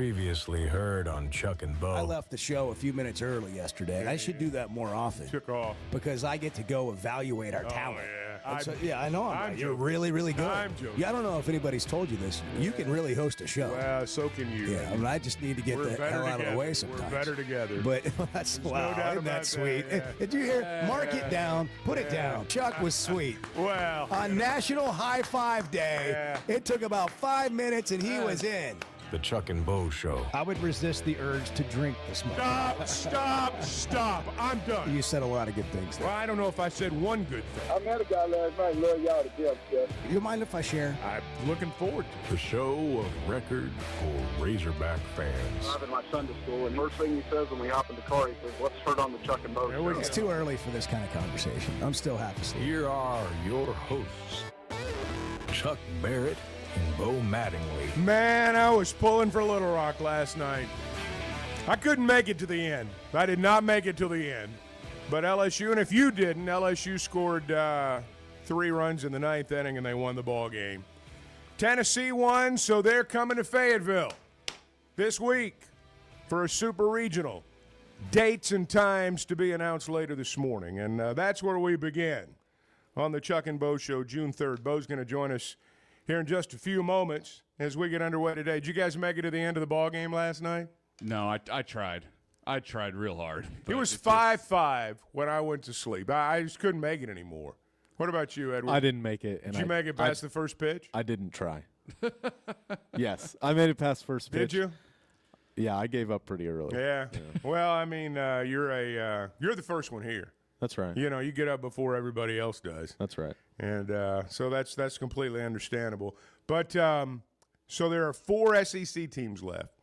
Previously heard on Chuck and Bo. I left the show a few minutes early yesterday. I should do that more often. Took off. Because I get to go evaluate our talent. Yeah. I know I'm You're really, really good. I'm joking. Yeah, I don't know if anybody's told you this. You can really host a show. Well, so can you. Yeah, I mean, I just need to get the hell out of the way sometimes. We're better together. But that's wow, no doubt isn't that about sweet? that, yeah. Did you hear? Mark it down, put it down. Chuck was sweet. Well. On National High Five Day, it took about 5 minutes and he was in. The Chuck and Bo Show. I would resist the urge to drink this morning. Stop. I'm done. You said a lot of good things there. Well, I don't know if I said one good thing. I met a guy last night. Love y'all to death, Jeff. You mind if I share? I'm looking forward to it. The show of record for Razorback fans. I'm in my Sunday school, and first thing he says when we hop in the car, he says, "Let's turn on the Chuck and Bo show." It's too early for this kind of conversation. I'm still half asleep. Here are your hosts, Chuck Barrett and Bo Mattingly. Man, I was pulling for Little Rock last night. I couldn't make it to the end. I did not make it to the end. But LSU, and if you didn't, LSU scored 3 runs in the 9th inning, and they won the ball game. Tennessee won, so they're coming to Fayetteville this week for a super regional. Dates and times to be announced later this morning. And that's where we begin on the Chuck and Bo Show, June 3rd. Bo's going to join us here in just a few moments as we get underway today. Did you guys make it to the end of the ball game last night? No, I tried. I tried real hard. It was 5-5 when I went to sleep. I just couldn't make it anymore. What about you, Edward? I didn't make it. Did you make it past the first pitch? I didn't try. Yes, I made it past first pitch. Did you? Yeah, I gave up pretty early. Yeah. Well, I mean, you're the first one here. That's right. You know, you get up before everybody else does. That's right. And so that's completely understandable. But so there are 4 SEC teams left.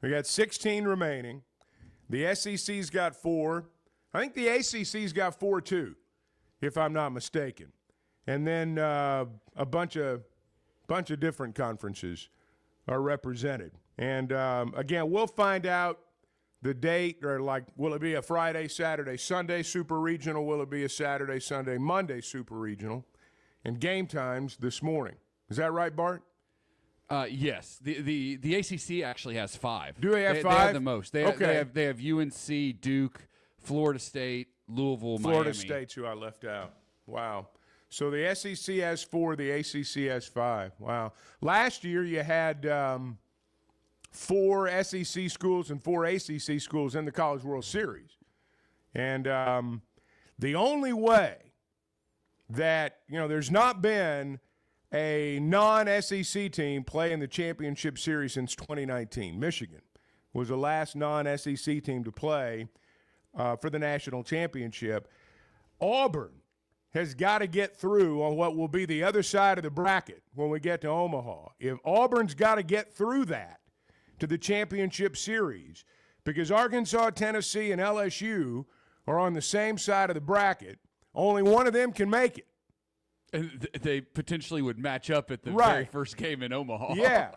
We got 16 remaining. The SEC's got 4. I think the ACC's got 4 too, if I'm not mistaken. And then a bunch of different conferences are represented. And again, we'll find out the date, or like, will it be a Friday, Saturday, Sunday Super Regional? Will it be a Saturday, Sunday, Monday Super Regional? And game times this morning. Is that right, Bart? Yes. The ACC actually has 5. Do they have 5? They have the most. They Okay. They have UNC, Duke, Florida State, Louisville, Florida Miami. State's who I left out. Wow. So the SEC has 4, the ACC has 5. Wow. Last year you had 4 SEC schools and 4 ACC schools in the College World Series. And the only way that, there's not been a non-SEC team play in the championship series since 2019. Michigan was the last non-SEC team to play for the national championship. Auburn has got to get through on what will be the other side of the bracket when we get to Omaha. If Auburn's got to get through that to the championship series, because Arkansas, Tennessee, and LSU are on the same side of the bracket, only one of them can make it. And they potentially would match up at the very first game in Omaha. Yeah.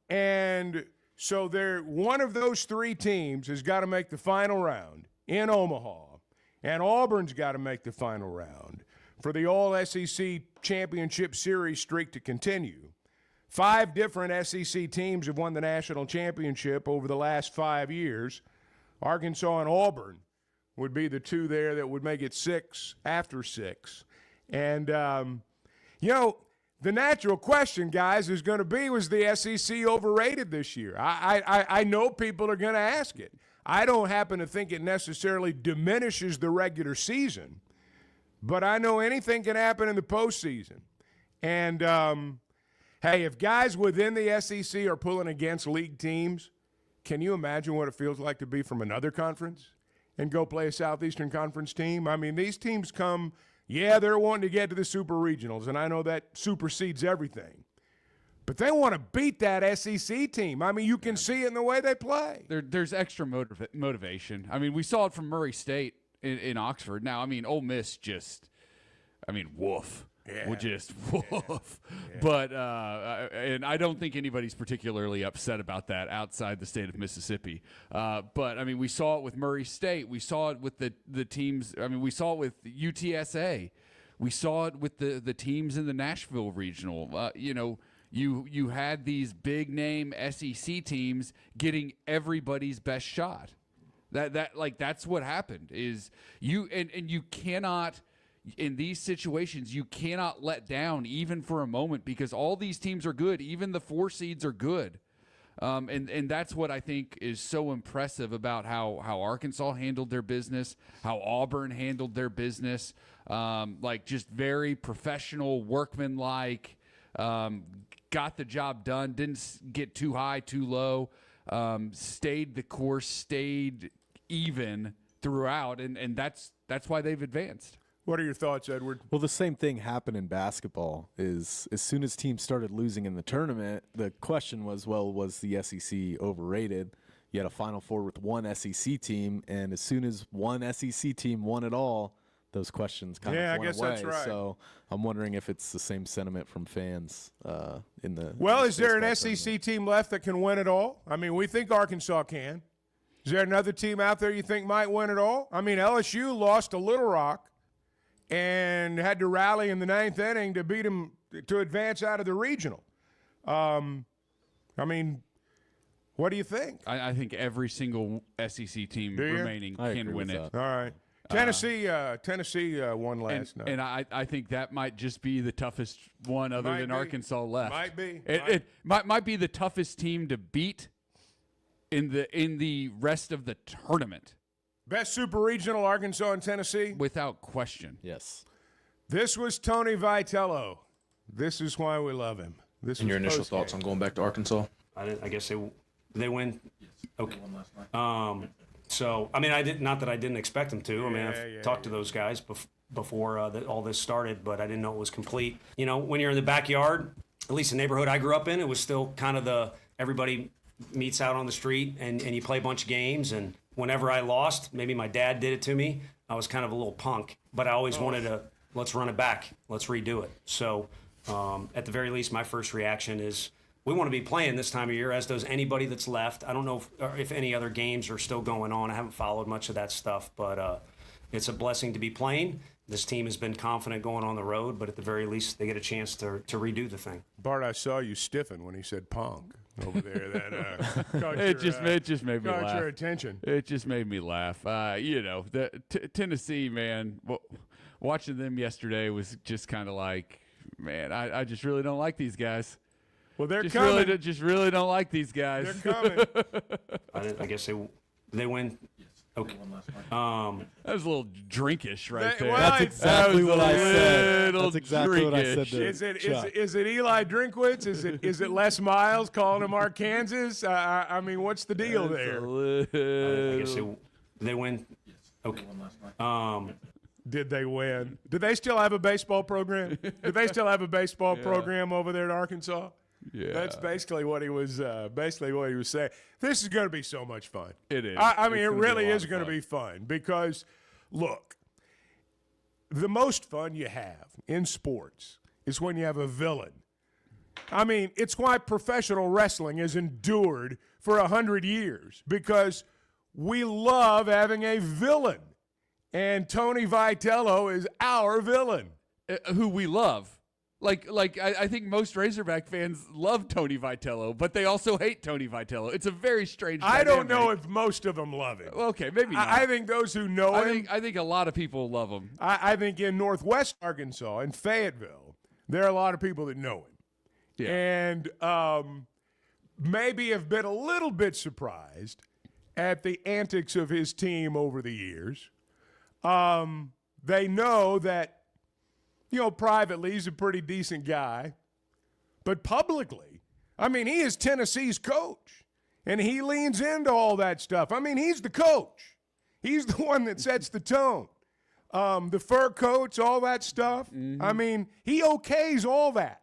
And so one of those 3 teams has got to make the final round in Omaha, and Auburn's got to make the final round for the All-SEC Championship Series streak to continue. 5 different SEC teams have won the national championship over the last 5 years. Arkansas and Auburn would be the 2 there that would make it 6 after 6. And, the natural question, guys, is going to be, was the SEC overrated this year? I know people are going to ask it. I don't happen to think it necessarily diminishes the regular season, but I know anything can happen in the postseason. And, hey, if guys within the SEC are pulling against league teams, can you imagine what it feels like to be from another conference and go play a Southeastern Conference team? I mean, these teams come – yeah, they're wanting to get to the Super Regionals, and I know that supersedes everything. But they want to beat that SEC team. I mean, you can see it in the way they play. There's extra motivation. I mean, we saw it from Murray State in Oxford. Now, I mean, Ole Miss woof. Yeah. We'll just woof. Yeah. But and I don't think anybody's particularly upset about that outside the state of Mississippi. But, I mean, we saw it with Murray State. We saw it with the teams. I mean, we saw it with UTSA. We saw it with the teams in the Nashville Regional. You had these big name SEC teams getting everybody's best shot. That's what happened. Is you and you cannot, in these situations, you cannot let down even for a moment, because all these teams are good. Even the 4 seeds are good. And that's what I think is so impressive about how Arkansas handled their business, how Auburn handled their business, just very professional, workmanlike, got the job done, didn't get too high, too low, stayed the course, stayed even throughout, and that's why they've advanced. What are your thoughts, Edward? Well, the same thing happened in basketball. Is as soon as teams started losing in the tournament, the question was, well, was the SEC overrated? You had a Final Four with one SEC team, and as soon as one SEC team won it all, those questions kind of went away. I guess that's right. So I'm wondering if it's the same sentiment from fans in the. Well, is there an baseball SEC tournament. team left that can win it all? I mean, we think Arkansas can. Is there another team out there you think might win it all? I mean, LSU lost to Little Rock and had to rally in the 9th inning to beat them to advance out of the regional. I mean, what do you think? I think every single SEC team Do you? remaining I can agree win with it. that. All right. Tennessee won last night. And I think that might just be the toughest one other Might than be. Arkansas left. Might be. It might be the toughest team to beat in the rest of the tournament, Best super regional, Arkansas and Tennessee. without question. Yes. This was Tony Vitello. This is why we love him. This And your was initial postgame. thoughts on going back to Arkansas? I guess they win. Okay. So I mean, not that I didn't expect them to. I mean, I've talked to those guys before all this started, but I didn't know it was complete. You know, when you're in the backyard, at least the neighborhood I grew up in, it was still kind of everybody meets out on the street and you play a bunch of games. And whenever I lost, maybe my dad did it to me, I was kind of a little punk, but I always wanted to, let's run it back. Let's redo it. So at the very least, my first reaction is we want to be playing this time of year, as does anybody that's left. I don't know if any other games are still going on. I haven't followed much of that stuff, but it's a blessing to be playing. This team has been confident going on the road, but at the very least, they get a chance to redo the thing. Bart, I saw you stiffen when he said punk over there. That caught It your, just made me caught laugh. your attention. It just made me laugh. Tennessee, man, watching them yesterday was just kind of like, man, I just really don't like these guys. Well, they're Just coming. really don't like these guys. They're coming. I guess they win. Okay. That was a little drinkish right That- there. well, That's That exactly was what a I said. little That's exactly what I said drinkish. to Is it Eli Drinkwitz? Is it Les Miles calling him Arkansas? I mean, what's the deal there? I guess they win. Okay. Did they win? Do they still have a baseball program? Do they still have a baseball program over there in Arkansas? Yeah. That's basically what he was saying. This is going to be so much fun. It is. I mean, It's it gonna be a really lot is of going to fun. be fun because, look, the most fun you have in sports is when you have a villain. I mean, it's why professional wrestling has endured for 100 years, because we love having a villain. And Tony Vitello is our villain. Who we love. I think most Razorback fans love Tony Vitello, but they also hate Tony Vitello. It's a very strange I don't dynamic. know if most of them love him. Okay, maybe not. I think those who know him, I think a lot of people love him. I think in Northwest Arkansas, in Fayetteville, there are a lot of people that know him. Yeah. And maybe have been a little bit surprised at the antics of his team over the years. They know that, privately, he's a pretty decent guy. But publicly, I mean, he is Tennessee's coach. And he leans into all that stuff. I mean, he's the coach. He's the one that sets the tone. The fur coats, all that stuff. Mm-hmm. I mean, he okays all that.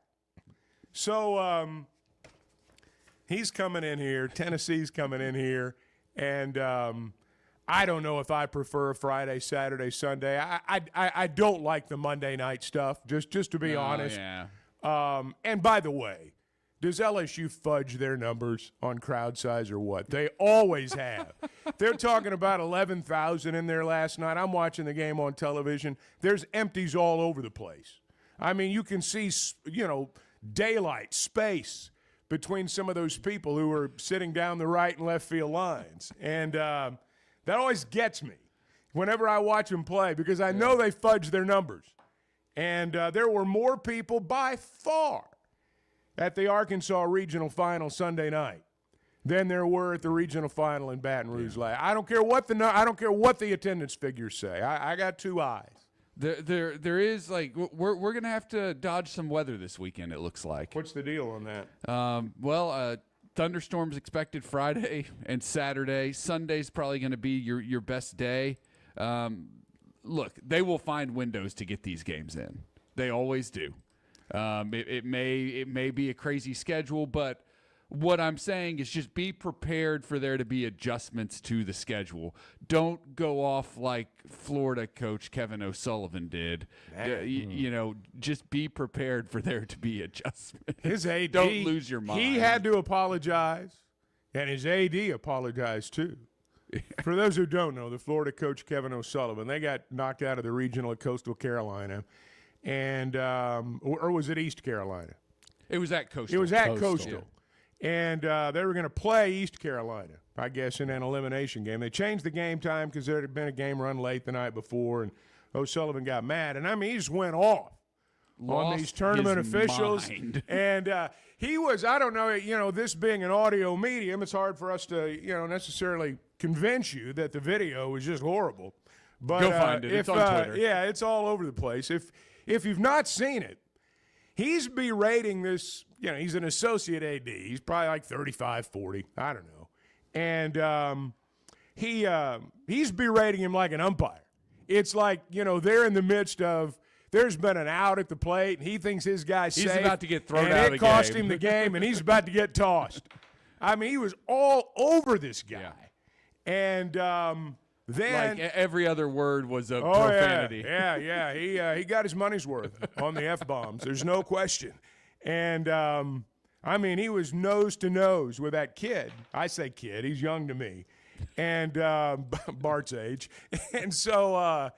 So he's coming in here. Tennessee's coming in here. And I don't know if I prefer Friday, Saturday, Sunday. I don't like the Monday night stuff, just to be honest. Yeah. And by the way, does LSU fudge their numbers on crowd size or what? They always have. They're talking about 11,000 in there last night. I'm watching the game on television. There's empties all over the place. I mean, you can see, daylight, space between some of those people who are sitting down the right and left field lines. And that always gets me whenever I watch them play because I know they fudge their numbers. And there were more people by far at the Arkansas Regional Final Sunday night than there were at the Regional Final in Baton Rouge last. I don't care what the attendance figures say. I got two eyes. There is we're gonna have to dodge some weather this weekend. It looks like. What's the deal on that? Thunderstorms expected Friday and Saturday. Sunday's probably going to be your best day. Look, they will find windows to get these games in. They always do. It may be a crazy schedule, but what I'm saying is just be prepared for there to be adjustments to the schedule. Don't go off like Florida coach Kevin O'Sullivan did. Just be prepared for there to be adjustments. His AD, don't lose your mind. He had to apologize, and his AD apologized too. For those who don't know, the Florida coach Kevin O'Sullivan, they got knocked out of the regional at Coastal Carolina, and or was it East Carolina? It was at Coastal. It was at Coastal. And they were going to play East Carolina, I guess, in an elimination game. They changed the game time because there had been a game run late the night before, and O'Sullivan got mad. And, he just went off on these tournament officials. Mind. And he was, I don't know, this being an audio medium, it's hard for us to, necessarily convince you that the video was just horrible. But go find it. It's on Twitter. Yeah, it's all over the place. If you've not seen it, he's berating this, he's an associate AD. He's probably like 35, 40. I don't know. And he's berating him like an umpire. It's like, they're in the midst of, there's been an out at the plate, and he thinks his guy's safe. He's about to get thrown out of the game. And it cost him the game, and he's about to get tossed. He was all over this guy. Yeah. And then every other word was a profanity. Yeah. He got his money's worth on the F-bombs. There's no question. And, he was nose to nose with that kid. I say kid. He's young to me. And Bart's age. And so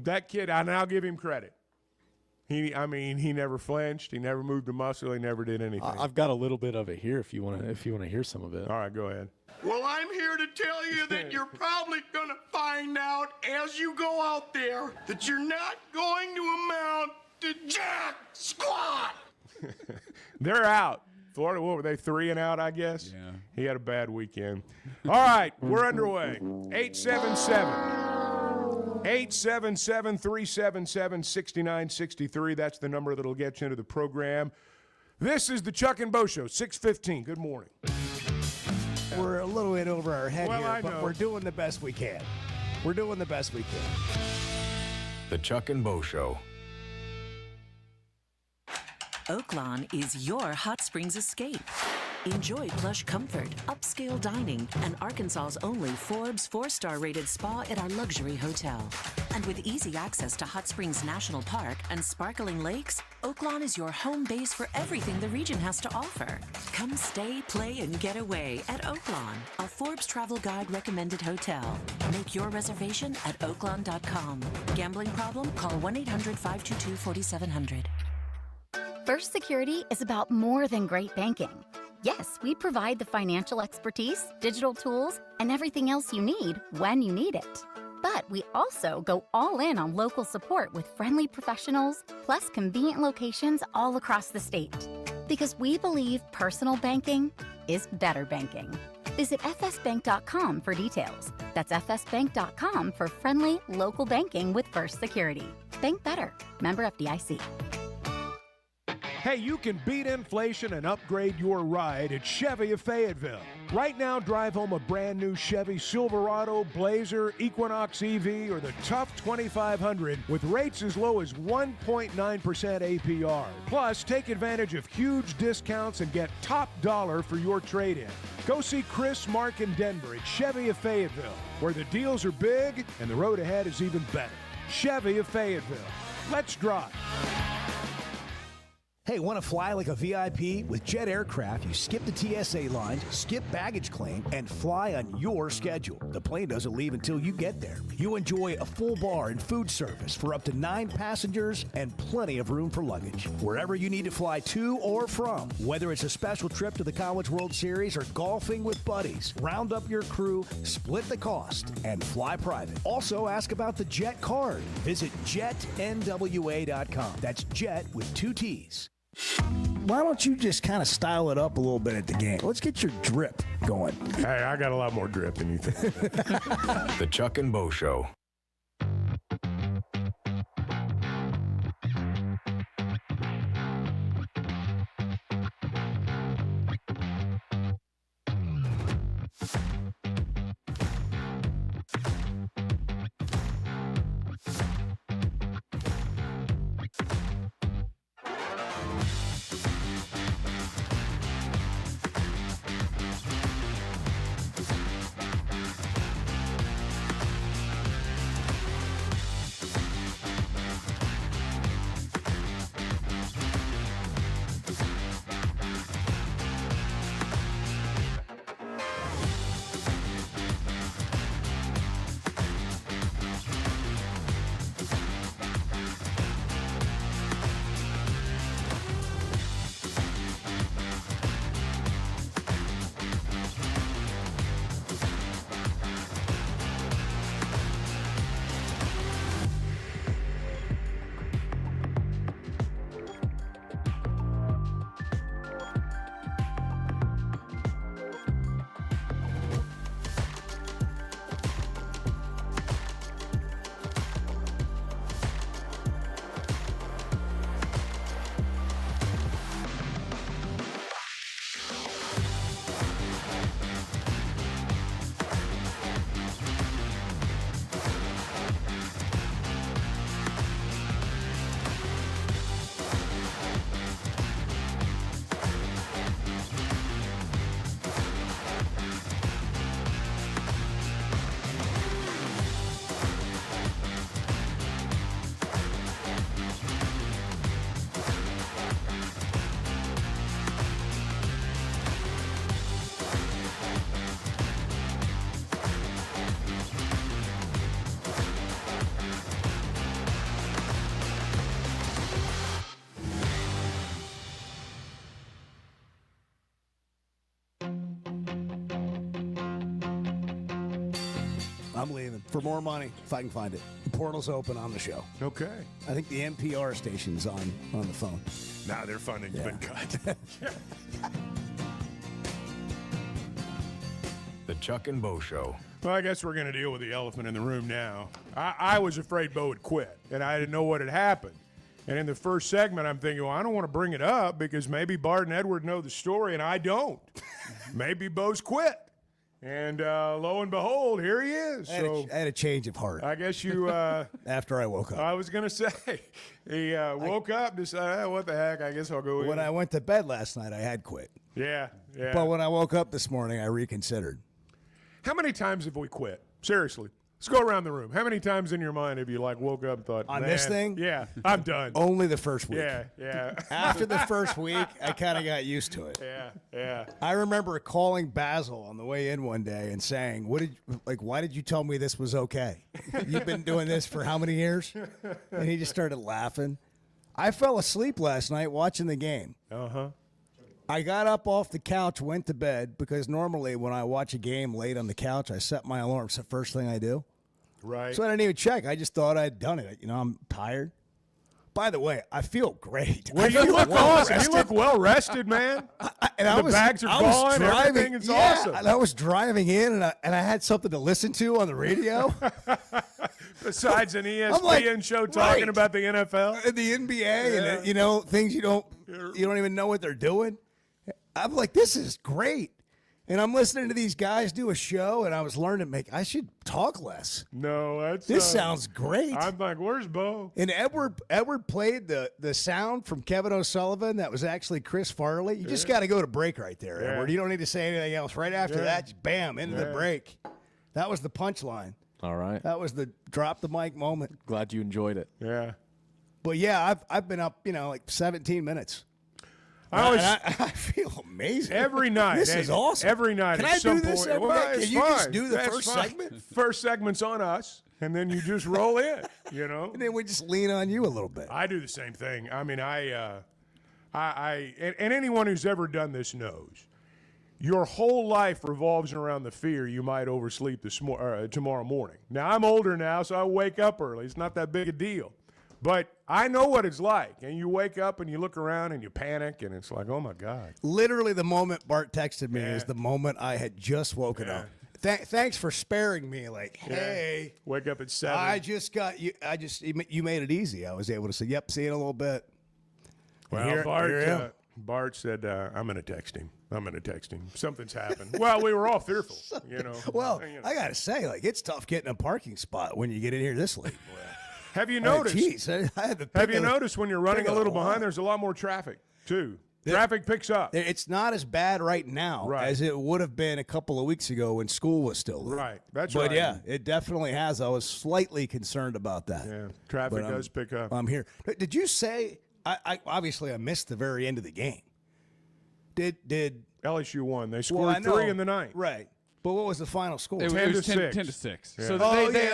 that kid, and I'll give him credit. He never flinched. He never moved a muscle. He never did anything. I've got a little bit of it here if you want to hear some of it. All right, go ahead. Well, I'm here to tell you that you're probably going to find out as you go out there that you're not going to amount to jack squat. They're out. Florida, what were they, 3 and out, I guess? Yeah. He had a bad weekend. All right, we're underway. 877-377-6963. That's the number that'll get you into the program. This is the Chuck and Bo Show, 6:15. Good morning. We're a little bit over our head Well, here, I but know. we're doing the best we can. The Chuck and Bo Show. Oaklawn is your hot springs escape. Enjoy plush comfort, upscale dining, and Arkansas's only Forbes 4-star rated spa at our luxury hotel. And with easy access to Hot Springs National Park and sparkling lakes, Oaklawn is your home base for everything the region has to offer. Come stay, play, and get away at Oaklawn, a Forbes Travel Guide recommended hotel. Make your reservation at oaklawn.com. Gambling problem? Call 1-800-522-4700. First Security is about more than great banking. Yes, we provide the financial expertise, digital tools, and everything else you need when you need it. But we also go all in on local support with friendly professionals, plus convenient locations all across the state. Because we believe personal banking is better banking. Visit fsbank.com for details. That's fsbank.com for friendly, local banking with First Security. Bank better. Member FDIC. Hey, you can beat inflation and upgrade your ride at Chevy of Fayetteville. Right now, drive home a brand new Chevy Silverado, Blazer, Equinox EV, or the Tough 2500 with rates as low as 1.9% APR. Plus, take advantage of huge discounts and get top dollar for your trade-in. Go see Chris, Mark, and Denver at Chevy of Fayetteville, where the deals are big and the road ahead is even better. Chevy of Fayetteville. Let's drive. Hey, want to fly like a VIP? With Jet Aircraft, you skip the TSA lines, skip baggage claim, and fly on your schedule. The plane doesn't leave until you get there. You enjoy a full bar and food service for up to 9 passengers and plenty of room for luggage. Wherever you need to fly to or from, whether it's a special trip to the College World Series or golfing with buddies, round up your crew, split the cost, and fly private. Also, ask about the Jet card. Visit jetnwa.com. That's Jet with 2 T's. Why don't you just kind of style it up a little bit at the game? Let's get your drip going. Hey, I got a lot more drip than you think. The Chuck and Bo Show. I'm leaving for more money if I can find it. The portal's open on the show. Okay. I think the NPR station's on the phone. Nah, their funding's been cut. The Chuck and Bo Show. Well, I guess we're going to deal with the elephant in the room now. I was afraid Bo would quit, and I didn't know what had happened. And in the first segment, I'm thinking, well, I don't want to bring it up because maybe Bart and Edward know the story, and I don't. Maybe Bo's quit. And lo and behold, here he is. I had a change of heart. I guess you... after I woke up. I was going to say, he woke up, decided, what the heck, I guess I'll go in. When I went to bed last night, I had quit. Yeah. But when I woke up this morning, I reconsidered. How many times have we quit? Seriously. Let's go around the room. How many times in your mind have you woke up and thought, on this thing? Yeah, I'm done. Only the first week. Yeah. After the first week, I kind of got used to it. Yeah. I remember calling Basil on the way in one day and saying, why did you tell me this was okay? You've been doing this for how many years? And he just started laughing. I fell asleep last night watching the game. Uh-huh. I got up off the couch, went to bed, because normally when I watch a game late on the couch, I set my alarm. It's the first thing I do. Right. So I didn't even check. I just thought I'd done it. I'm tired. By the way, I feel great. Well, you look awesome. You look well rested, man. The bags are gone. Everything is awesome. And I was driving in, and I had something to listen to on the radio. Besides an ESPN show talking about the NFL and the NBA, and things you don't even know what they're doing. I'm like, this is great. And I'm listening to these guys do a show, and I was learning I should talk less. No, this sounds great. I'm like, where's Bo? And Edward played the sound from Kevin O'Sullivan that was actually Chris Farley. You just got to go to break right there, Edward. You don't need to say anything else. Right after that, just bam, into the break. That was the punchline. All right. That was the drop the mic moment. Glad you enjoyed it. Yeah. But yeah, I've been up, 17 minutes. I feel amazing. Every night. This is awesome. Every night. Can at I some do this point, every well, night? it's Can you fine. just do the That's first fine. segment? First segment's on us, and then you just roll in, you know? And then we just lean on you a little bit. I do the same thing. I mean, and anyone who's ever done this knows, your whole life revolves around the fear you might oversleep tomorrow morning. Now, I'm older now, so I wake up early. It's not that big a deal. But I know what it's like. And you wake up and you look around and you panic, and it's like, oh, my God. Literally the moment Bart texted me is the moment I had just woken up. Thanks for sparing me. Like, hey. Wake up at 7. I just got you. You made it easy. I was able to say, yep, see you in a little bit. Well, Bart said, I'm going to text him. Something's happened. Well, we were all fearful, you know. Well, I got to say, like, it's tough getting a parking spot when you get in here this late. Have you noticed? Have you noticed when you're running a little behind, there's a lot more traffic, too. Traffic picks up. It's not as bad right now as it would have been a couple of weeks ago when school was still there. Right, that's but right. But, yeah, it definitely has. I was slightly concerned about that. Yeah, traffic does pick up. I'm here. Did you say I obviously I missed the very end of the game. Did LSU won? They scored 3 in the ninth. Right. But what was the final score? It 10 was to 6. 10 to 6. Yeah. So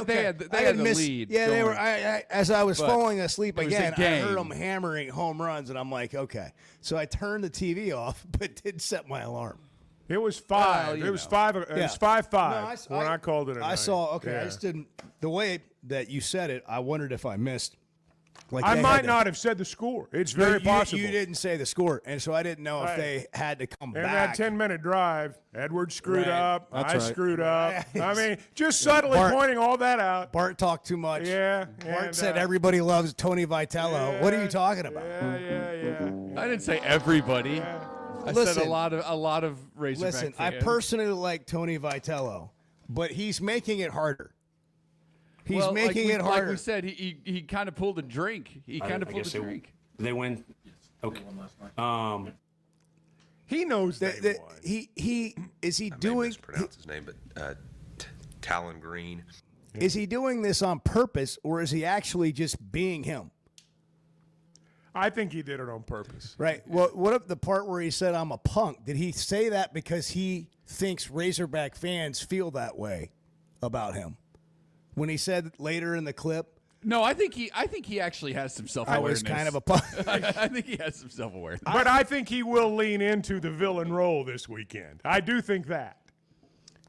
they had the lead. Yeah, they were. As I was falling asleep it was again, a game. I heard them hammering home runs, and I'm like, okay. So I turned the TV off, but did set my alarm. It was 5. It was 5. It was 5-5 when I called it. I saw. Okay, I just didn't. The way that you said it, I wondered if I missed. Like I might not have said the score. It's very possible. You didn't say the score, and so I didn't know if they had to come back. In that 10-minute drive, Edwards screwed up. I screwed up. I mean, just subtly pointing all that out. Bart talked too much. Yeah. Bart said everybody loves Tony Vitello. Yeah, what are you talking about? Yeah. I didn't say everybody. I said a lot of Razorback Listen, fans. I personally like Tony Vitello, but he's making it harder. He's making it harder. Like we said, he kind of pulled a drink. He kind of pulled a drink. They win. Okay. He knows they won. He is he doing? I mispronounce his name, but Talon Green. Is he doing this on purpose, or is he actually just being him? I think he did it on purpose. Right. Well, what if the part where he said I'm a punk? Did he say that because he thinks Razorback fans feel that way about him? When he said later in the clip, no, I think he actually has some self-awareness. I was kind of a punk. I think he has some self-awareness. But I think he will lean into the villain role this weekend. I do think that.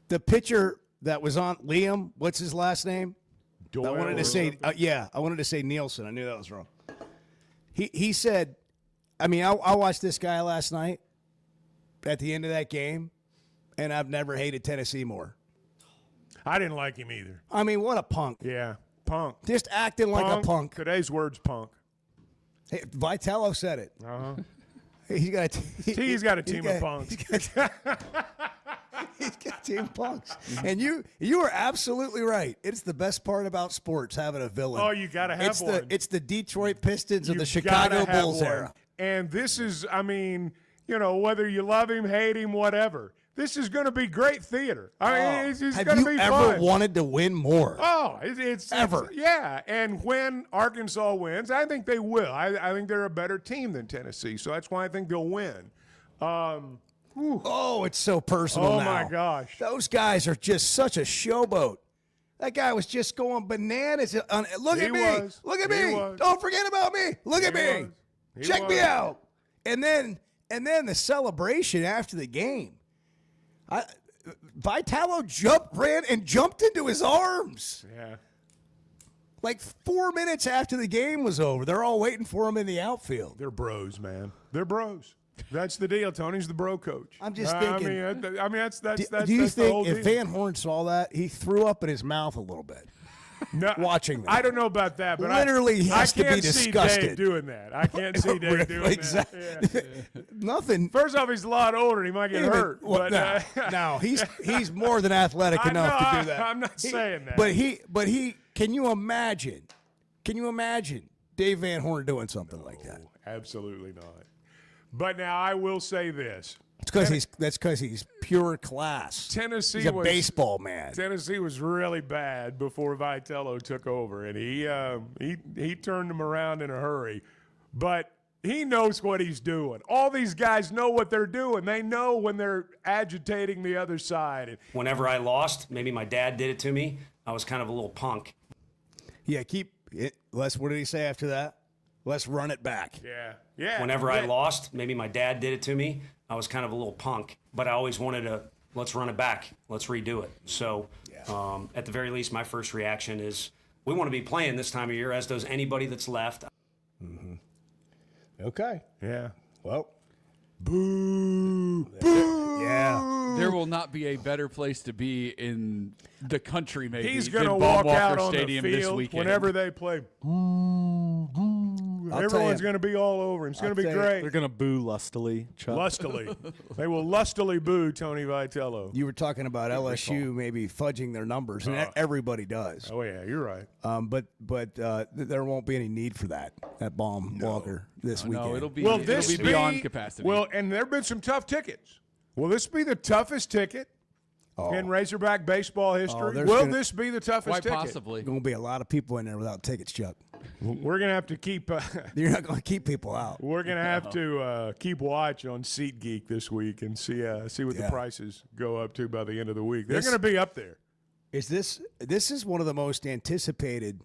The pitcher that was on Liam, what's his last name? Doyle I wanted to say, I wanted to say Nielsen. I knew that was wrong. He said, I mean, I watched this guy last night at the end of that game, and I've never hated Tennessee more. I didn't like him either. I mean, what a punk. Yeah, punk. Just acting like a punk. Today's word's punk. Hey, Vitello said it. Uh-huh. He's got a team of punks. He's got a team of punks. And you are absolutely right. It's the best part about sports, having a villain. Oh, you got to have one. It's the Detroit Pistons of the Chicago Bulls era. And this is, I mean, you know, whether you love him, hate him, whatever. This is going to be great theater. I mean, it's going to be fun. Have you ever wanted to win more? Oh, it's ever. Yeah, and when Arkansas wins, I think they will. I think they're a better team than Tennessee, so that's why I think they'll win. Oh, it's so personal now. Oh, my gosh. Those guys are just such a showboat. That guy was just going bananas. Look at me. Look at me. Don't forget about me. Look at me. Check me out. And then the celebration after the game. Vitello jumped into his arms. Yeah. Like 4 minutes after the game was over, they're all waiting for him in the outfield. They're bros, man. They're bros. That's the deal. Tony's the bro coach. I'm just thinking. I mean, that's. Do you think if Van Horn saw that, he threw up in his mouth a little bit? No, watching that. I don't know about that, but literally he has to be disgusted. I can't see Dave doing that. I can't see Dave doing that. Yeah. Nothing. First off, he's a lot older. He might get hurt. Well, but, no, he's more than athletic enough to do that. I'm not saying that. But he. Can you imagine? Can you imagine Dave Van Horn doing something like that? Absolutely not. But now I will say this. That's because he's pure class. Tennessee he's a baseball man. Tennessee was really bad before Vitello took over, and he turned them around in a hurry. But He knows what he's doing. All these guys know what they're doing. They know when they're agitating the other side. Whenever I lost, maybe my dad did it to me, I was kind of a little punk. Yeah, keep it. Les, what did he say after that? Let's run it back. Yeah. Whenever I lost, maybe my dad did it to me, I was kind of a little punk. But I always wanted to, let's run it back. Let's redo it. So at the very least, my first reaction is we want to be playing this time of year, as does anybody that's left. Mm-hmm. Okay. Yeah. Well, boo. Boo. Yeah. There will not be a better place to be in the country, maybe. He's going to than walk Baum-Walker out on Stadium the this field weekend. whenever they play. Boo, boo. Everyone's going to be all over him. It's going to be great. They're going to boo lustily, Chuck. Lustily. They will lustily boo Tony Vitello. You were talking about LSU maybe fudging their numbers, and everybody does. Oh, yeah, you're right. But there won't be any need for that at Baum-Walker this weekend. No, it'll be beyond capacity. Well, and there have been some tough tickets. Will this be the toughest ticket in Razorback baseball history? Will this be the toughest ticket? Quite possibly. There's going to be a lot of people in there without tickets, Chuck. We're going to have to keep You're not going to keep people out. We're going to have to keep watch on SeatGeek this week and see what the prices go up to by the end of the week. They're going to be up there. This is one of the most anticipated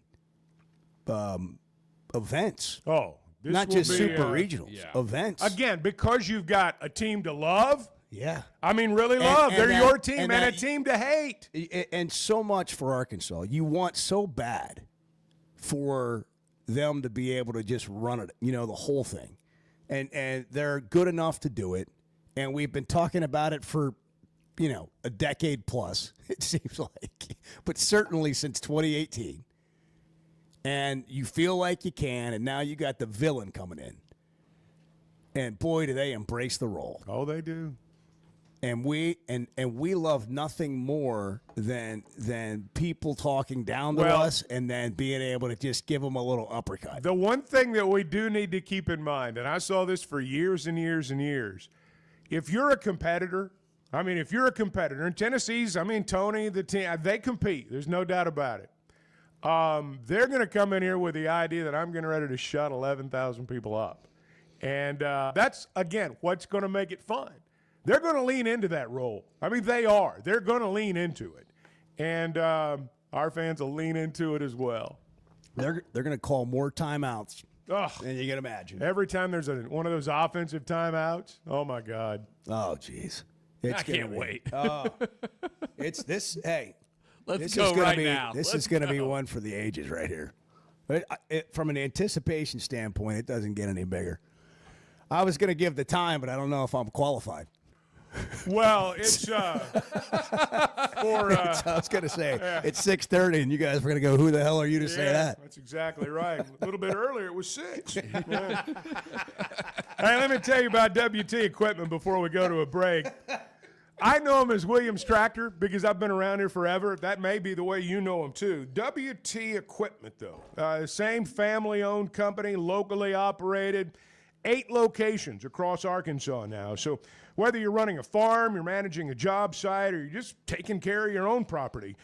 events. Oh, this not will just be, super regionals events. Again, because you've got a team to love. Yeah. I mean, really love. They're your team and a team to hate. And so much for Arkansas. You want so bad for them to be able to just run it, the whole thing. And they're good enough to do it. And we've been talking about it for, a decade plus, it seems like. But certainly since 2018. And you feel like you can, and now you got the villain coming in. And boy, do they embrace the role. Oh, they do. And we love nothing more than people talking down to us and then being able to just give them a little uppercut. The one thing that we do need to keep in mind, and I saw this for years and years and years, if you're a competitor, and Tennessee's, Tony, the team, they compete. There's no doubt about it. They're going to come in here with the idea that I'm getting ready to shut 11,000 people up. And that's, again, what's going to make it fun. They're going to lean into that role. They are. They're going to lean into it. And our fans will lean into it as well. They're going to call more timeouts than you can imagine. Every time there's one of those offensive timeouts, oh, my God. Oh, jeez. I can't wait. It's this, hey. Let's go right now. This is going to be one for the ages right here. From an anticipation standpoint, it doesn't get any bigger. I was going to give the time, but I don't know if I'm qualified. Well, it's I was going to say, it's 6:30, and you guys were going to go, who the hell are you to say that? That's exactly right. A little bit earlier, it was 6. Yeah. Hey, let me tell you about WT Equipment before we go to a break. I know him as Williams Tractor because I've been around here forever. That may be the way you know him, too. WT Equipment, though. Same family-owned company, locally operated. 8 locations across Arkansas now. So whether you're running a farm, you're managing a job site, or you're just taking care of your own property,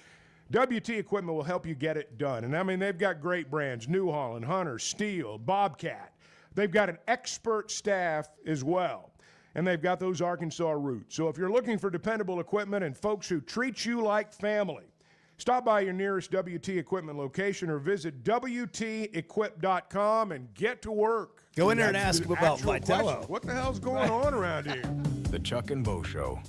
WT Equipment will help you get it done. And, they've got great brands, New Holland, Hunter, Steel, Bobcat. They've got an expert staff as well. And they've got those Arkansas roots. So if you're looking for dependable equipment and folks who treat you like family, stop by your nearest WT Equipment location or visit WTEquip.com and get to work. Go in there and ask about Vitello. What the hell's going on around here? The Chuck and Bo Show.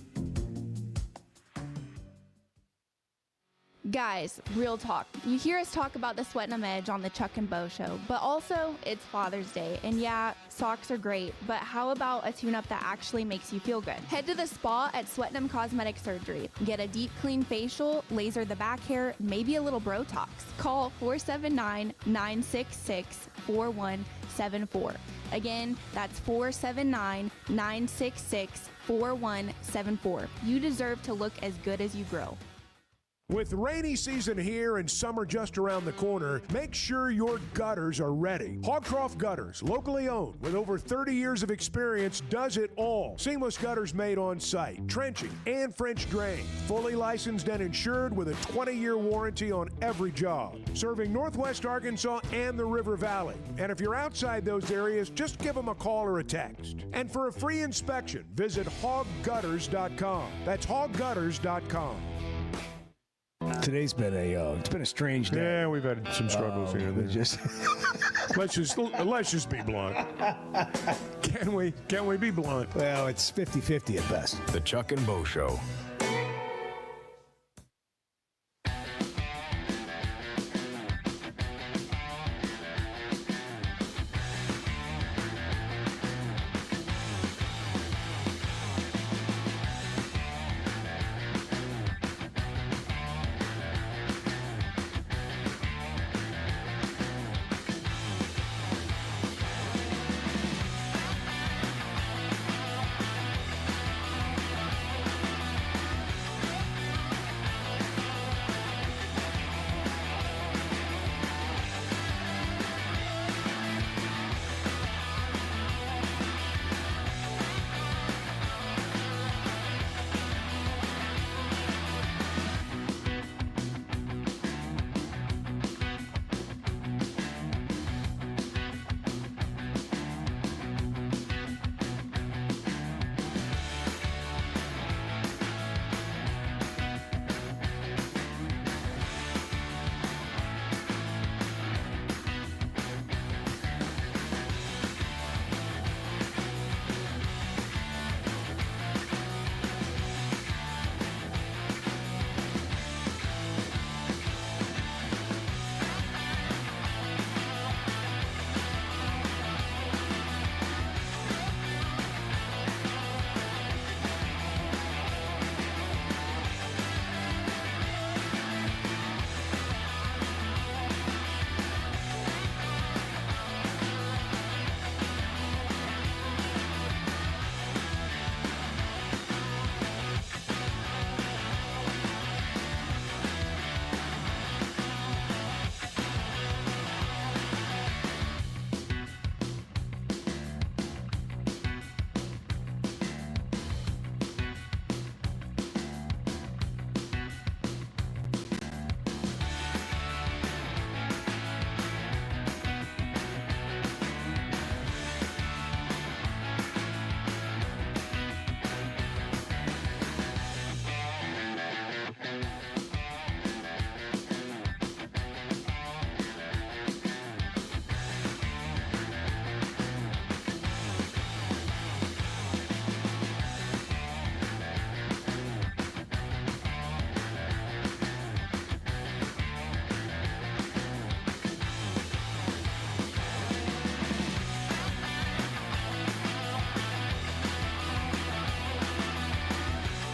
Guys, real talk. You hear us talk about the Sweatnum Edge on the Chuck and Bo Show, but also it's Father's Day, and yeah, socks are great, but how about a tune-up that actually makes you feel good? Head to the spa at Sweatnum Cosmetic Surgery. Get a deep clean facial, laser the back hair, maybe a little Botox. Call 479-966-4174. Again, that's 479-966-4174. You deserve to look as good as you grow. With rainy season here and summer just around the corner, make sure your gutters are ready. Hogcroft Gutters, locally owned with over 30 years of experience, does it all. Seamless gutters made on site, trenching and French drain. Fully licensed and insured with a 20-year warranty on every job. Serving Northwest Arkansas and the River Valley. And if you're outside those areas, just give them a call or a text. And for a free inspection, visit hoggutters.com. That's hoggutters.com. Today's been it's been a strange day. Yeah, we've had some struggles here. Let's just be blunt. Can we be blunt? Well, it's 50-50 at best. The Chuck and Bo Show.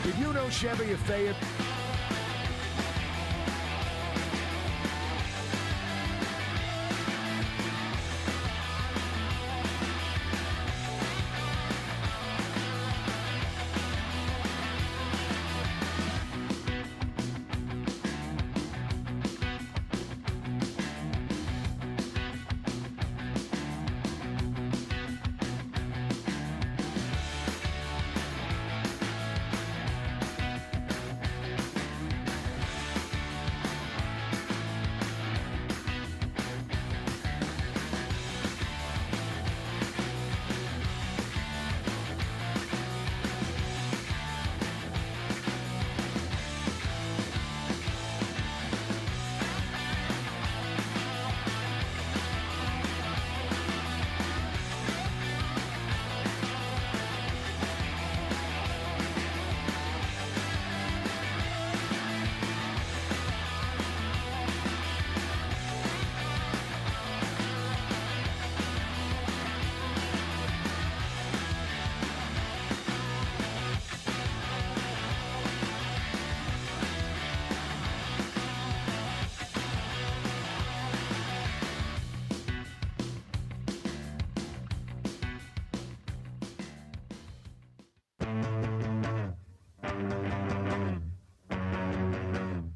Did you know Chevy of Fayette?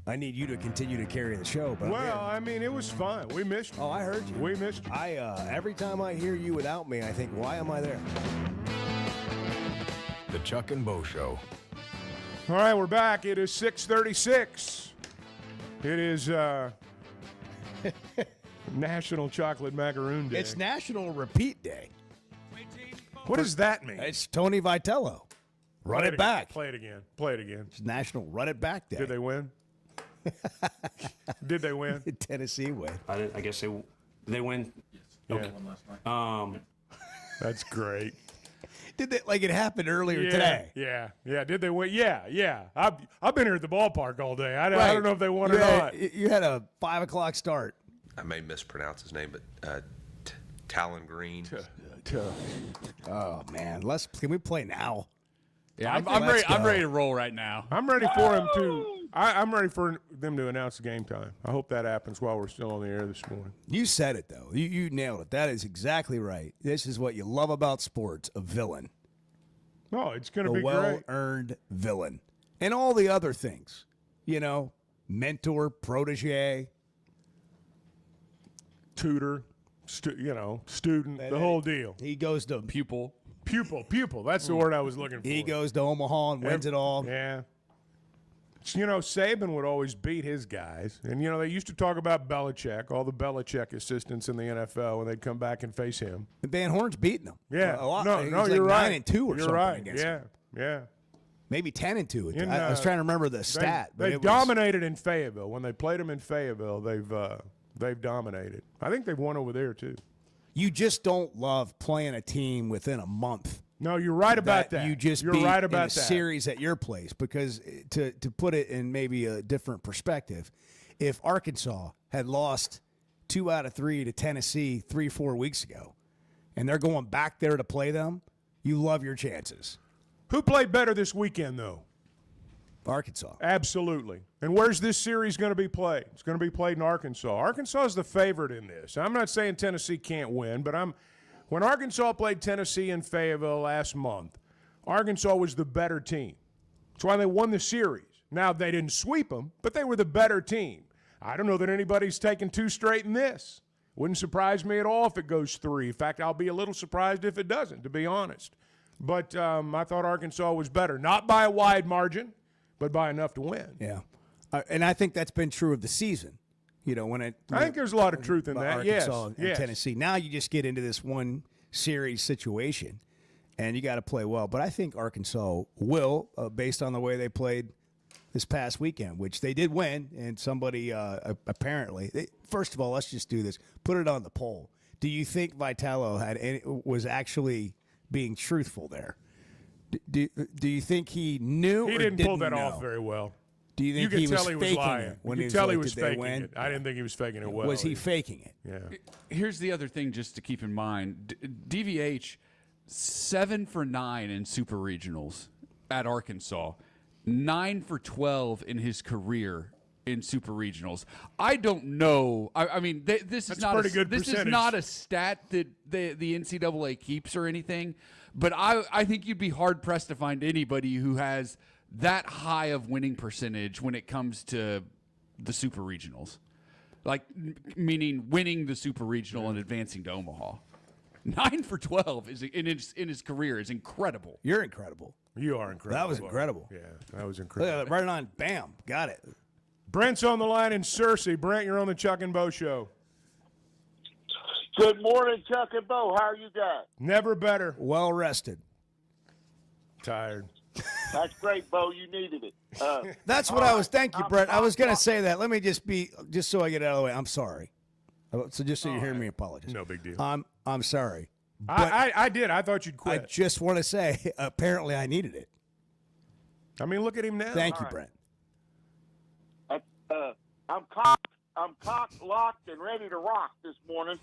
I need you to continue to carry the show. But Well, I mean, it was fun. We missed you. Oh, I heard you. We missed you. Every time I hear you without me, I think, why am I there? The Chuck and Bo Show. All right, we're back. It is 6:36. It is National Chocolate Macaroon Day. It's National Repeat Day. What does that mean? It's Tony Vitello. Run it back. Play it again. Play it again. It's National Run It Back Day. Did they win? Did they win? Tennessee win. I guess they win. Okay. That's great. Did they, like it happened earlier today? Yeah. Did they win? Yeah. I've been here at the ballpark all day. I don't know if they won or not. You had a 5 o'clock start. I may mispronounce his name, but Talon Green. Oh man, can we play now? Yeah, I'm ready to roll right now. I'm ready for him to. I'm ready for them to announce the game time. I hope that happens while we're still on the air this morning. You said it though. You nailed it. That is exactly right. This is what you love about sports: a villain. Oh, it's going to be a well-earned villain, and all the other things. Mentor, protege, tutor, student, the whole deal. He goes to pupil. That's the word I was looking for. He goes to Omaha and wins it all. Yeah. Saban would always beat his guys. And, they used to talk about Belichick, all the Belichick assistants in the NFL when they'd come back and face him. And Van Horn's beating them. Yeah. A lot. No, you're right. 9-2 or you're something right. against him. Yeah. Maybe 10-2. I was trying to remember the stat. They dominated in Fayetteville. When they played them in Fayetteville, they've dominated. I think they've won over there, too. You just don't love playing a team within a month. No, you're right about that. You just you're beat right about in a series at your place, because to put it in maybe a different perspective, if Arkansas had lost 2 out of 3 to Tennessee 3-4 weeks ago, and they're going back there to play them, you love your chances. Who played better this weekend, though? Arkansas. Absolutely. And where's this series going to be played? It's going to be played in Arkansas. Arkansas is the favorite in this. I'm not saying Tennessee can't win, but when Arkansas played Tennessee in Fayetteville last month, Arkansas was the better team. That's why they won the series. Now, they didn't sweep them, but they were the better team. I don't know that anybody's taken 2 straight in this. Wouldn't surprise me at all if it goes 3. In fact, I'll be a little surprised if it doesn't, to be honest. But I thought Arkansas was better. Not by a wide margin, but by enough to win. Yeah. And I think that's been true of the season. I think there's a lot of truth in that. Arkansas Yes. and Tennessee. Now you just get into this one series situation, and you got to play well. But I think Arkansas will, based on the way they played this past weekend, which they did win. And somebody apparently, first of all, let's just do this. Put it on the poll. Do you think Vitello was actually being truthful there? Do you think he knew? He didn't pull that off very well. Do you think you he could was tell he was faking lying. it when you he could tell he like, was did they faking win? it. I didn't think he was faking it well. Was he faking it? Yeah. Here's the other thing just to keep in mind. DVH, 7 for 9 in super regionals at Arkansas. 9 for 12 in his career in super regionals. I don't know. I mean, this is not pretty good this percentage. is not a stat that the NCAA keeps or anything. But I think you'd be hard pressed to find anybody who has that high of winning percentage when it comes to the super regionals, like meaning winning the super regional and advancing to Omaha. 9 for 12 is in his career is incredible. You're incredible. You are incredible. That was incredible. Yeah, that was incredible. Right on. Bam. Got it. Brent's on the line in Searcy. Brent, you're on the Chuck and Bo Show. Good morning, Chuck and Bo. How are you guys? Never better. Well rested. Tired. That's great, Bo. You needed it. That's what I was. Thank you, Brett. I was going to say that. Let me just so I get it out of the way. I'm sorry. So just so you hear me apologize. No big deal. I'm sorry. I did. I thought you'd quit. I just want to say, apparently I needed it. I mean, look at him now. Thank you, Brent. I'm cocked, locked, and ready to rock this morning.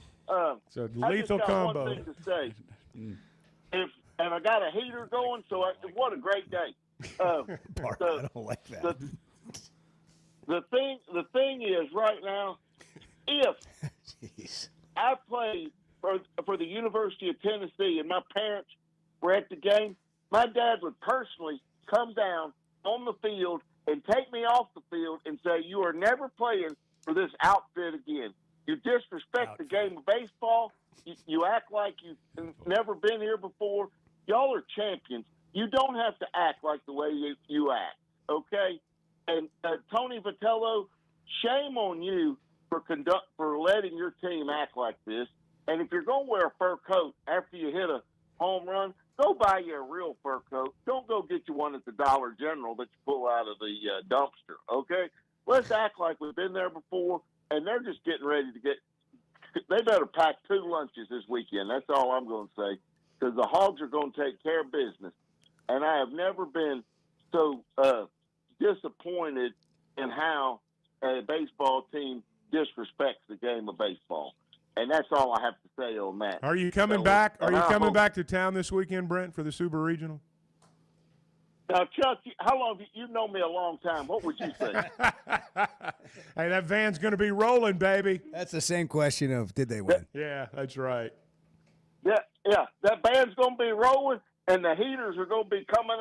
It's a lethal combo. One thing to say. And I got a heater going, so what a great day. I don't like that. The thing is right now, if I played for the University of Tennessee and my parents were at the game, my dad would personally come down on the field and take me off the field and say, you are never playing for this outfit again. You disrespect the game of baseball. You act like you've never been here before. Y'all are champions. You don't have to act like the way you act, okay? And Tony Vitello, shame on you for letting your team act like this. And if you're going to wear a fur coat after you hit a home run, go buy you a real fur coat. Don't go get you one at the Dollar General that you pull out of the dumpster, okay? Let's act like we've been there before, and they're just getting ready to get – they better pack 2 lunches this weekend. That's all I'm going to say, because the Hogs are going to take care of business. And I have never been so disappointed in how a baseball team disrespects the game of baseball. And that's all I have to say on that. Are you coming back? Are you coming back to town this weekend, Brent, for the Super Regional? Now, Chuck, how long have you known me a long time? What would you say? Hey, that van's going to be rolling, baby. That's the same question of did they win? Yeah, that's right. Yeah, that band's going to be rolling, and the heaters are going to be coming,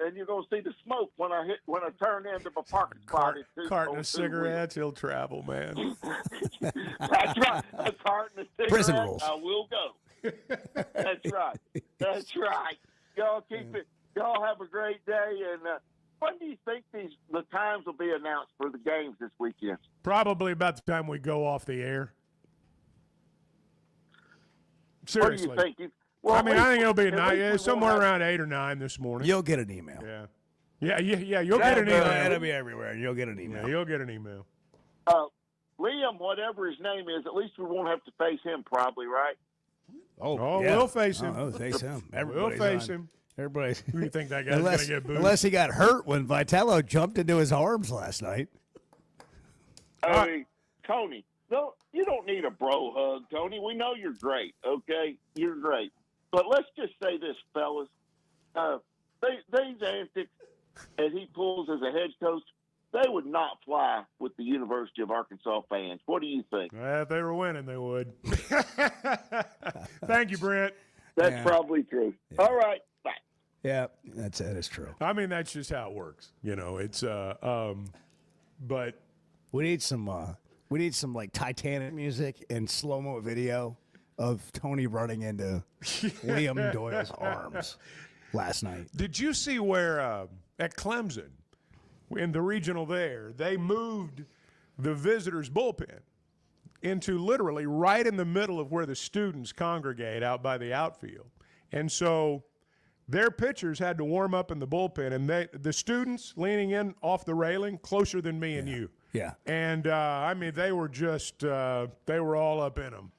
and you're going to see the smoke when I turn into my parking spot. Carton of cigarettes, he'll travel, man. That's right. A carton of cigarettes, Prison rules. I will go. That's right. That's right. Y'all keep it. Y'all have a great day, and when do you think the times will be announced for the games this weekend? Probably about the time we go off the air. Seriously. What do you think? I think it'll be somewhere around 8 or 9 this morning. You'll get an email. Yeah. You'll get an email. It'll be everywhere. You'll get an email. Yeah, you'll get an email. Liam, whatever his name is, at least we won't have to face him, probably, right? Oh, yeah. We'll face him. We'll face him. We'll face him. Everybody's. Who do you think that guy's going to get booed? Unless he got hurt when Vitello jumped into his arms last night. I mean, Tony, no, you don't need a bro hug, Tony. We know you're great, okay? You're great. But let's just say this, fellas. These antics that he pulls as a head coach, they would not fly with the University of Arkansas fans. What do you think? If they were winning, they would. Thank you, Brent. That's probably true. Yeah. All right. Bye. Yeah, that is true. I mean, that's just how it works. It's but we need some like Titanic music and slow-mo video of Tony running into Liam Doyle's arms last night. Did you see where at Clemson in the regional there, they moved the visitors' bullpen into literally right in the middle of where the students congregate out by the outfield. And so their pitchers had to warm up in the bullpen, and the students leaning in off the railing closer than me and you. Yeah. And, they were just they were all up in them.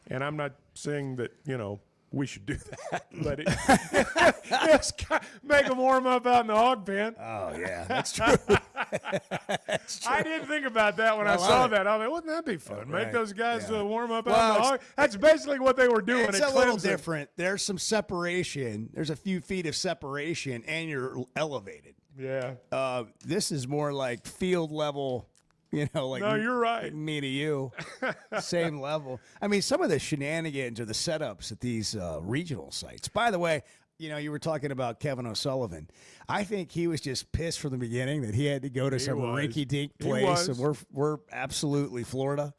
And I'm not saying that, we should do that, but make them warm up out in the hog pen. Oh, yeah, that's true. That's true. I didn't think about that when I saw that. I was like, wouldn't that be fun? Make those guys warm up out in the hog. That's basically what they were doing. It's a little different. There's some separation. There's a few feet of separation, and you're elevated. Yeah. This is more like field level. No, you're right. Me to you, same level. I mean, some of the shenanigans or the setups at these regional sites. By the way, you were talking about Kevin O'Sullivan. I think he was just pissed from the beginning that he had to go to some rinky-dink place, and we're absolutely Florida,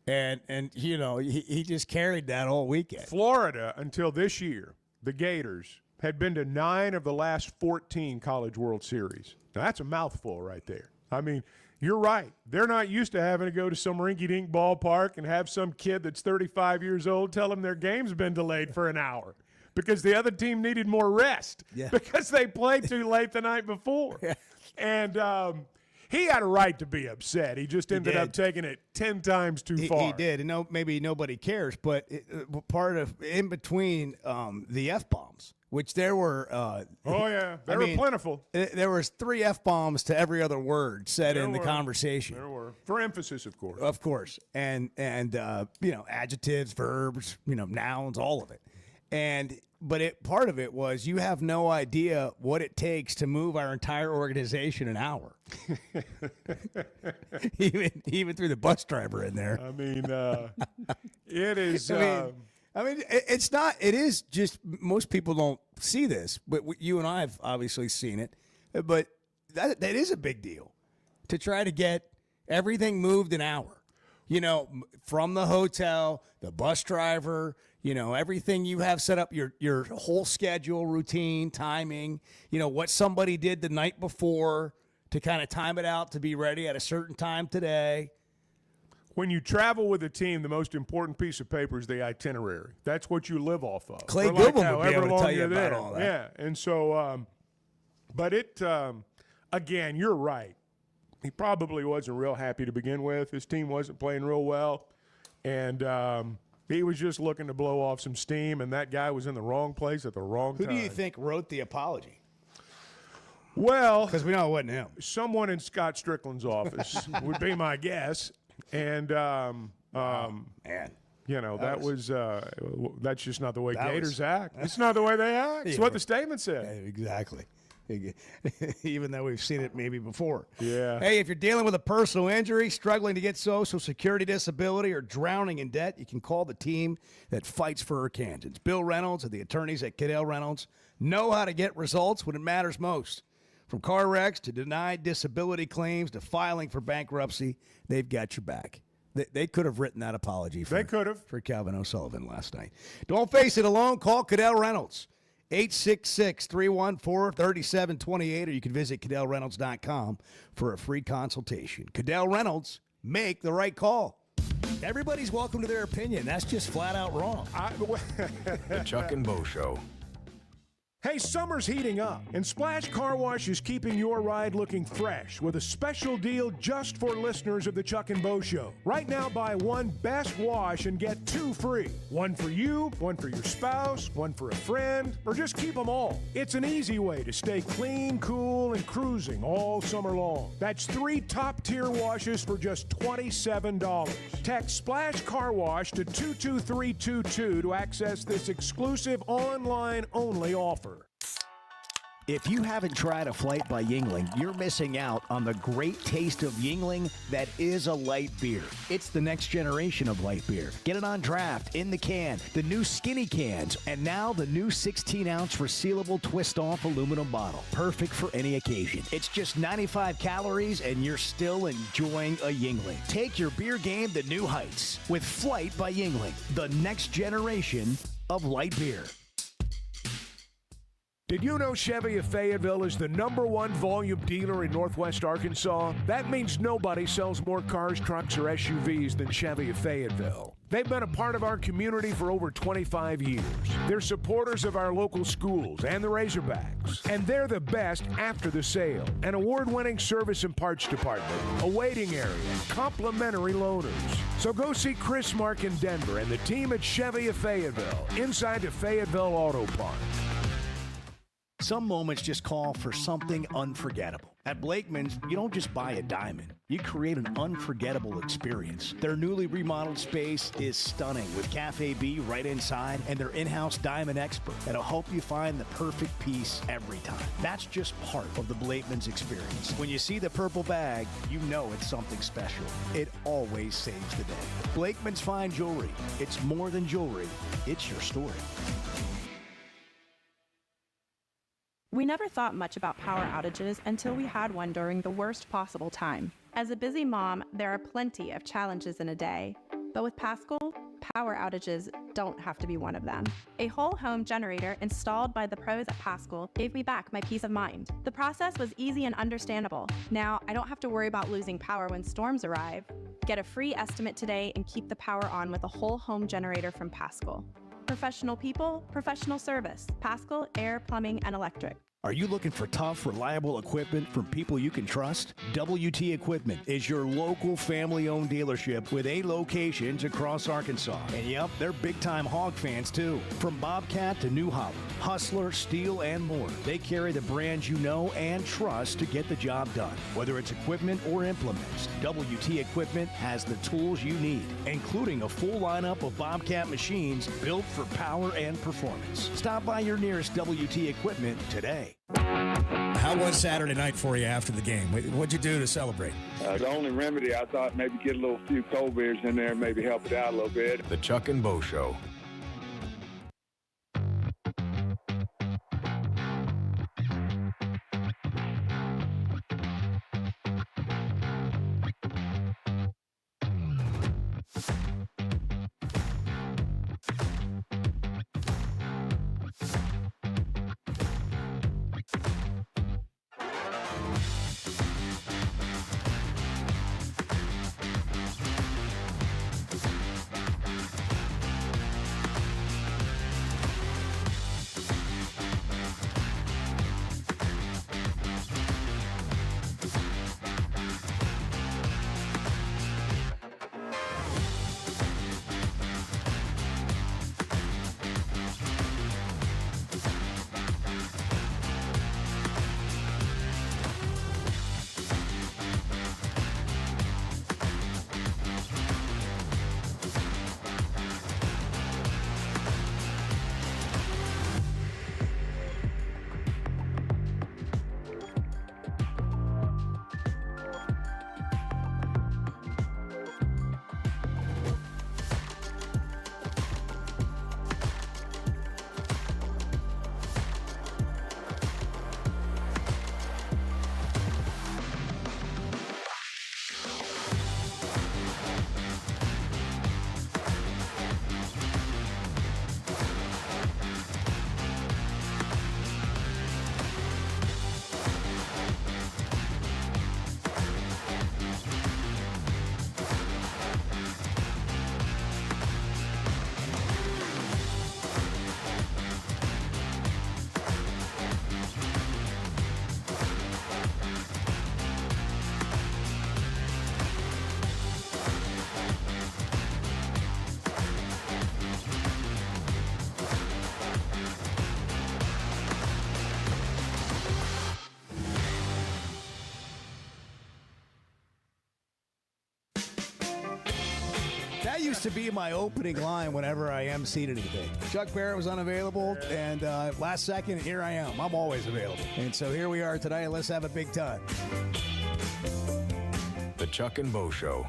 and he just carried that all weekend. Florida, until this year, the Gators had been to 9 of the last 14 College World Series. Now, that's a mouthful right there. I mean, you're right. They're not used to having to go to some rinky-dink ballpark and have some kid that's 35 years old tell them their game's been delayed for an hour because the other team needed more rest because they played too late the night before. And he had a right to be upset. He just ended up taking it 10 times too far. He did. And maybe nobody cares, but part of in between the F-bombs, which there were they were plentiful. There was 3 F-bombs to every other word said in the conversation. There were. For emphasis, of course. Of course. And adjectives, verbs, nouns, all of it. But part of it was you have no idea what it takes to move our entire organization an hour. even through the bus driver in there. I mean, it is. It's not. It is just most people don't see this, but you and I have obviously seen it. But that is a big deal to try to get everything moved an hour. From the hotel, the bus driver, everything you have set up, your whole schedule, routine, timing, what somebody did the night before to kind of time it out to be ready at a certain time today. When you travel with a team, the most important piece of paper is the itinerary. That's what you live off of. Clay Goodwin would be able to tell you about all that. Yeah, and so, but again, you're right. He probably wasn't real happy to begin with. His team wasn't playing real well, and he was just looking to blow off some steam, and that guy was in the wrong place at the wrong time. Who do you think wrote the apology? Well, because we know it wasn't him. Someone in Scott Strickland's office would be my guess. And, man. That's just not the way Gators act. It's not the way they act. It's what the statement said. Yeah, exactly. Even though we've seen it maybe before. Yeah. Hey, if you're dealing with a personal injury, struggling to get Social Security disability, or drowning in debt, you can call the team that fights for Arkansans. Bill Reynolds and the attorneys at Cadell Reynolds know how to get results when it matters most. From car wrecks to denied disability claims to filing for bankruptcy, they've got your back. They could have written that apology for Calvin O'Sullivan last night. Don't face it alone. Call Cadell Reynolds, 866-314-3728, or you can visit CadellReynolds.com for a free consultation. Cadell Reynolds, make the right call. Everybody's welcome to their opinion. That's just flat out wrong. The Chuck and Bo Show. Hey, summer's heating up, and Splash Car Wash is keeping your ride looking fresh with a special deal just for listeners of the Chuck and Bo Show. Right now, buy one Best Wash and get 2 free. One for you, one for your spouse, one for a friend, or just keep them all. It's an easy way to stay clean, cool, and cruising all summer long. That's 3 top-tier washes for just $27. Text Splash Car Wash to 22322 to access this exclusive online-only offer. If you haven't tried a flight by Yuengling, you're missing out on the great taste of Yuengling that is a light beer. It's the next generation of light beer. Get it on draft, in the can, the new skinny cans, and now the new 16-ounce resealable twist-off aluminum bottle. Perfect for any occasion. It's just 95 calories, and you're still enjoying a Yuengling. Take your beer game to new heights with Flight by Yuengling, the next generation of light beer. Did you know Chevy of Fayetteville is the #1 volume dealer in Northwest Arkansas? That means nobody sells more cars, trucks, or SUVs than Chevy of Fayetteville. They've been a part of our community for over 25 years. They're supporters of our local schools and the Razorbacks. And they're the best after the sale. An award-winning service and parts department, a waiting area, and complimentary loaners. So go see Chris Mark in Denver and the team at Chevy of Fayetteville, inside the Fayetteville Auto Park. Some moments just call for something unforgettable. At Blakeman's, you don't just buy a diamond. You create an unforgettable experience. Their newly remodeled space is stunning with Cafe B right inside and their in-house diamond expert that'll help you find the perfect piece every time. That's just part of the Blakeman's experience. When you see the purple bag, you know it's something special. It always saves the day. Blakeman's Fine Jewelry. It's more than jewelry. It's your story. We never thought much about power outages until we had one during the worst possible time. As a busy mom, there are plenty of challenges in a day. But with Paschal, power outages don't have to be one of them. A whole home generator installed by the pros at Paschal gave me back my peace of mind. The process was easy and understandable. Now, I don't have to worry about losing power when storms arrive. Get a free estimate today and keep the power on with a whole home generator from Paschal. Professional people, professional service. Paschal Air, Plumbing, and Electric. Are you looking for tough, reliable equipment from people you can trust? WT Equipment is your local family-owned dealership with 8 locations across Arkansas. And yep, they're big-time hog fans too. From Bobcat to New Holland, Hustler, Steel, and more. They carry the brands you know and trust to get the job done. Whether it's equipment or implements, WT Equipment has the tools you need, including a full lineup of Bobcat machines built for power and performance. Stop by your nearest WT Equipment today. How was Saturday night for you after the game? What'd you do to celebrate? The only remedy, I thought maybe get a few cold beers in there, maybe help it out a little bit. The Chuck and Bo Show. used to be my opening line whenever I emceed anything. Chuck Barrett was unavailable, and last second, here I am. I'm always available. And so here we are today. Let's have a big time. The Chuck and Bo Show.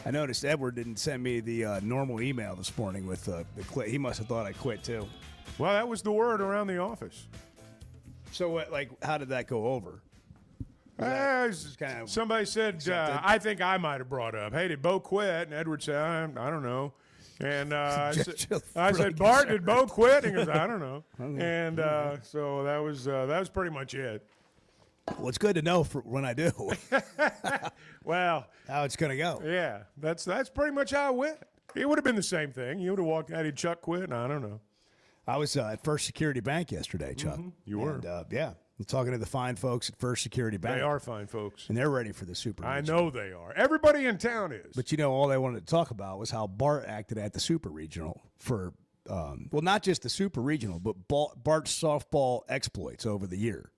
I noticed Edward didn't send me the normal email this morning with the quit. He must have thought I quit, too. Well, that was the word around the office. So, what, how did that go over? Somebody said, I think I might have brought up, hey, did Bo quit? And Edward said, I don't know. And I said, Bart, did Bo quit? And he goes, I don't know. And so that was pretty much it. Well, it's good to know for when I do. Well, how it's going to go. Yeah, that's pretty much how it went. It would have been the same thing. You would have walked out, did Chuck quit? I don't know. I was at First Security Bank yesterday, Chuck. Mm-hmm. You were. And, yeah. I'm talking to the fine folks at First Security Bank. They are fine folks. And they're ready for the Super I Regional. know they are. Everybody in town is. But, all they wanted to talk about was how Bart acted at the Super Regional for, not just the Super Regional, but Bart's softball exploits over the year.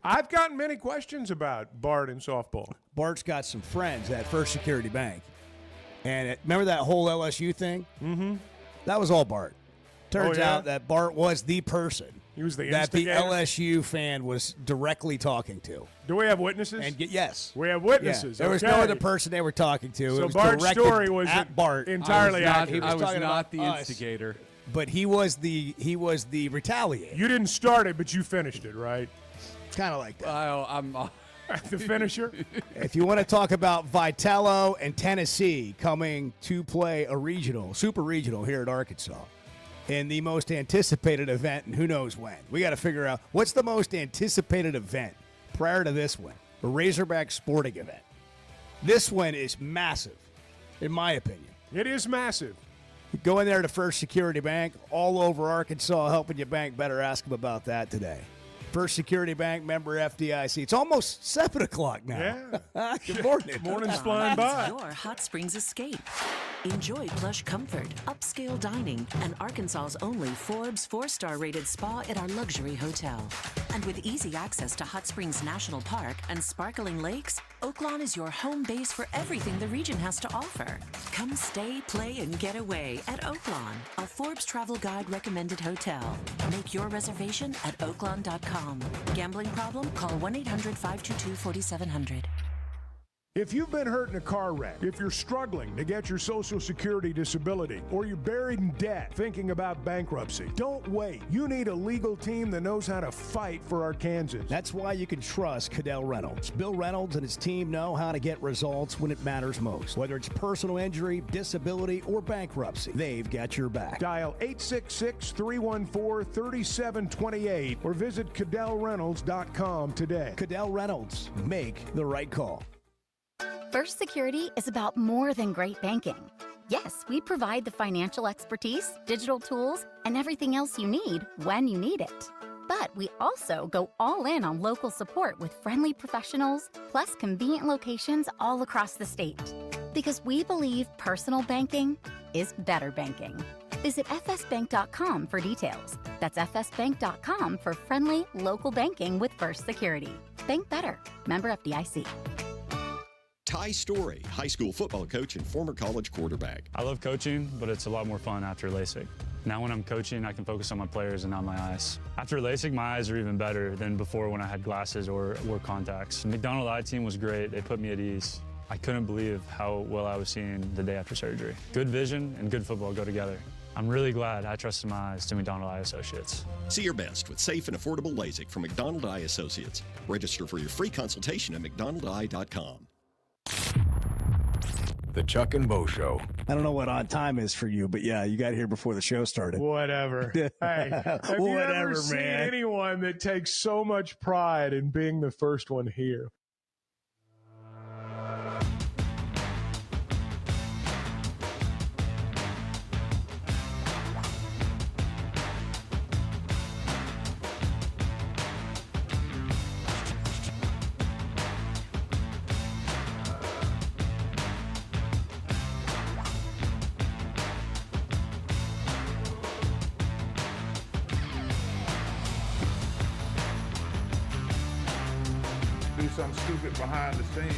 I've gotten many questions about Bart and softball. Bart's got some friends at First Security Bank. And remember that whole LSU thing? Mm-hmm. That was all Bart. Turns out that Bart was the person. He was the that the instigator? LSU fan was directly talking to. Do we have witnesses? And yes. We have witnesses. Yeah. There was no other person they were talking to. So it was Bart's story was at Bart. entirely accurate. I was talking not about the us. instigator. But he was the retaliator. You didn't start it, but you finished it, right? Kind of like that. I'm the finisher. If you want to talk about Vitello and Tennessee coming to play a Super Regional here at Arkansas, in the most anticipated event, and who knows when. We got to figure out what's the most anticipated event prior to this one, a Razorback sporting event. This one is massive, in my opinion. It is massive. Go in there to First Security Bank, all over Arkansas, helping you bank better. Ask them about that today. First Security Bank, member FDIC. It's almost 7 o'clock now. Yeah. Good morning. Morning's flying by. Your Hot Springs escape. Enjoy plush comfort, upscale dining, and Arkansas's only Forbes 4-star rated spa at our luxury hotel. And with easy access to Hot Springs National Park and sparkling lakes, Oaklawn is your home base for everything the region has to offer. Come stay, play, and get away at Oaklawn, a Forbes Travel Guide recommended hotel. Make your reservation at oaklawn.com. Gambling problem? Call 1-800-522-4700. If you've been hurt in a car wreck, if you're struggling to get your Social Security disability, or you're buried in debt thinking about bankruptcy, don't wait. You need a legal team that knows how to fight for Arkansans. That's why you can trust Cadell Reynolds. Bill Reynolds and his team know how to get results when it matters most. Whether it's personal injury, disability, or bankruptcy, they've got your back. Dial 866-314-3728 or visit CadellReynolds.com today. Cadell Reynolds. Make the right call. First Security is about more than great banking. Yes, we provide the financial expertise, digital tools, and everything else you need when you need it. But we also go all in on local support with friendly professionals, plus convenient locations all across the state. Because we believe personal banking is better banking. Visit fsbank.com for details. That's fsbank.com for friendly, local banking with First Security. Bank better. Member FDIC. Ty Story, high school football coach and former college quarterback. I love coaching, but it's a lot more fun after LASIK. Now when I'm coaching, I can focus on my players and not my eyes. After LASIK, my eyes are even better than before when I had glasses or wore contacts. The McDonald Eye Team was great. They put me at ease. I couldn't believe how well I was seeing the day after surgery. Good vision and good football go together. I'm really glad I trusted my eyes to McDonald Eye Associates. See your best with safe and affordable LASIK from McDonald Eye Associates. Register for your free consultation at mcdonaldeye.com. The Chuck and Bo Show. I don't know what on time is for you, but yeah, you got here before the show started. Whatever. Hey, have you ever seen anyone that takes so much pride in being the first one here? Something stupid behind the scenes.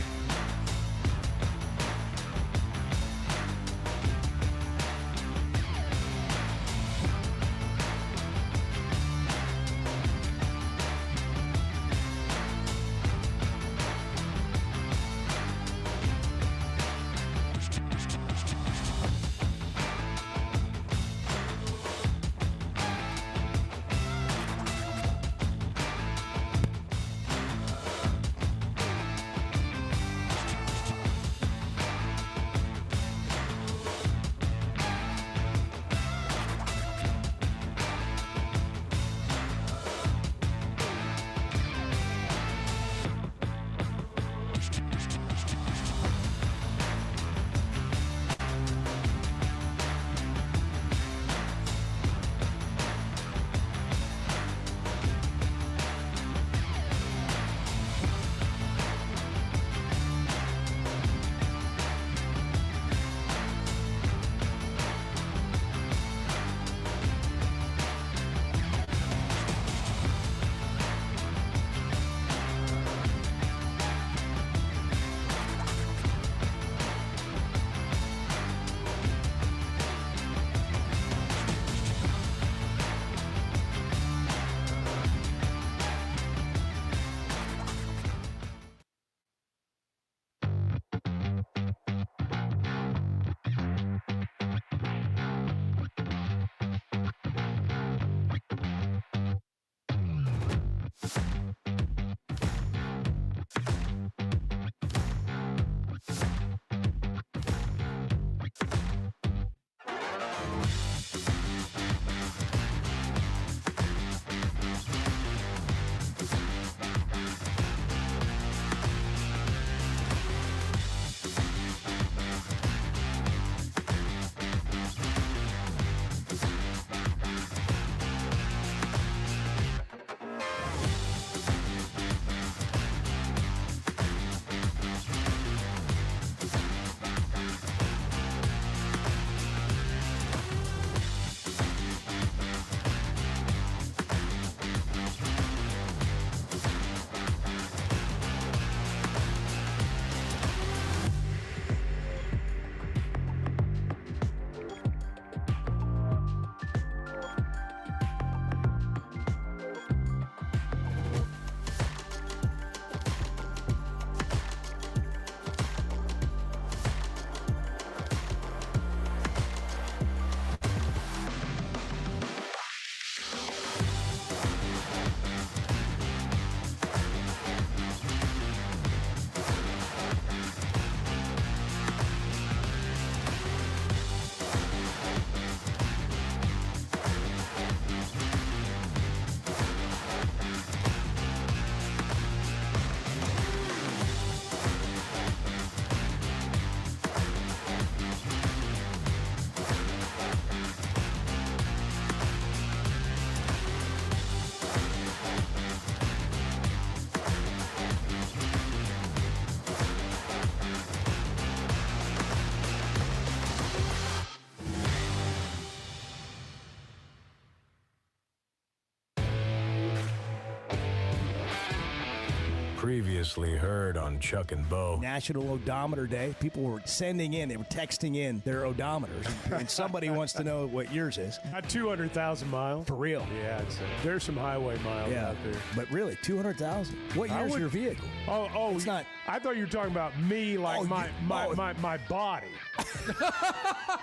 Previously heard on Chuck and Bo. National Odometer Day. People were sending in, they were texting in their odometers, and somebody wants to know what yours is. 200,000 miles. For real. Yeah, there's some highway miles out there. But really, 200,000. What year's your vehicle? Oh, it's not. I thought you were talking about me, like my body.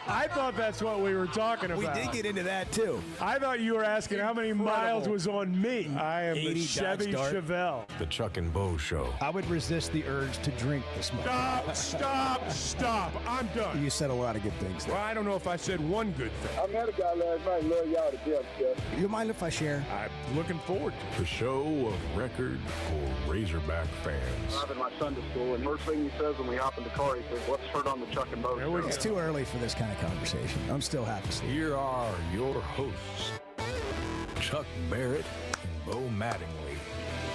I thought that's what we were talking about. We did get into that too. I thought you were asking how many miles was on me. I am the Chevy Chevelle. The Chuck and Bo Show. I would resist the urge to drink this morning. Stop. I'm done. You said a lot of good things there. Well, I don't know if I said one good thing. I met a guy last night. Love y'all to death, Jeff. You mind if I share? I'm looking forward to it. The show of record for Razorback fans. Driving my son to school, and first thing he says when we hop in the car, he says, "What's heard on the Chuck and Bo Show?" It's too early for this kind of conversation. I'm still half asleep. Here are your hosts, Chuck Barrett and Bo Mattingly.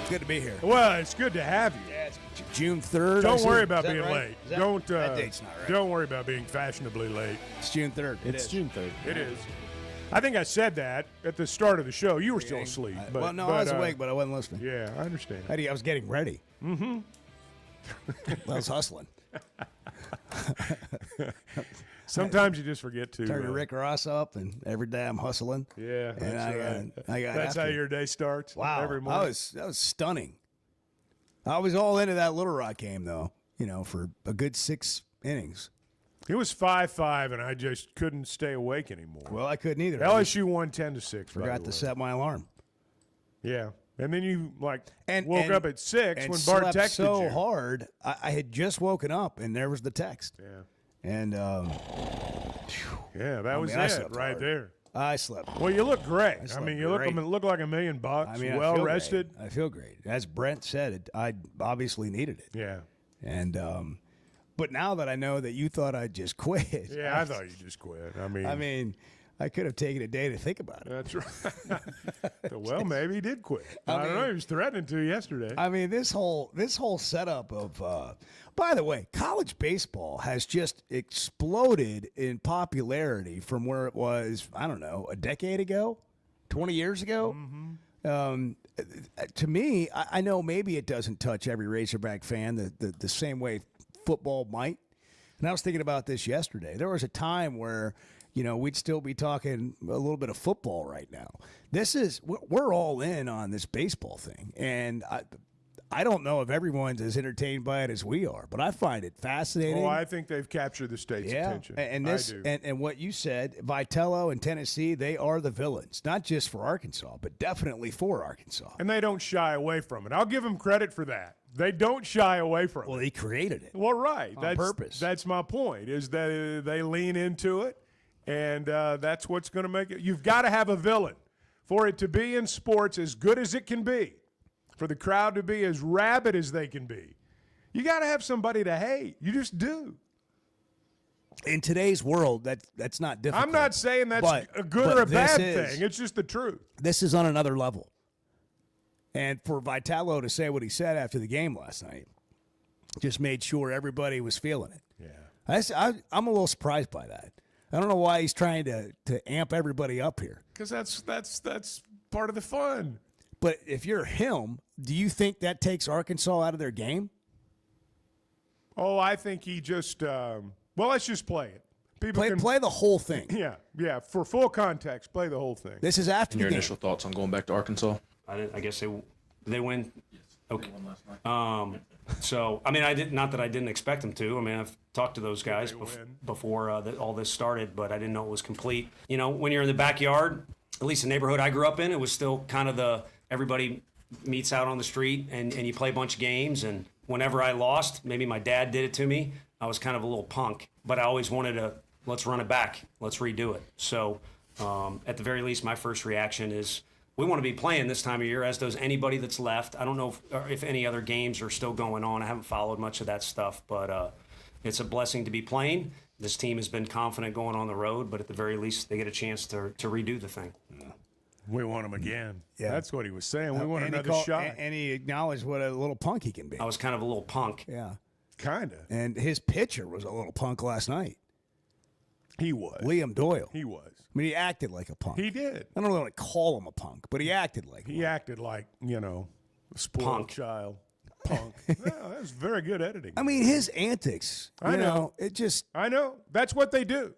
Good to be here. Well, it's good to have you. Yeah, it's June 3rd. Don't worry about being late. That date's not right. Don't worry about being fashionably late. It's June 3rd. It's June 3rd. It is. I think I said that at the start of the show. You were still asleep. I was awake, but I wasn't listening. Yeah, I understand. I was getting ready. Mm-hmm. I was hustling. Sometimes you just forget to. Turn Rick Ross up, and every day I'm hustling. Yeah, and I got. That's how your day starts. Wow, every morning. That was stunning. I was all into that Little Rock game, though. For a good 6 innings. It was 5-5, and I just couldn't stay awake anymore. Well, I couldn't either. LSU won 10-6. Forgot to set my alarm. Yeah, and then you woke up at 6 when Bart slept texted so you. hard. I had just woken up, and there was the text. Yeah. And that was it right there. I slept. Well, you look great. You great. look like $1 million. Well I feel rested. Great. I feel great. As Brent said, I obviously needed it. Yeah. And but now that I know that you thought I'd just quit. Yeah, I thought you just quit. I could have taken a day to think about it. That's right. Well, maybe he did quit. I don't know. He was threatening to yesterday. This whole setup of. By the way, college baseball has just exploded in popularity from where it was, I don't know, a decade ago, 20 years ago. Mm-hmm. To me, I know maybe it doesn't touch every Razorback fan the same way football might. And I was thinking about this yesterday. There was a time where, we'd still be talking a little bit of football right now. We're all in on this baseball thing. And I don't know if everyone's as entertained by it as we are, but I find it fascinating. Oh, I think they've captured the state's attention. And this, and what you said, Vitello and Tennessee, they are the villains, not just for Arkansas, but definitely for Arkansas. And they don't shy away from it. I'll give them credit for that. They don't shy away from it. Well, they created it. Well, right. On purpose. That's my point, is that they lean into it, and that's what's going to make it. You've got to have a villain for it to be in sports as good as it can be. For the crowd to be as rabid as they can be. You got to have somebody to hate. You just do. In today's world, that's not difficult. I'm not saying that's a good or a bad thing. It's just the truth. This is on another level. And for Vitello to say what he said after the game last night just made sure everybody was feeling it. Yeah. I'm a little surprised by that. I don't know why he's trying to amp everybody up here. Because that's part of the fun. But if you're him, do you think that takes Arkansas out of their game? Oh, I think he just let's just play it. People play the whole thing. Yeah. For full context, play the whole thing. This is after your initial thoughts on going back to Arkansas. I guess they win. Okay. So not that I didn't expect them to. I've talked to those guys before all this started, but I didn't know it was complete. When you're in the backyard, at least the neighborhood I grew up in, it was still kind of everybody meets out on the street and you play a bunch of games. And whenever I lost, maybe my dad did it to me, I was kind of a little punk. But I always wanted to, let's run it back. Let's redo it. So at the very least, my first reaction is we want to be playing this time of year, as does anybody that's left. I don't know if any other games are still going on. I haven't followed much of that stuff. But it's a blessing to be playing. This team has been confident going on the road, but at the very least, they get a chance to redo the thing. We want him again. Yeah. That's what he was saying. We want another shot. And he acknowledged what a little punk he can be. I was kind of a little punk. Yeah. Kind of. And his pitcher was a little punk last night. He was. Liam Doyle. He was. He acted like a punk. He did. I don't want to call him a punk, but he acted like he acted like, a spoiled child. Punk. No, that was very good editing. I mean, his antics. I know. It just. I know. That's what they do.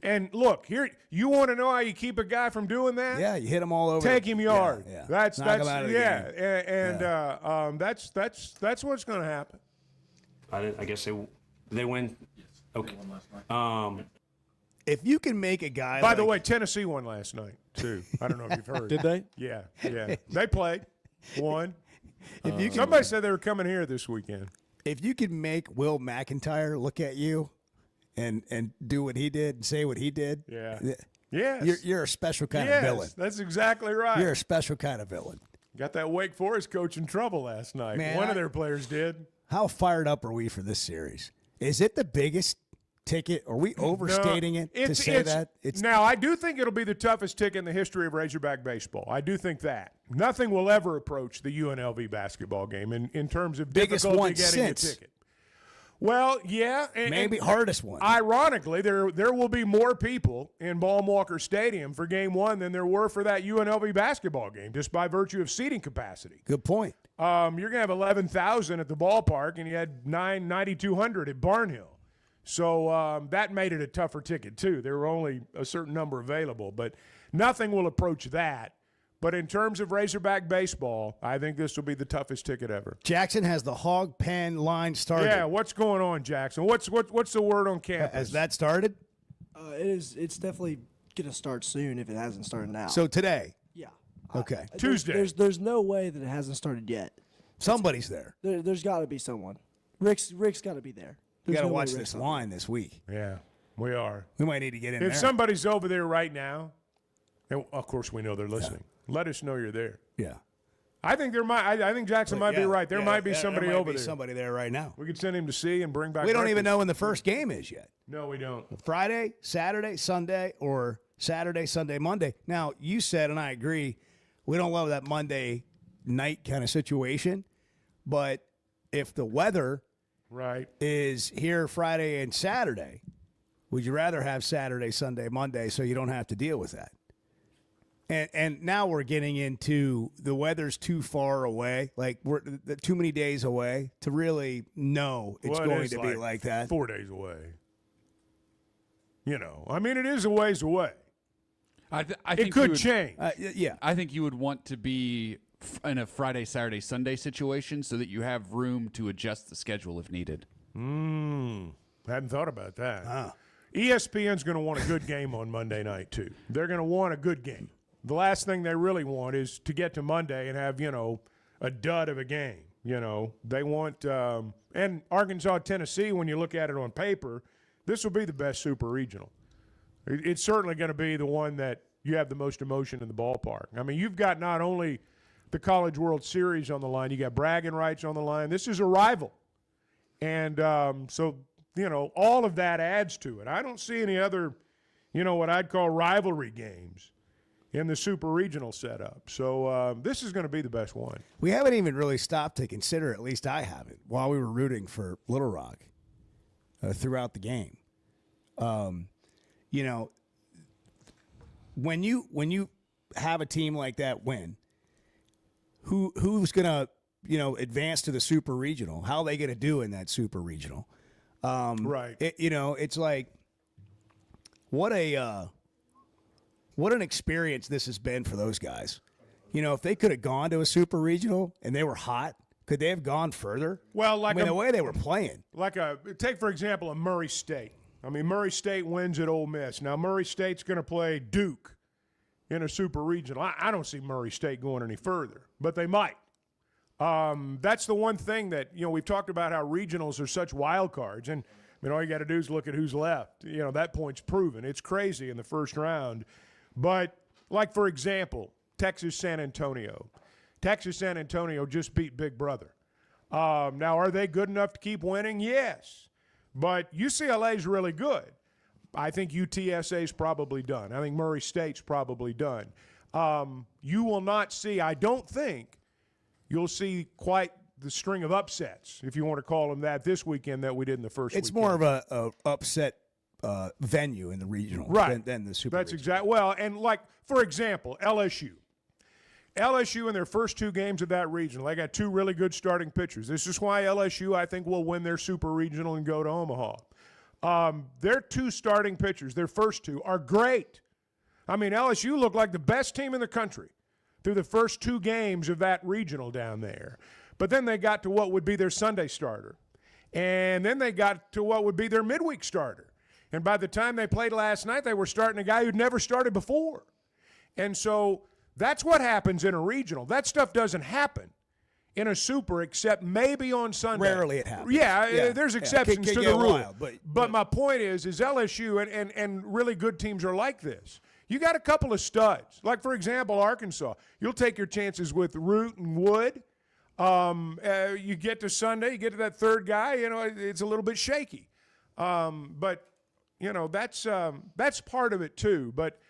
And look, here, you want to know how you keep a guy from doing that? Yeah, you hit him all over. Take him yard. Yeah. That's Knock him out of the yeah, game. and that's what's going to happen. I guess they win. Okay. If you can make a guy. By the way, Tennessee won last night too. I don't know if you've heard. Did they? Yeah. They played, won. If you Somebody said they were coming here this weekend. If you could make Will McIntyre look at you and do what he did and say what he did, yes, you're a special kind of villain. That's exactly right. You're a special kind of villain. Got that Wake Forest coach in trouble last night. Man, One of their players did. How fired up are we for this series? Is it the biggest ticket? Are we overstating it to say that? Now, I do think it'll be the toughest ticket in the history of Razorback baseball. I do think that. Nothing will ever approach the UNLV basketball game in terms of biggest difficulty one getting since. a ticket. Well, yeah. Maybe hardest one. Ironically, there will be more people in Baum-Walker Stadium for Game 1 than there were for that UNLV basketball game, just by virtue of seating capacity. Good point. You're going to have 11,000 at the ballpark, and you had 9,200 at Barnhill. So that made it a tougher ticket, too. There were only a certain number available, but nothing will approach that. But in terms of Razorback baseball, I think this will be the toughest ticket ever. Jackson has the hog pen line started. Yeah, what's going on, Jackson? What's the word on campus? Has that started? It's definitely going to start soon if it hasn't started now. So today? Yeah. Okay. Tuesday. There's no way that it hasn't started yet. Somebody's there. There's got to be someone. Rick's got to be there. We got to no way watch Rick's this not line this week. Yeah, we are. We might need to get in there. If somebody's over there right now, and of course we know they're listening, let us know you're there. Yeah. I think I think Jackson might be right. There might be somebody there might over be there. somebody there right now. We could send him to see and bring back. We don't even breakfast. know when the first game is yet. No, we don't. Friday, Saturday, Sunday, or Saturday, Sunday, Monday. Now, you said, and I agree, we don't love that Monday night kind of situation. But if the weather is here Friday and Saturday, would you rather have Saturday, Sunday, Monday so you don't have to deal with that? And now we're getting into the weather's too far away, like we're too many days away to really know it's going to be like that. 4 days away. You know, I mean, it is a ways away. I think it could change. Yeah. I think you would want to be in a Friday, Saturday, Sunday situation so that you have room to adjust the schedule if needed. Hadn't thought about that. ESPN's going to want a good game on Monday night, too. They're going to want a good game. The last thing they really want is to get to Monday and have, a dud of a game. They want and Arkansas, Tennessee, when you look at it on paper, this will be the best super regional. It's certainly going to be the one that you have the most emotion in the ballpark. I mean, you've got not only the College World Series on the line, you got bragging rights on the line. This is a rival. And so, all of that adds to it. I don't see any other, what I'd call rivalry games in the super regional setup. So this is going to be the best one. We haven't even really stopped to consider, at least I haven't, while we were rooting for Little Rock throughout the game. When you have a team like that win, who's going to, advance to the super regional? How are they going to do in that super regional? Right. It's like what an experience this has been for those guys. If they could have gone to a super regional and they were hot, could they have gone further? Well, the way they were playing. Take, for example, a Murray State. I mean, Murray State wins at Ole Miss. Now, Murray State's going to play Duke in a super regional. I don't see Murray State going any further, but they might. That's the one thing that, we've talked about how regionals are such wild cards. And, all you got to do is look at who's left. That point's proven. It's crazy in the first round. But, for example, Texas San Antonio. Texas San Antonio just beat Big Brother. Now, are they good enough to keep winning? Yes. But UCLA's really good. I think UTSA's probably done. I think Murray State's probably done. You will not see, I don't think, you'll see quite the string of upsets, if you want to call them that, this weekend that we did in the first It's weekend. more of a upset venue in the regional than the super That's regional. exactly. Well, and for example, LSU. LSU in their first 2 games of that regional, they got 2 really good starting pitchers. This is why LSU, I think, will win their super regional and go to Omaha. Their 2 starting pitchers, their first 2, are great. I mean, LSU looked like the best team in the country through the first 2 games of that regional down there. But then they got to what would be their Sunday starter. And then they got to what would be their midweek starter. And by the time they played last night, they were starting a guy who'd never started before. And so that's what happens in a regional. That stuff doesn't happen in a super except maybe on Sunday. Rarely it happens. Yeah, there's exceptions Can to get the rule. wild, but my point is LSU and really good teams are like this. You got a couple of studs. Like, for example, Arkansas. You'll take your chances with Root and Wood. You get to Sunday, you get to that third guy, it's a little bit shaky. But, that's part of it too. But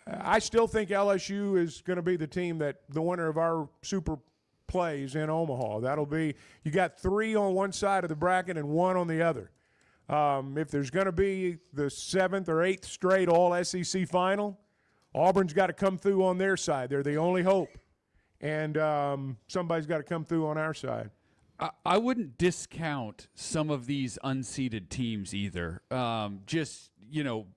I still think LSU is going to be the team that the winner of our super plays in Omaha. That'll be – you got 3 on one side of the bracket and 1 on the other. If there's going to be the 7th or 8th straight all-SEC final, Auburn's got to come through on their side. They're the only hope. And somebody's got to come through on our side. I wouldn't discount some of these unseeded teams either. Just,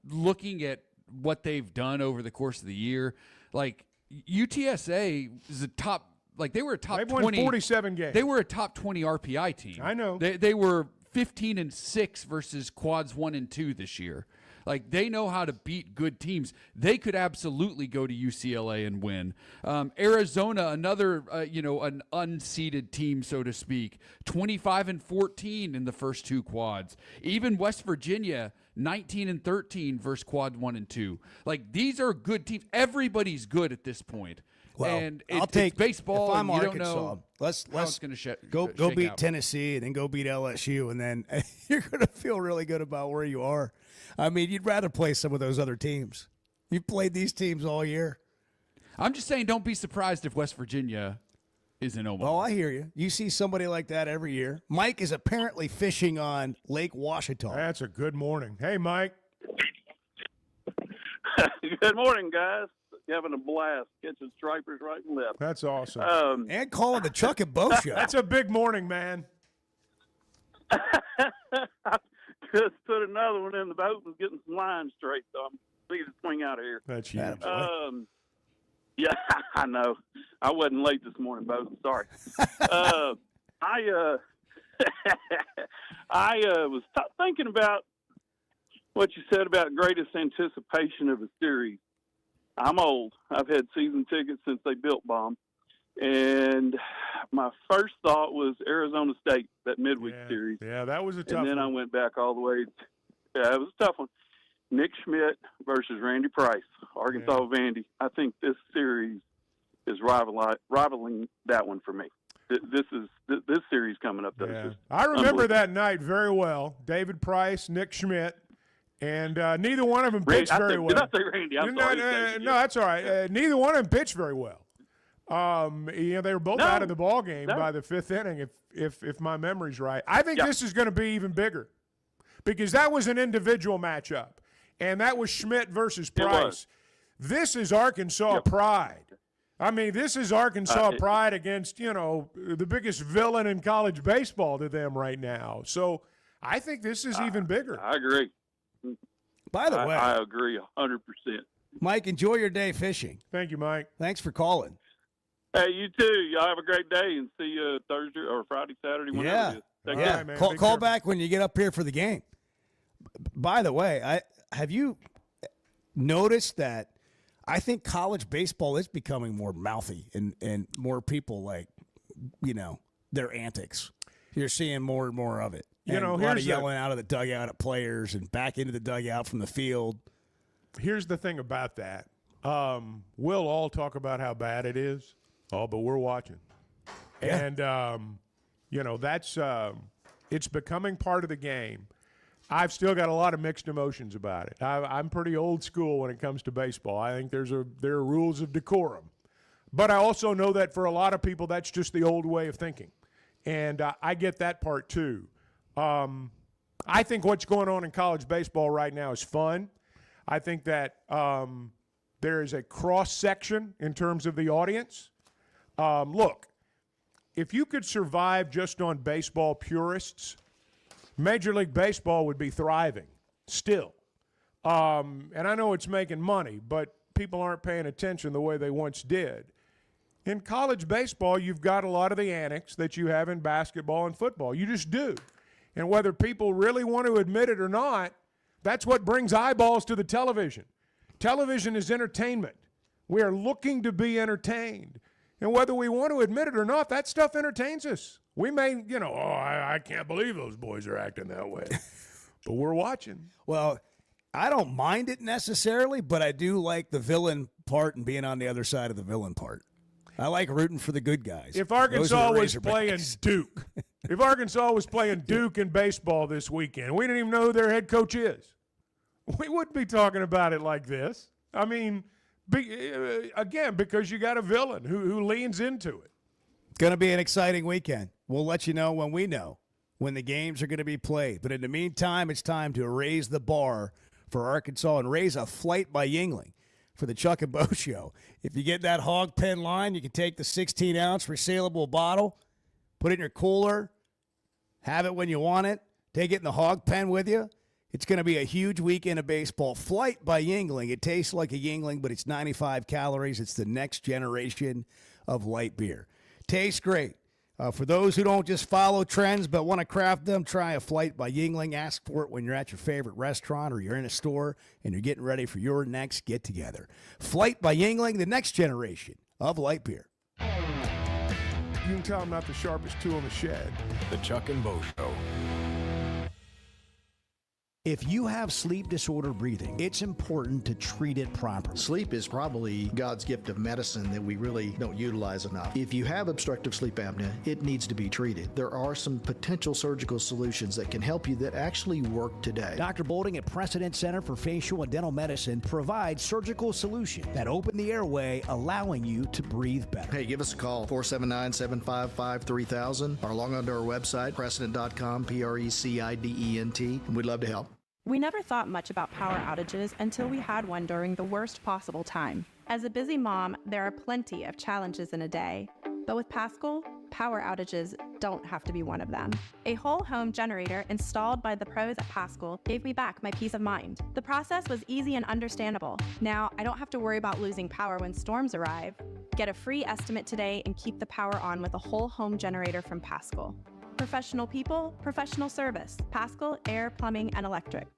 looking at what they've done over the course of the year, like UTSA is a top, like they were a top 20. They've won 47 games. They were a top 20 RPI team. I know. They were 15-6 versus quads 1 and 2 this year. Like, they know how to beat good teams. They could absolutely go to UCLA and win. Arizona, another, an unseeded team, so to speak, 25-14 in the first 2 quads. Even West Virginia, 19-13 versus quad 1 and 2. Like, these are good teams. Everybody's good at this point. Well, and I'll take it's baseball. If I'm and you Arkansas, don't know let's go beat out. Tennessee and then go beat LSU, and then you're going to feel really good about where you are. I mean, you'd rather play some of those other teams. You've played these teams all year. I'm just saying, don't be surprised if West Virginia is in Omaha. Oh, I hear you. You see somebody like that every year. Mike is apparently fishing on Lake Washita. That's a good morning. Hey, Mike. Good morning, guys. Having a blast, catching stripers right and left. That's awesome. And calling the Chuck and Bo show. That's a big morning, man. Just put another one in the boat and getting some lines straight, so I'm ready to swing out of here. That's huge. Yeah, I know. I wasn't late this morning, Bo. Sorry. I was thinking about what you said about greatest anticipation of a series. I'm old. I've had season tickets since they built Baum. And my first thought was Arizona State, that midweek series. Yeah, that was a tough one. And then I went back all the way. Yeah, it was a tough one. Nick Schmidt versus Randy Price, Arkansas Vandy. I think this series is rivaling that one for me. This series coming up. Yeah. I remember that night very well. David Price, Nick Schmidt. And neither one of them pitched very well. Did I say Randy? I'm sorry. No, that's all right. Neither one of them pitched very well. They were both out of the ball game by the 5th inning, if my memory's right. I think this is going to be even bigger because that was an individual matchup, and that was Schmidt versus Price. This is Arkansas pride. I mean, this is Arkansas pride against, the biggest villain in college baseball to them right now. So I think this is even bigger. I agree. By the way, I agree 100%. Mike, enjoy your day fishing. Thank you, Mike. Thanks for calling. Hey, you too. Y'all have a great day and see you Thursday or Friday, Saturday, whenever it is. Take care. Man. Call back when you get up here for the game. By the way, have you noticed that I think college baseball is becoming more mouthy and more people their antics. You're seeing more and more of it. And a lot of yelling out of the dugout at players and back into the dugout from the field. Here's the thing about that. We'll all talk about how bad it is. Oh, but we're watching. Yeah. And, that's it's becoming part of the game. I've still got a lot of mixed emotions about it. I'm pretty old school when it comes to baseball. I think there are rules of decorum. But I also know that for a lot of people, that's just the old way of thinking. And I get that part too. I think what's going on in college baseball right now is fun. I think that there is a cross-section in terms of the audience. Look, if you could survive just on baseball purists, Major League Baseball would be thriving still. And I know it's making money, but people aren't paying attention the way they once did. In college baseball, you've got a lot of the annex that you have in basketball and football. You just do. And whether people really want to admit it or not, that's what brings eyeballs to the television. Television is entertainment. We are looking to be entertained. And whether we want to admit it or not, that stuff entertains us. We may, I can't believe those boys are acting that way. But we're watching. Well, I don't mind it necessarily, but I do like the villain part and being on the other side of the villain part. I like rooting for the good guys. If Arkansas was playing Duke, if Arkansas was playing Duke in baseball this weekend, we didn't even know who their head coach is. We wouldn't be talking about it like this. I mean, again, because you got a villain who leans into it. It's going to be an exciting weekend. We'll let you know when we know when the games are going to be played. But in the meantime, it's time to raise the bar for Arkansas and raise a flight by Yingling for the Chuck and Bo Show. If you get that hog pen line, you can take the 16-ounce resealable bottle, put it in your cooler, have it when you want it, take it in the hog pen with you. It's going to be a huge weekend of baseball. Flight by Yingling. It tastes like a Yingling, but it's 95 calories. It's the next generation of light beer. Tastes great. For those who don't just follow trends but want to craft them, try a Flight by Yingling. Ask for it when you're at your favorite restaurant or you're in a store and you're getting ready for your next get-together. Flight by Yingling, the next generation of light beer. You can tell I'm not the sharpest tool in the shed. The Chuck and Bo Show. If you have sleep disorder breathing, it's important to treat it properly. Sleep is probably God's gift of medicine that we really don't utilize enough. If you have obstructive sleep apnea, it needs to be treated. There are some potential surgical solutions that can help you that actually work today. Dr. Bolding at Precedent Center for Facial and Dental Medicine provides surgical solutions that open the airway, allowing you to breathe better. Hey, give us a call, 479-755-3000, or log on to our website, precedent.com, PRECIDENT. We'd love to help. We never thought much about power outages until we had one during the worst possible time. As a busy mom, there are plenty of challenges in a day. But with Paschal, power outages don't have to be one of them. A whole home generator installed by the pros at Paschal gave me back my peace of mind. The process was easy and understandable. Now, I don't have to worry about losing power when storms arrive. Get a free estimate today and keep the power on with a whole home generator from Paschal. Professional people, professional service. Paschal Air, Plumbing, and Electric.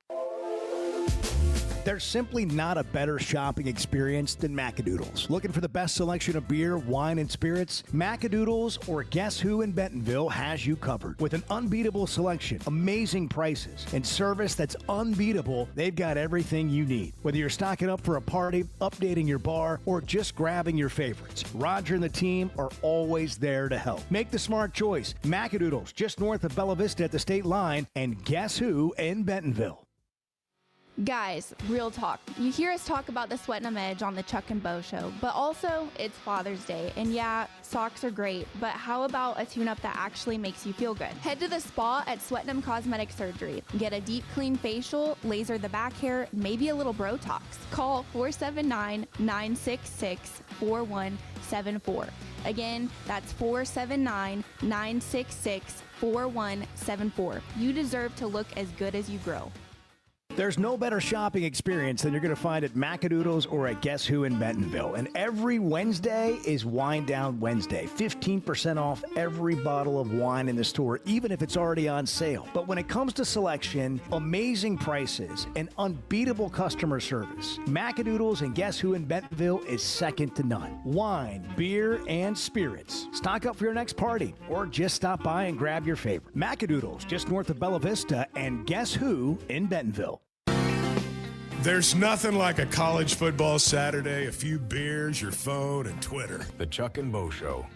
There's simply not a better shopping experience than Macadoodles. Looking for the best selection of beer, wine, and spirits? Macadoodles or Guess Who in Bentonville has you covered. With an unbeatable selection, amazing prices, and service that's unbeatable, they've got everything you need. Whether you're stocking up for a party, updating your bar, or just grabbing your favorites, Roger and the team are always there to help. Make the smart choice. Macadoodles, just north of Bella Vista at the state line, and Guess Who in Bentonville. Guys, real talk. You hear us talk about the Sweating 'em Edge on the Chuck and Bo Show, but also it's Father's Day. And yeah, socks are great, but how about a tune-up that actually makes you feel good? Head to the spa at Sweating 'em Cosmetic Surgery. Get a deep clean facial, laser the back hair, maybe a little Botox. Call 479-966-4174. Again, that's 479-966-4174. You deserve to look as good as you grow. There's no better shopping experience than you're going to find at Macadoodles or at Guess Who in Bentonville. And every Wednesday is Wine Down Wednesday. 15% off every bottle of wine in the store, even if it's already on sale. But when it comes to selection, amazing prices, and unbeatable customer service, Macadoodles and Guess Who in Bentonville is second to none. Wine, beer, and spirits. Stock up for your next party or just stop by and grab your favorite. Macadoodles, just north of Bella Vista, and Guess Who in Bentonville. There's nothing like a college football Saturday, a few beers, your phone, and Twitter. The Chuck and Bo Show.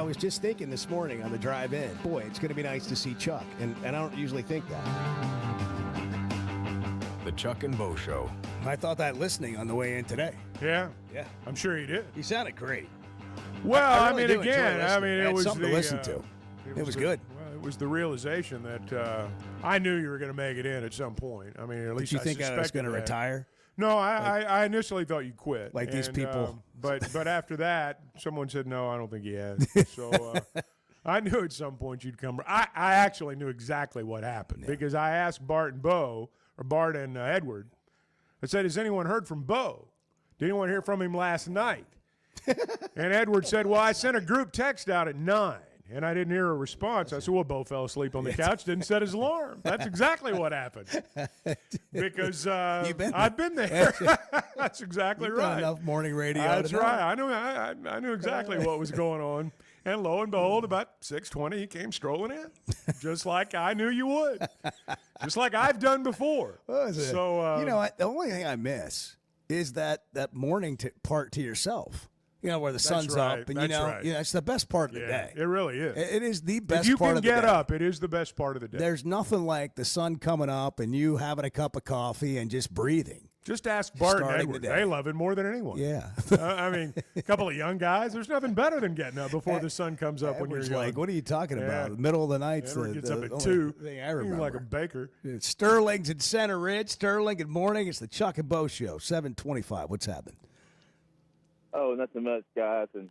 was just thinking this morning on the drive in, boy, it's going to be nice to see Chuck. And I don't usually think that. The Chuck and Bo Show. I thought that listening on the way in today. Yeah. Yeah. I'm sure he did. He sounded great. Well, I really do enjoy again, listening. it was something to listen to. It was good. Well, it was the realization that I knew you were going to make it in at some point. I mean, at least Did you think I was going to that. retire? No, I initially thought you'd quit. Like these people. But after that, someone said, no, I don't think he has. So I knew at some point you'd come. I actually knew exactly what happened because I asked Bart and Edward. I said, has anyone heard from Bo? Did anyone hear from him last night? And Edward said, well, I sent a group text out at 9. And I didn't hear a response. I said, well, Bo fell asleep on the couch, didn't set his alarm. That's exactly what happened. Because I've been there. That's exactly You've right. done enough morning radio. That's right. I knew exactly what was going on. And lo and behold, about 6:20, he came strolling in, just like I knew you would, just like I've done before. So you know what? The only thing I miss is that morning part to yourself. You know, where the sun's up, and it's the best part of the day. It really is. It is the best if you part can of the day. get up, it is the best part of the day. There's nothing like the sun coming up and you having a cup of coffee and just breathing. Just ask Bart and Starting Edward. the day. They love it more than anyone. Yeah. I mean, a couple of young guys, there's nothing better than getting up before the sun comes up when you're Edward's young. like, what are you talking about? The middle of the night. Edward gets up at 2. Thing I remember. Like a baker. Sterling's in Center Ridge. Sterling, good morning. It's the Chuck and Bo Show, 725. What's happening? Oh, nothing much, guys. And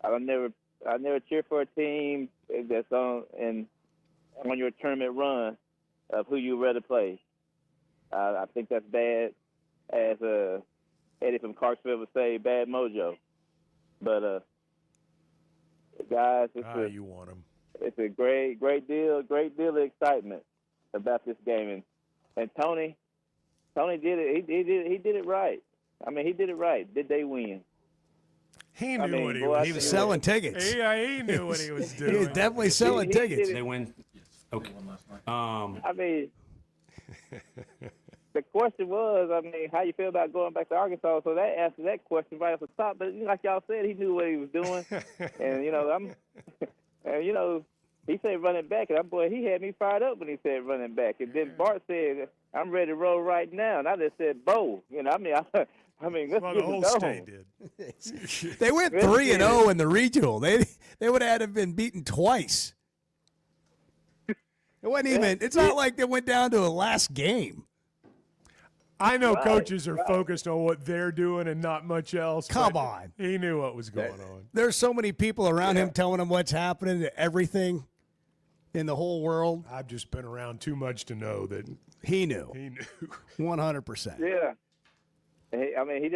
I never cheer for a team that's on your tournament run of who you rather play. I think that's bad, as Eddie from Clarksville would say, bad mojo. But guys, you want them. It's a great deal of excitement about this game, and Tony did it. He did it right. I mean, he did it right. Did they win? He knew what he was doing. He was selling tickets. He knew what he was doing. He was definitely selling tickets. They win. Okay. I mean, the question was, how you feel about going back to Arkansas? So that answered that question right off the top. But like y'all said, he knew what he was doing, and he said running back, and he had me fired up when he said running back. And then Bart said, I'm ready to roll right now, and I just said Bo. Let's well, get the whole going. state did. They went 3-0 in the regional. They would have been beaten twice. It wasn't even. It's not like they went down to a last game. I know coaches are focused on what they're doing and not much else. Come on. He knew what was going on. There's so many people around him telling him what's happening to everything in the whole world. I've just been around too much to know that he knew. He knew. 100%. Yeah. He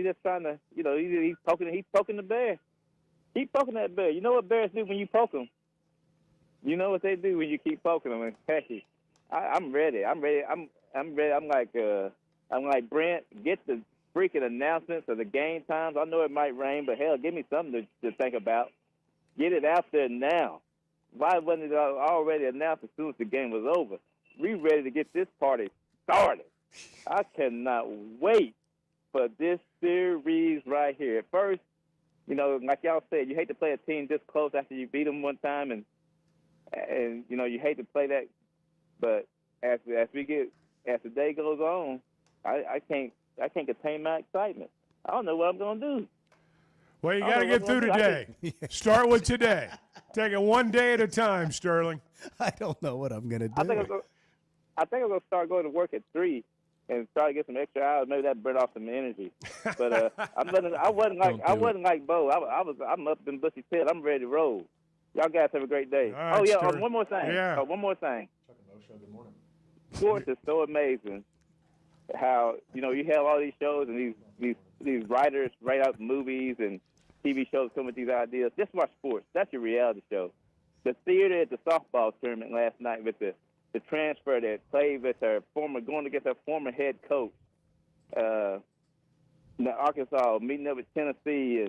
just trying to, he's poking the bear. Keep poking that bear. You know what bears do when you poke them? You know what they do when you keep poking them. And hey, I'm ready. I'm ready. I'm like Brent. Get the freaking announcements of the game times. I know it might rain, but hell, give me something to think about. Get it out there now. Why wasn't it already announced as soon as the game was over? We ready to get this party started. I cannot wait for this series right here. At first, like y'all said, you hate to play a team this close after you beat them one time, and you hate to play that. But as the day goes on, I can't contain my excitement. I don't know what I'm gonna do. Well, you got to get through today. Start with today. Take it one day at a time, Sterling. I don't know what I'm gonna do. I think I'm gonna start going to work at 3 and try to get some extra hours. Maybe that burn off some energy. But I wasn't like Bo. I'm up in Bushy Pit. I'm ready to roll. Y'all guys have a great day. Right, Sterling. One more thing. Yeah. One more thing. Sports is so amazing. How you have all these shows and these writers write out movies and TV shows come with these ideas. Just watch sports. That's your reality show. The theater at the softball tournament last night with the transfer that played with going against her former head coach, Arkansas, meeting up with Tennessee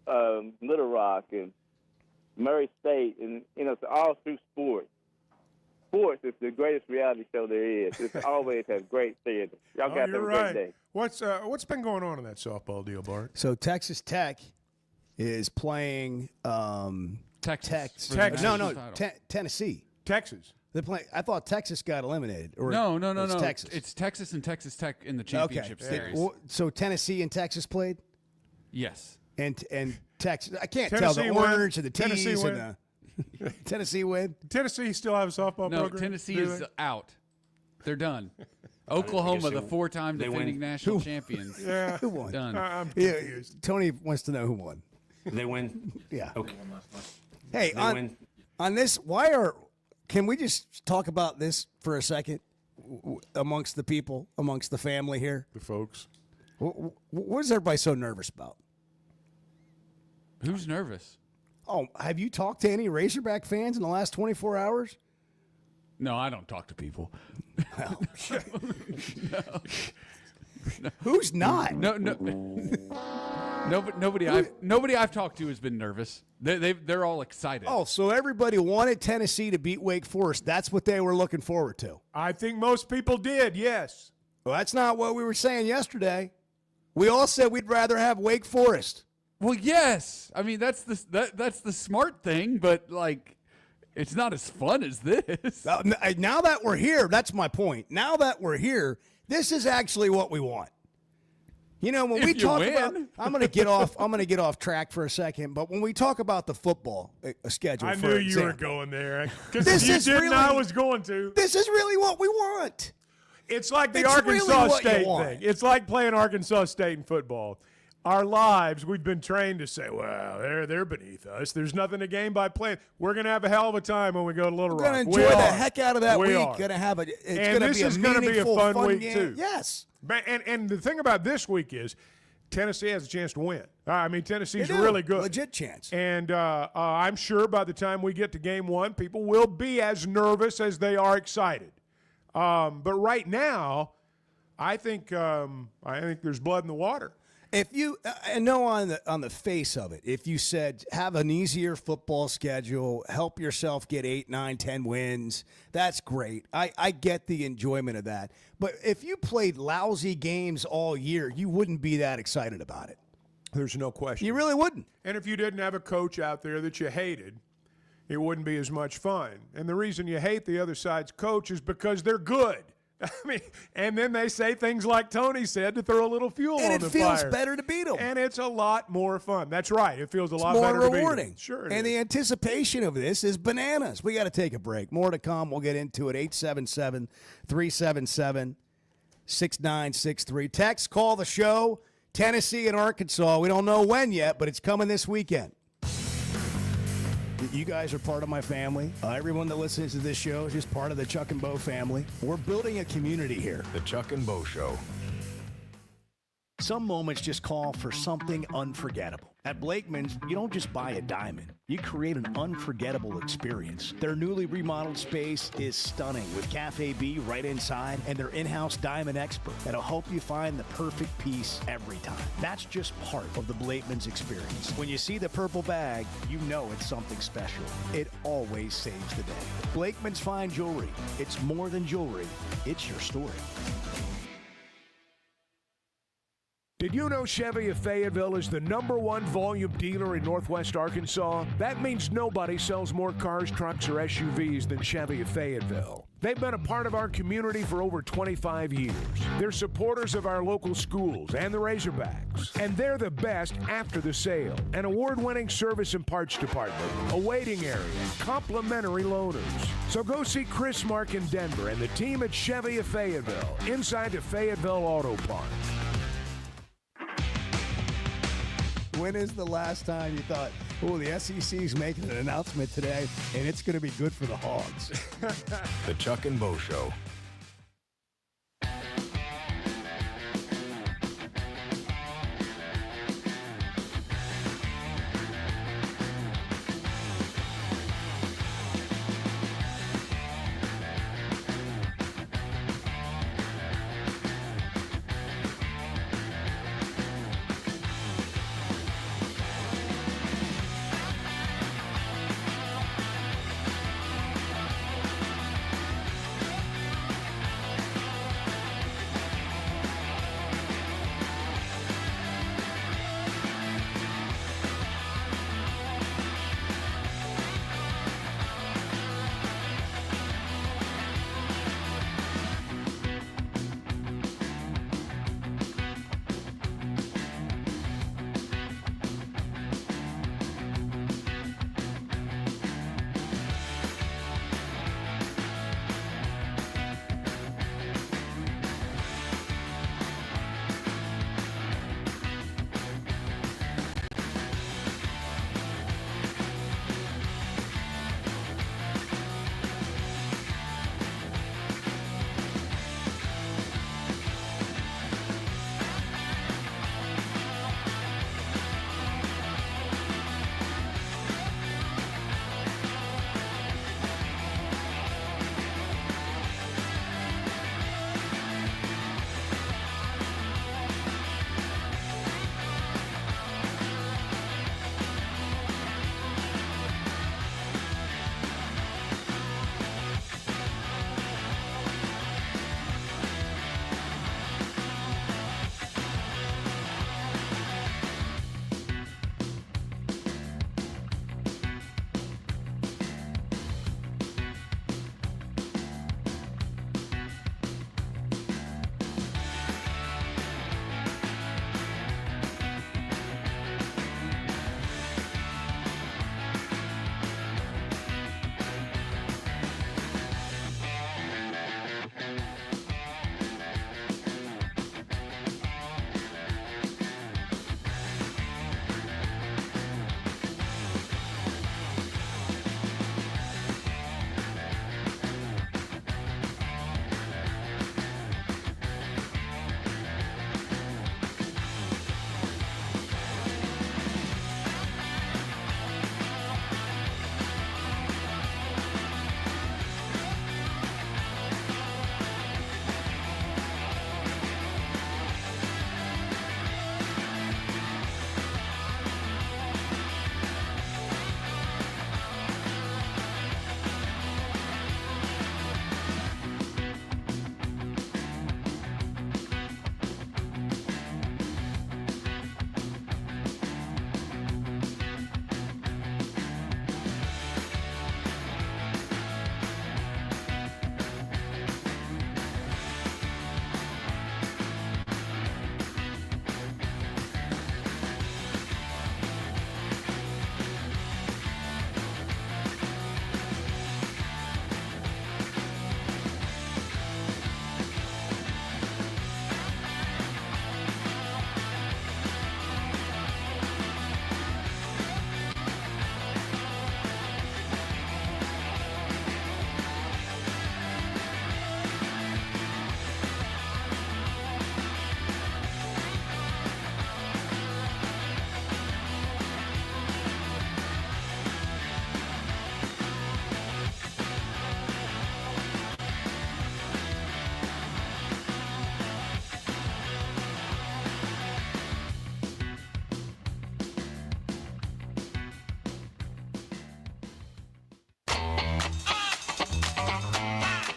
and Little Rock and Murray State, and it's all through sports. Sports is the greatest reality show there is. It always has great theater. Y'all got to have a great day. What's been going on in that softball deal, Bart? So Texas Tech is playing Texas. Tennessee. Texas. They're playing. I thought Texas got eliminated. Or No. it's Texas. It's Texas and Texas Tech in the championship series. So Tennessee and Texas played? Yes. And Texas. I can't Tennessee tell the win. orange and the T's Tennessee win. and the Tennessee win. Tennessee still have a softball No, program? Tennessee Do is they? out. They're done. Oklahoma, the they- 4-time they defending win. national champions. Yeah. Who won? Done. I'm Yeah, confused. Tony wants to know who won. They win. Yeah. Okay. Hey, They win. on this, can we just talk about this for a second amongst the people, amongst the family here? The folks. What is everybody so nervous about? Who's nervous? Oh, have you talked to any Razorback fans in the last 24 hours? No, I don't talk to people. Who's not? Nobody I've talked to has been nervous. They're all excited. Oh, so everybody wanted Tennessee to beat Wake Forest. That's what they were looking forward to. I think most people did, yes. Well, that's not what we were saying yesterday. We all said we'd rather have Wake Forest. Well, yes. I mean, that's the smart thing, but like, it's not as fun as this. Now that we're here, that's my point. Now that we're here, this is actually what we want. You know, when we talk about, I'm going to get off track for a second, but when we talk about the football schedule, I for knew you example, were going there. Because you didn't, I was going to. This is really what we want. It's like the It's Arkansas really what you State want. thing. It's like playing Arkansas State in football. Our lives, we've been trained to say, well, they're beneath us. There's nothing to gain by playing. We're going to have a hell of a time when we go to Little We're Rock. going to enjoy the heck out of that week. Going to have This is going to be a fun week, game. too. Yes. And the thing about this week is Tennessee has a chance to win. I mean, Tennessee's They do. really good. Legit chance. And I'm sure by the time we get to game one, people will be as nervous as they are excited. But right now, I think there's blood in the water. If you I know on the face of it, if you said have an easier football schedule, help yourself get 8, 9, 10 wins, that's great. I get the enjoyment of that. But if you played lousy games all year, you wouldn't be that excited about it. There's no question. You really wouldn't. And if you didn't have a coach out there that you hated, it wouldn't be as much fun. And the reason you hate the other side's coach is because they're good. I mean, and then they say things like Tony said to throw a little fuel on the fire. And it feels better to beat them. And it's a lot more fun. That's right. It feels a lot more better to beat rewarding. them. Sure it and is. the anticipation of this is bananas. We got to take a break. More to come. We'll get into it. 877-377-6963. Text, call the show. Tennessee and Arkansas. We don't know when yet, but it's coming this weekend. You guys are part of my family. Everyone that listens to this show is just part of the Chuck and Bo family. We're building a community here. The Chuck and Bo Show. Some moments just call for something unforgettable. At Blakeman's, you don't just buy a diamond. You create an unforgettable experience. Their newly remodeled space is stunning with Cafe B right inside and their in-house diamond expert that'll help you find the perfect piece every time. That's just part of the Blakeman's experience. When you see the purple bag, you know it's something special. It always saves the day. Blakeman's Fine Jewelry. It's more than jewelry. It's your story. Did you know Chevy of Fayetteville is the #1 volume dealer in Northwest Arkansas? That means nobody sells more cars, trucks, or SUVs than Chevy of Fayetteville. They've been a part of our community for over 25 years. They're supporters of our local schools and the Razorbacks. And they're the best after the sale. An award-winning service and parts department, a waiting area, complimentary loaners. So go see Chris Mark in Denver and the team at Chevy of Fayetteville, inside the Fayetteville Auto Park. When is the last time you thought, oh, the SEC's making an announcement today, and it's going to be good for the Hogs? The Chuck and Bo Show.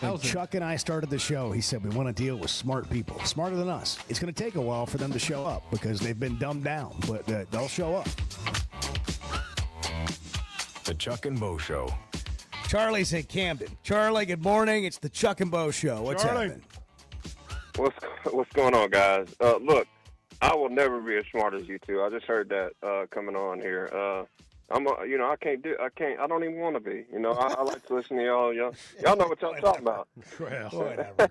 When Chuck and I started the show, he said we want to deal with smart people, smarter than us. It's going to take a while for them to show up because they've been dumbed down, but they'll show up. The Chuck and Bo Show. Charlie's in Camden. Charlie, good morning. It's the Chuck and Bo Show. What's happening? What's going on, guys? Look, I will never be as smart as you two. I just heard that coming on here. I don't even want to be. I like to listen to y'all. Y'all know what y'all talking about. Well, whatever.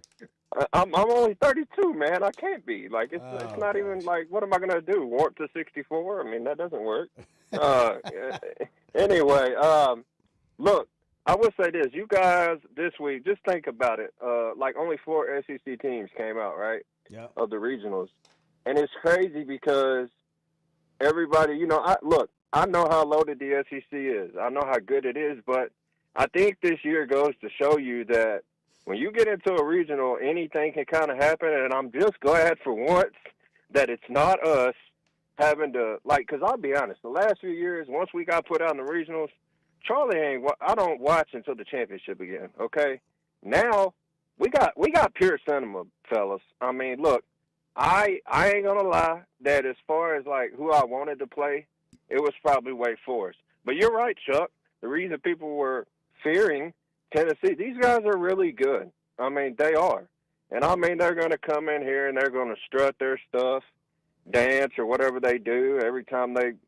I'm only 32, man. I can't be. Like, it's not even like, what am I going to do? Warp to 64? I mean, that doesn't work. Anyway, look, I will say this. You guys this week, just think about it. Like, only 4 SEC teams came out, right? Yeah. Of the regionals. And it's crazy because everybody, I know how loaded the SEC is. I know how good it is, but I think this year goes to show you that when you get into a regional, anything can kind of happen, and I'm just glad for once that it's not us having to, because I'll be honest, the last few years, once we got put out in the regionals, I don't watch until the championship again, okay? Now, we got pure cinema, fellas. I mean, look, I ain't going to lie that as far as, who I wanted to play, it was probably Wake Forest. But you're right, Chuck. The reason people were fearing Tennessee, these guys are really good. I mean, they are. And, I mean, they're going to come in here and they're going to strut their stuff, dance or whatever they do every time they –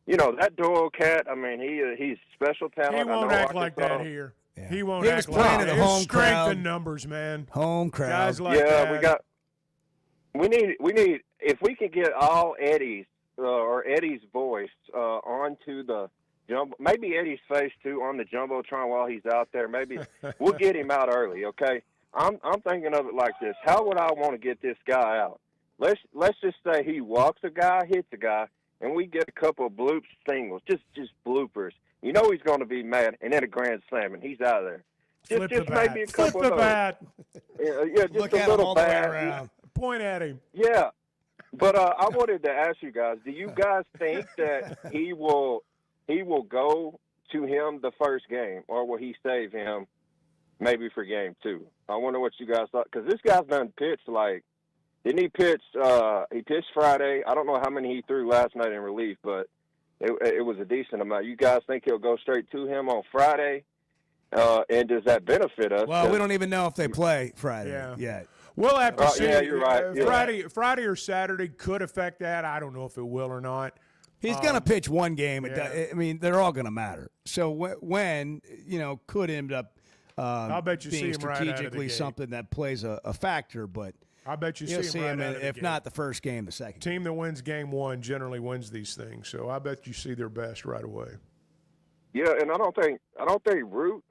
that Doyle cat, I mean, he's special talent. He won't act like that here. Yeah. He won't He act was like playing that. to the home It's strength crowd. in numbers, man. Home crowd. Guys like that. We need if we can get all Eddie's or Eddie's voice onto the maybe Eddie's face too on the jumbotron while he's out there. Maybe we'll get him out early. Okay, I'm thinking of it like this. How would I want to get this guy out? Let's just say he walks a guy, hits a guy, and we get a couple of bloops, singles, just bloopers. You know he's going to be mad, and then a grand slam, and he's out of there. Flip the Just bat. maybe a couple Flip the of those. bat. Yeah, just Look a at him little all the way bat. around. Point at him. Yeah, but I wanted to ask you guys: do you guys think that he will go to him the first game, or will he save him maybe for game 2? I wonder what you guys thought, because this guy's done pitched didn't he pitch? He pitched Friday. I don't know how many he threw last night in relief, but it was a decent amount. You guys think he'll go straight to him on Friday? And does that benefit us? Well, we don't even know if they play Friday yet. We'll have to see. Yeah, you're right. Friday or Saturday could affect that. I don't know if it will or not. He's going to pitch one game. Yeah. I mean, they're all going to matter. So when could end up I'll bet you being see him right out of the strategically gate. something that plays a factor, but I bet you you'll see him right out of the if gate. not the first game, the second. Team that wins game 1 generally wins these things. So I bet you see their best right away. Yeah, and I don't think Root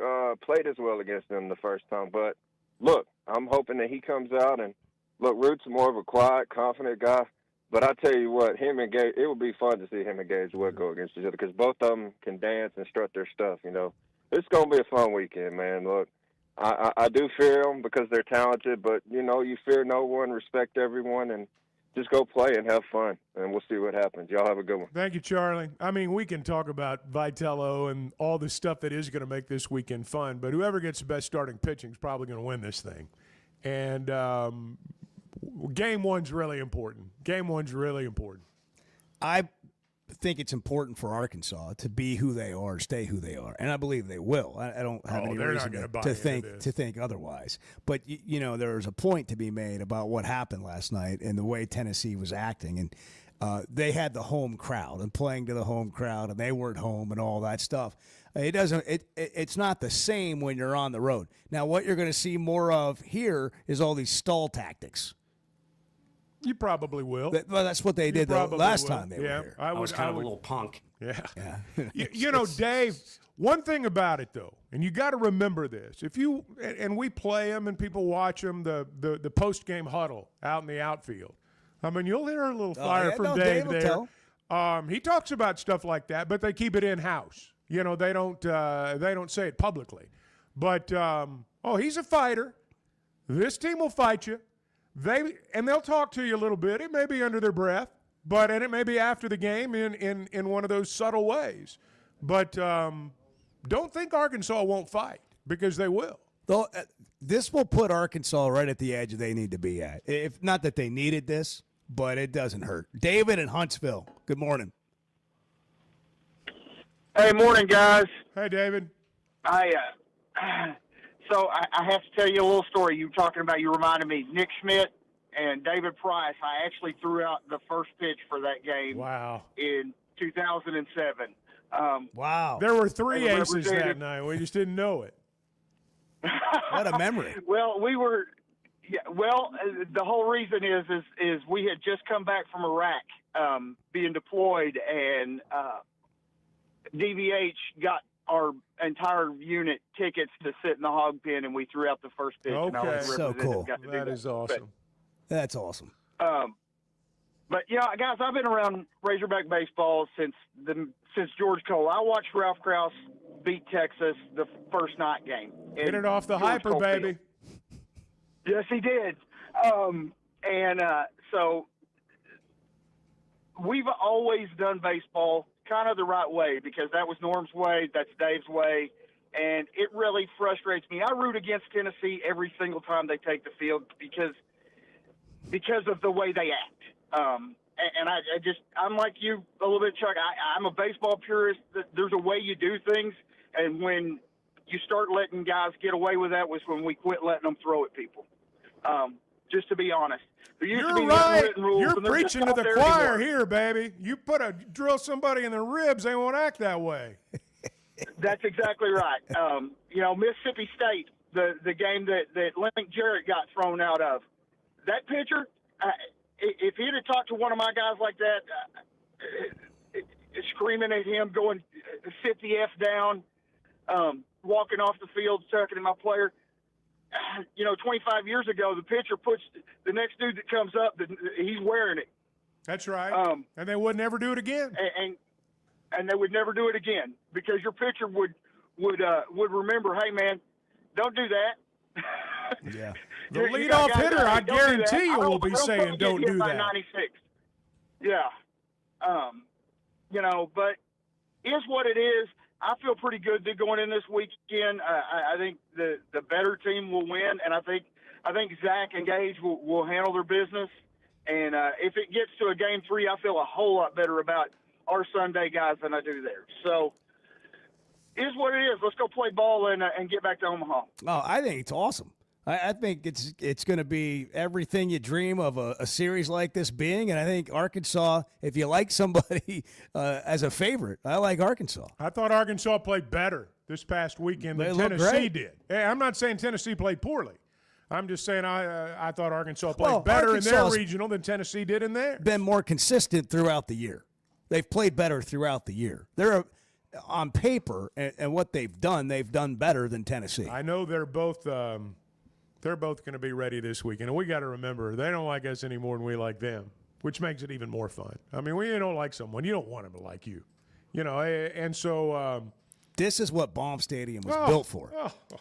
played as well against them the first time. But look, I'm hoping that he comes out and look. Root's more of a quiet, confident guy. But I tell you what, him and Gage, it would be fun to see him and Gage Wood go against each other because both of them can dance and strut their stuff. It's gonna be a fun weekend, man. Look, I do fear them because they're talented, but you fear no one, respect everyone, and just go play and have fun, and we'll see what happens. Y'all have a good one. Thank you, Charlie. I mean, we can talk about Vitello and all the stuff that is going to make this weekend fun, but whoever gets the best starting pitching is probably going to win this thing. And game 1's really important. Game 1's really important. I think it's important for Arkansas to be who they are, stay who they are, and I believe they will. I don't have any they're reason not gonna buy to into think otherwise. But there's a point to be made about what happened last night and the way Tennessee was acting, and they had the home crowd and playing to the home crowd, and they weren't home and all that stuff. It's not the same when you're on the road. Now, what you're going to see more of here is all these stall tactics. You probably will. Well, that's what they did the last time they were here. I was kind of a little punk. Yeah. Dave, one thing about it, though, and you got to remember this. If you and we play them and people watch them, the post-game huddle out in the outfield, I mean, you'll hear a little fire from Dave there. He talks about stuff like that, but they keep it in-house. They don't say it publicly. But, he's a fighter. This team will fight you. They'll talk to you a little bit. It may be under their breath, and it may be after the game in one of those subtle ways. But don't think Arkansas won't fight, because they will. Though this will put Arkansas right at the edge they need to be at. If not that they needed this, but it doesn't hurt. David in Huntsville. Good morning. Hey, morning, guys. Hey, David. So I have to tell you a little story. You reminded me, Nick Schmidt and David Price. I actually threw out the first pitch for that game. Wow. In 2007. Wow. There were 3 aces that night. We just didn't know it. What a memory. Well, the whole reason is we had just come back from Iraq, being deployed, and DVH got our entire unit tickets to sit in the hog pen, and we threw out the first pitch. Okay. And I was So cool. That is awesome. That's awesome. But guys, I've been around Razorback baseball since George Cole. I watched Ralph Krause beat Texas the first night game. Get it off the hyper, baby. Yes, he did. So we've always done baseball kind of the right way, because that was Norm's way, that's Dave's way, and it really frustrates me. I root against Tennessee every single time they take the field because of the way they act. I'm like you a little bit, Chuck. I'm a baseball purist. There's a way you do things, and when you start letting guys get away with that was when we quit letting them throw at people. Just to be honest. You're right. You're preaching to the choir here, baby. You drill somebody in the ribs, they won't act that way. That's exactly right. Mississippi State, the game that Link Jarrett got thrown out of, that pitcher, if he'd have talked to one of my guys like that, screaming at him, going, sit the F down, walking off the field, talking to my player, 25 years ago, the pitcher puts the next dude that comes up, he's wearing it. That's right. And they would never do it again. And they would never do it again, because your pitcher would remember, hey, man, don't do that. Yeah. The leadoff hitter, I guarantee you, will be saying don't do that. 96. Yeah. But is what it is. I feel pretty good going in this weekend. I think the better team will win, and I think Zach and Gage will handle their business. And if it gets to a game 3, I feel a whole lot better about our Sunday guys than I do there. So, is what it is. Let's go play ball and get back to Omaha. Oh, I think it's awesome. I think it's going to be everything you dream of a series like this being, and I think Arkansas, if you like somebody as a favorite, I like Arkansas. I thought Arkansas played better this past weekend than Tennessee did. Hey, I'm not saying Tennessee played poorly. I'm just saying I thought Arkansas played better in their regional than Tennessee did in theirs. Been more consistent throughout the year. They've played better throughout the year. They're on paper and what they've done better than Tennessee. I know they're both going to be ready this weekend. And we got to remember, they don't like us any more than we like them, which makes it even more fun. I mean, when you don't like someone, you don't want them to like you. And so this is what Baum Stadium was built for.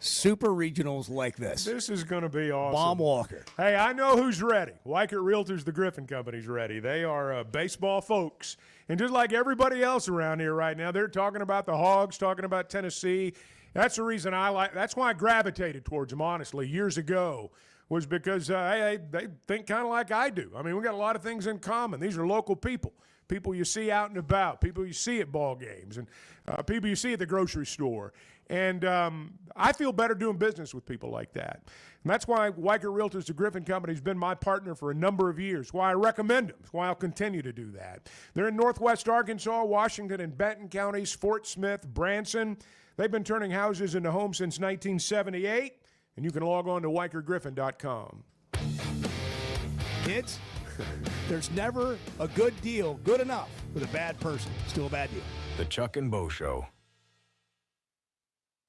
Super regionals like this. This is going to be awesome. Baum Walker. Hey, I know who's ready. Weichert Realtors, the Griffin Company's ready. They are baseball folks. And just like everybody else around here right now, they're talking about the Hogs, talking about Tennessee. That's the reason that's why I gravitated towards them, honestly, years ago, was because they think kind of like I do. I mean, we got a lot of things in common. These are local people you see out and about, people you see at ball games, and people you see at the grocery store. And I feel better doing business with people like that. And that's why Weichert Realtors, the Griffin Company, has been my partner for a number of years, why I recommend them, why I'll continue to do that. They're in Northwest Arkansas, Washington, and Benton counties, Fort Smith, Branson. They've been turning houses into homes since 1978, and you can log on to WeichertGriffin.com. Kids, there's never a good deal good enough with a bad person. Still a bad deal. The Chuck and Bo Show.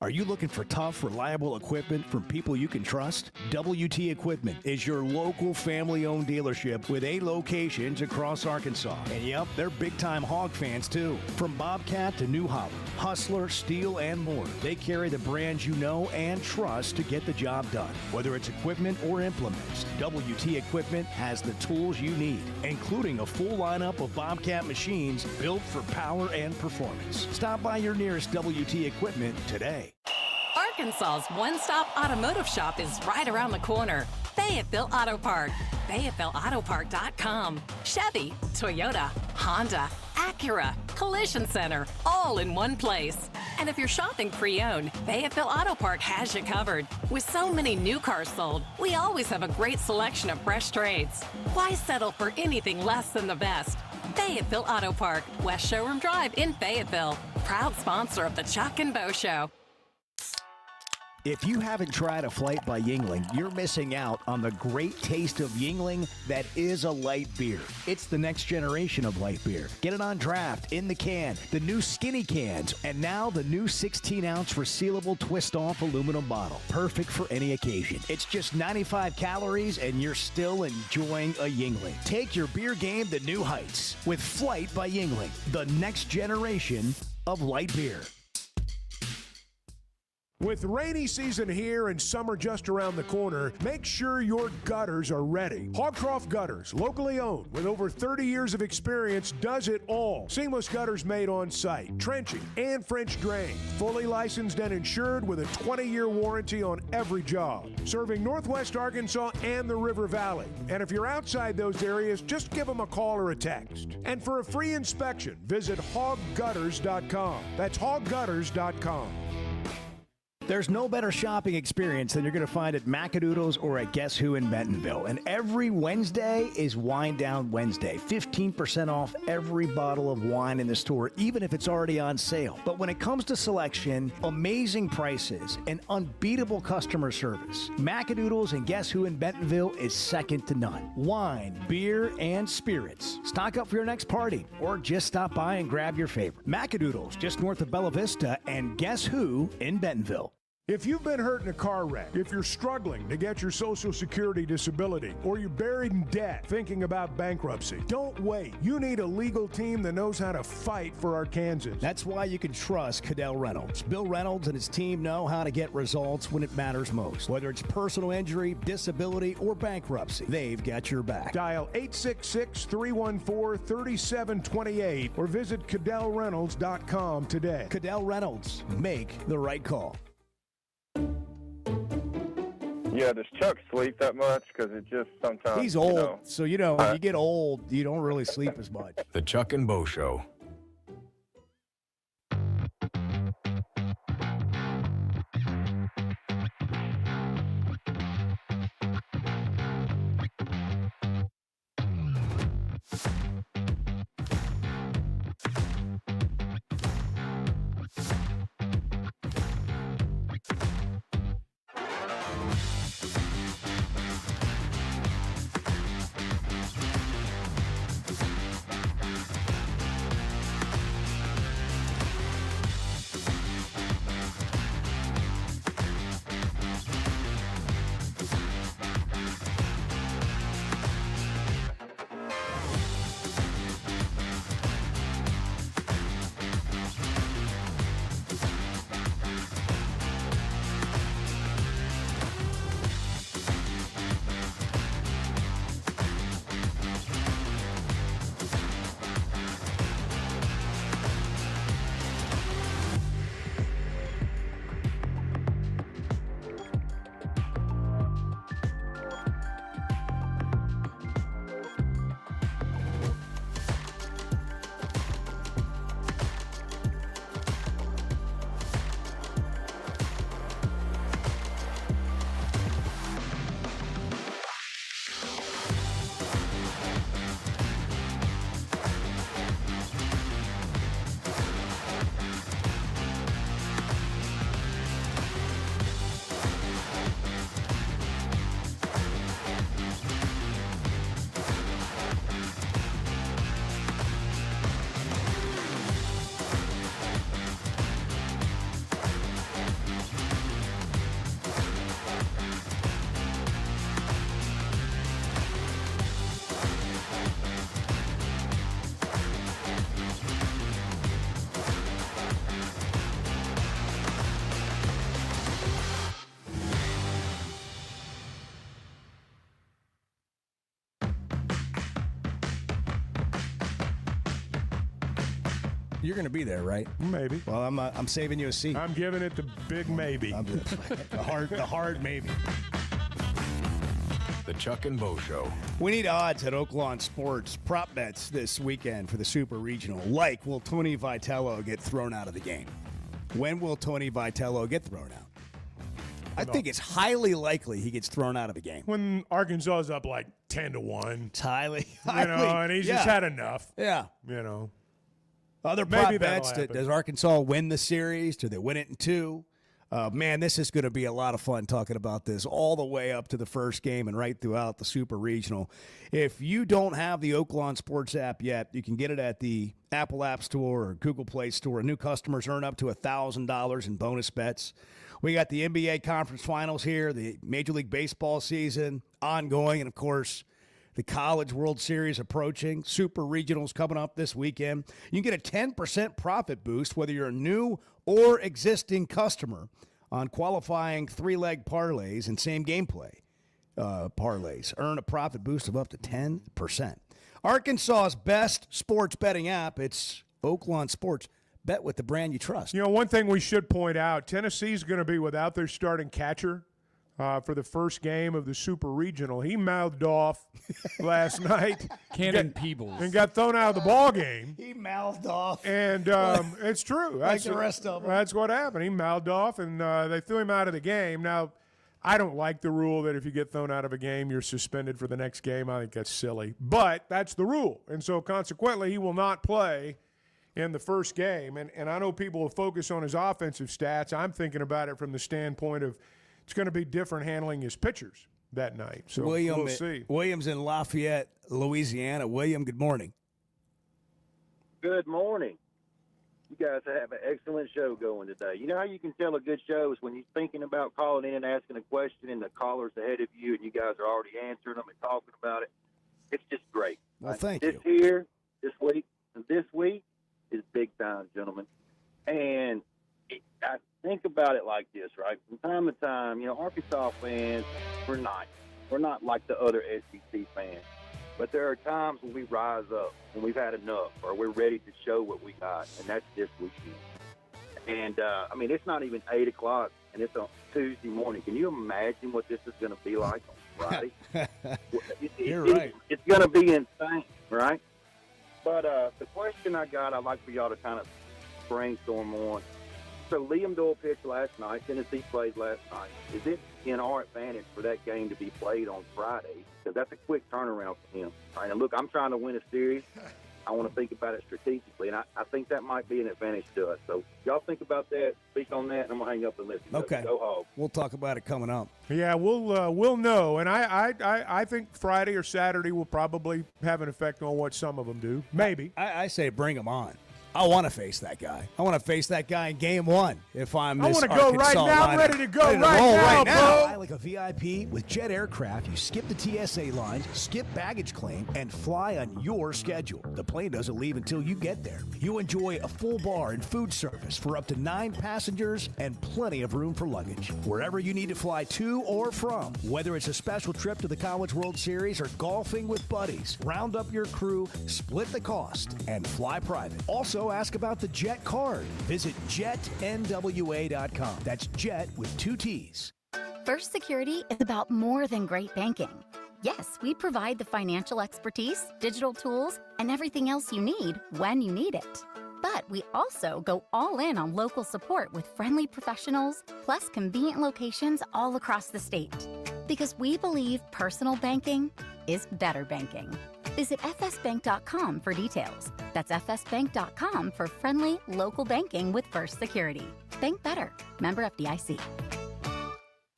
Are you looking for tough, reliable equipment from people you can trust? WT Equipment is your local family-owned dealership with 8 locations across Arkansas. And yep, they're big-time hog fans too. From Bobcat to New Holland, Hustler, Steel, and more. They carry the brands you know and trust to get the job done. Whether it's equipment or implements, WT Equipment has the tools you need, including a full lineup of Bobcat machines built for power and performance. Stop by your nearest WT Equipment today. Arkansas's one-stop automotive shop is right around the corner. Fayetteville Auto Park. FayettevilleAutoPark.com. Chevy, Toyota, Honda, Acura, Collision Center, all in one place. And if you're shopping pre-owned, Fayetteville Auto Park has you covered. With so many new cars sold, we always have a great selection of fresh trades. Why settle for anything less than the best? Fayetteville Auto Park, West Showroom Drive in Fayetteville. Proud sponsor of the Chuck and Bo Show. If you haven't tried a Flight by Yuengling, you're missing out on the great taste of Yuengling that is a light beer. It's the next generation of light beer. Get it on draft, in the can, the new skinny cans, and now the new 16-ounce resealable twist-off aluminum bottle. Perfect for any occasion. It's just 95 calories, and you're still enjoying a Yuengling. Take your beer game to new heights with Flight by Yuengling, the next generation of light beer. With rainy season here and summer just around the corner, make sure your gutters are ready. Hogcroft Gutters, locally owned with over 30 years of experience, does it all. Seamless gutters made on site, trenching and French drain. Fully licensed and insured with a 20-year warranty on every job. Serving Northwest Arkansas and the River Valley. And if you're outside those areas, just give them a call or a text. And for a free inspection, visit hoggutters.com. That's hoggutters.com. There's no better shopping experience than you're going to find at Macadoodles or at Guess Who in Bentonville. And every Wednesday is Wine Down Wednesday. 15% off every bottle of wine in the store, even if it's already on sale. But when it comes to selection, amazing prices, and unbeatable customer service, Macadoodles and Guess Who in Bentonville is second to none. Wine, beer, and spirits. Stock up for your next party or just stop by and grab your favorite. Macadoodles, just north of Bella Vista, and Guess Who in Bentonville. If you've been hurt in a car wreck, if you're struggling to get your Social Security disability, or you're buried in debt thinking about bankruptcy, don't wait. You need a legal team that knows how to fight for Arkansans. That's why you can trust Cadell Reynolds. Bill Reynolds and his team know how to get results when it matters most. Whether it's personal injury, disability, or bankruptcy, they've got your back. Dial 866-314-3728 or visit CadellReynolds.com today. Cadell Reynolds. Make the right call. Yeah, does Chuck sleep that much? Because it just sometimes... He's old, so when you get old, you don't really sleep as much. The Chuck and Bo Show. You're going to be there, right? Maybe. Well, I'm saving you a seat. I'm giving it the big maybe. The hard maybe. The Chuck and Bo Show. We need odds at Oaklawn Sports prop bets this weekend for the Super Regional. Like, will Tony Vitello get thrown out of the game? When will Tony Vitello get thrown out? I think it's highly likely he gets thrown out of the game. When Arkansas is up like 10-1. It's highly. And he's just had enough. Yeah. Other prop Maybe bets. Does Arkansas win the series? Do they win it in 2? Man, this is going to be a lot of fun talking about this all the way up to the first game and right throughout the Super Regional. If you don't have the Oaklawn Sports app yet, you can get it at the Apple App Store or Google Play Store. New customers earn up to $1,000 in bonus bets. We got the NBA Conference Finals here, the Major League Baseball season ongoing, and, of course, the College World Series approaching. Super Regionals coming up this weekend. You can get a 10% profit boost whether you're a new or existing customer on qualifying 3-leg parlays and same gameplay parlays. Earn a profit boost of up to 10%. Arkansas's best sports betting app, it's Oaklawn Sports. Bet with the brand you trust. One thing we should point out, Tennessee's going to be without their starting catcher for the first game of the Super Regional. He mouthed off last night. Cannon Peebles. And got thrown out of the ball game. He mouthed off. And it's true. Like the rest of them. That's what happened. He mouthed off, and they threw him out of the game. Now, I don't like the rule that if you get thrown out of a game, you're suspended for the next game. I think that's silly. But that's the rule. And so, consequently, he will not play in the first game. And I know people will focus on his offensive stats. I'm thinking about it from the standpoint of it's going to be different handling his pitchers that night. So we'll see. William's in Lafayette, Louisiana. William, good morning. Good morning. You guys have an excellent show going today. You know how you can tell a good show is when you're thinking about calling in and asking a question and the caller's ahead of you and you guys are already answering them and talking about it. It's just great. Well, thank you. This week is big time, gentlemen. And I think about it like this, right? From time to time, Arkansas fans, we're not like the other SEC fans. But there are times when we rise up, when we've had enough, or we're ready to show what we got, and that's this weekend. And, it's not even 8 o'clock, and it's on Tuesday morning. Can you imagine what this is going to be like on Friday? You're right. It's going to be insane, right? But the question I'd like for y'all to kind of brainstorm on. So Liam Doyle pitched last night. Tennessee played last night. Is it in our advantage for that game to be played on Friday? Because that's a quick turnaround for him. Right? And look, I'm trying to win a series. I want to think about it strategically, and I think that might be an advantage to us. So y'all think about that, speak on that, and I'm going to hang up and listen. Okay. Go Hog. We'll talk about it coming up. Yeah, we'll know. And I think Friday or Saturday will probably have an effect on what some of them do. Maybe. I say bring them on. I want to face that guy. I want to face that guy in game 1 if I'm this I want to go right now. I'm ready to go right now, bro. Like a VIP with Jet Aircraft, you skip the TSA lines, skip baggage claim, and fly on your schedule. The plane doesn't leave until you get there. You enjoy a full bar and food service for up to 9 passengers and plenty of room for luggage. Wherever you need to fly to or from, whether it's a special trip to the College World Series or golfing with buddies, round up your crew, split the cost, and fly private. Also, ask about the Jet card. Visit jetnwa.com. That's Jet with 2 T's. First Security is about more than great banking. Yes, we provide the financial expertise, digital tools, and everything else you need when you need it. But we also go all in on local support with friendly professionals, plus convenient locations all across the state. Because we believe personal banking is better banking. Visit fsbank.com for details. That's fsbank.com for friendly, local banking with First Security. Bank better. Member FDIC.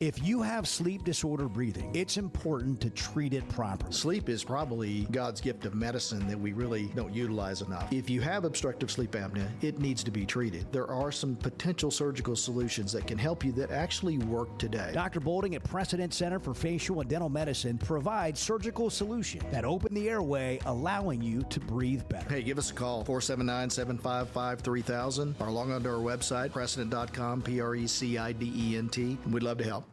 If you have sleep disorder breathing, it's important to treat it properly. Sleep is probably God's gift of medicine that we really don't utilize enough. If you have obstructive sleep apnea, it needs to be treated. There are some potential surgical solutions that can help you that actually work today. Dr. Bolding at Precedent Center for Facial and Dental Medicine provides surgical solutions that open the airway, allowing you to breathe better. Hey, give us a call, 479-755-3000, or log on to our website, precedent.com, PRECIDENT. We'd love to help.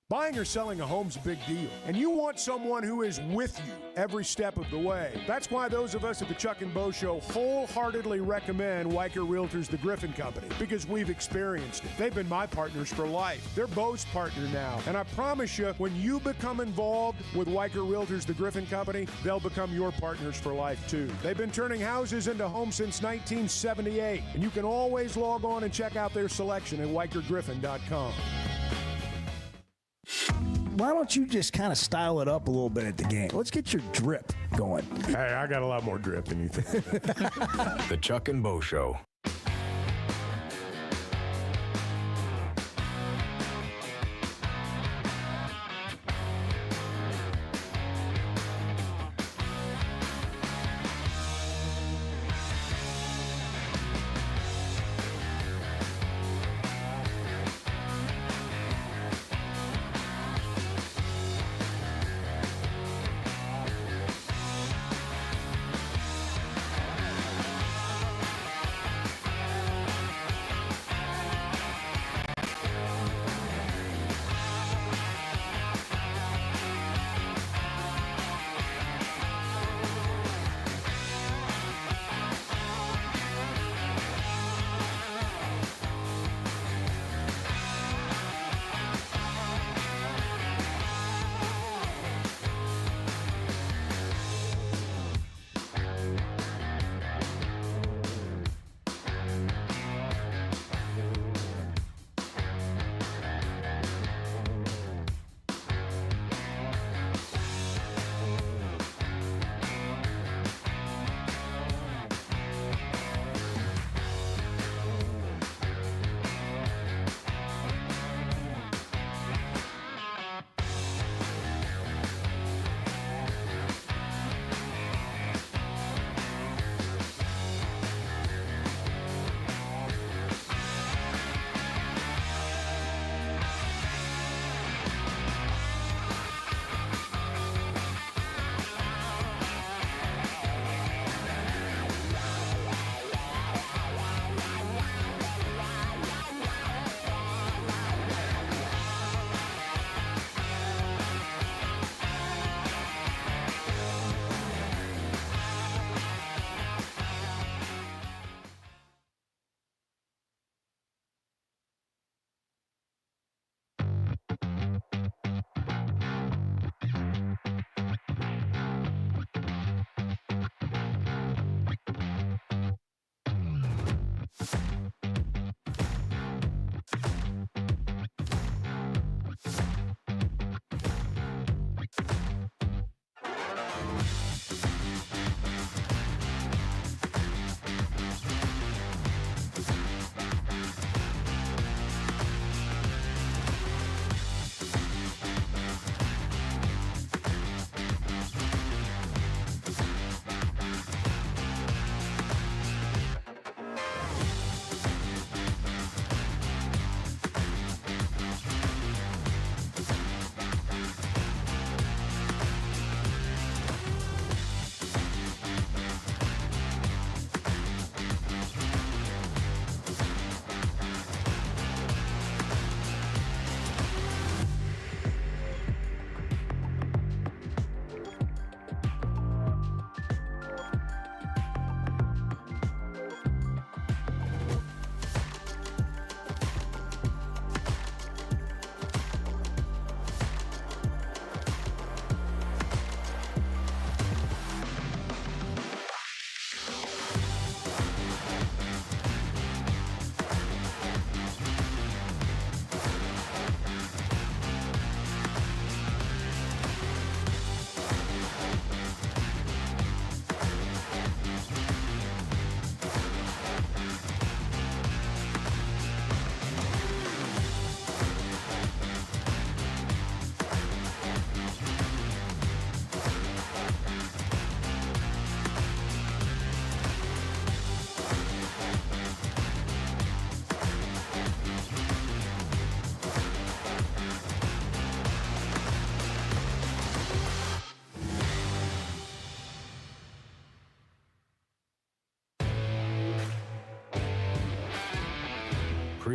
Buying or selling a home's a big deal, and you want someone who is with you every step of the way. That's why those of us at the Chuck and Bo Show wholeheartedly recommend Weicker Realtors, the Griffin Company, because we've experienced it. They've been my partners for life. They're Bo's partner now, and I promise you, when you become involved with Weicker Realtors, the Griffin Company, they'll become your partners for life too. They've been turning houses into homes since 1978, and you can always log on and check out their selection at WeicherGriffin.com. Why don't you just kind of style it up a little bit at the game? Let's get your drip going. Hey, I got a lot more drip than you think. The Chuck and Bo Show.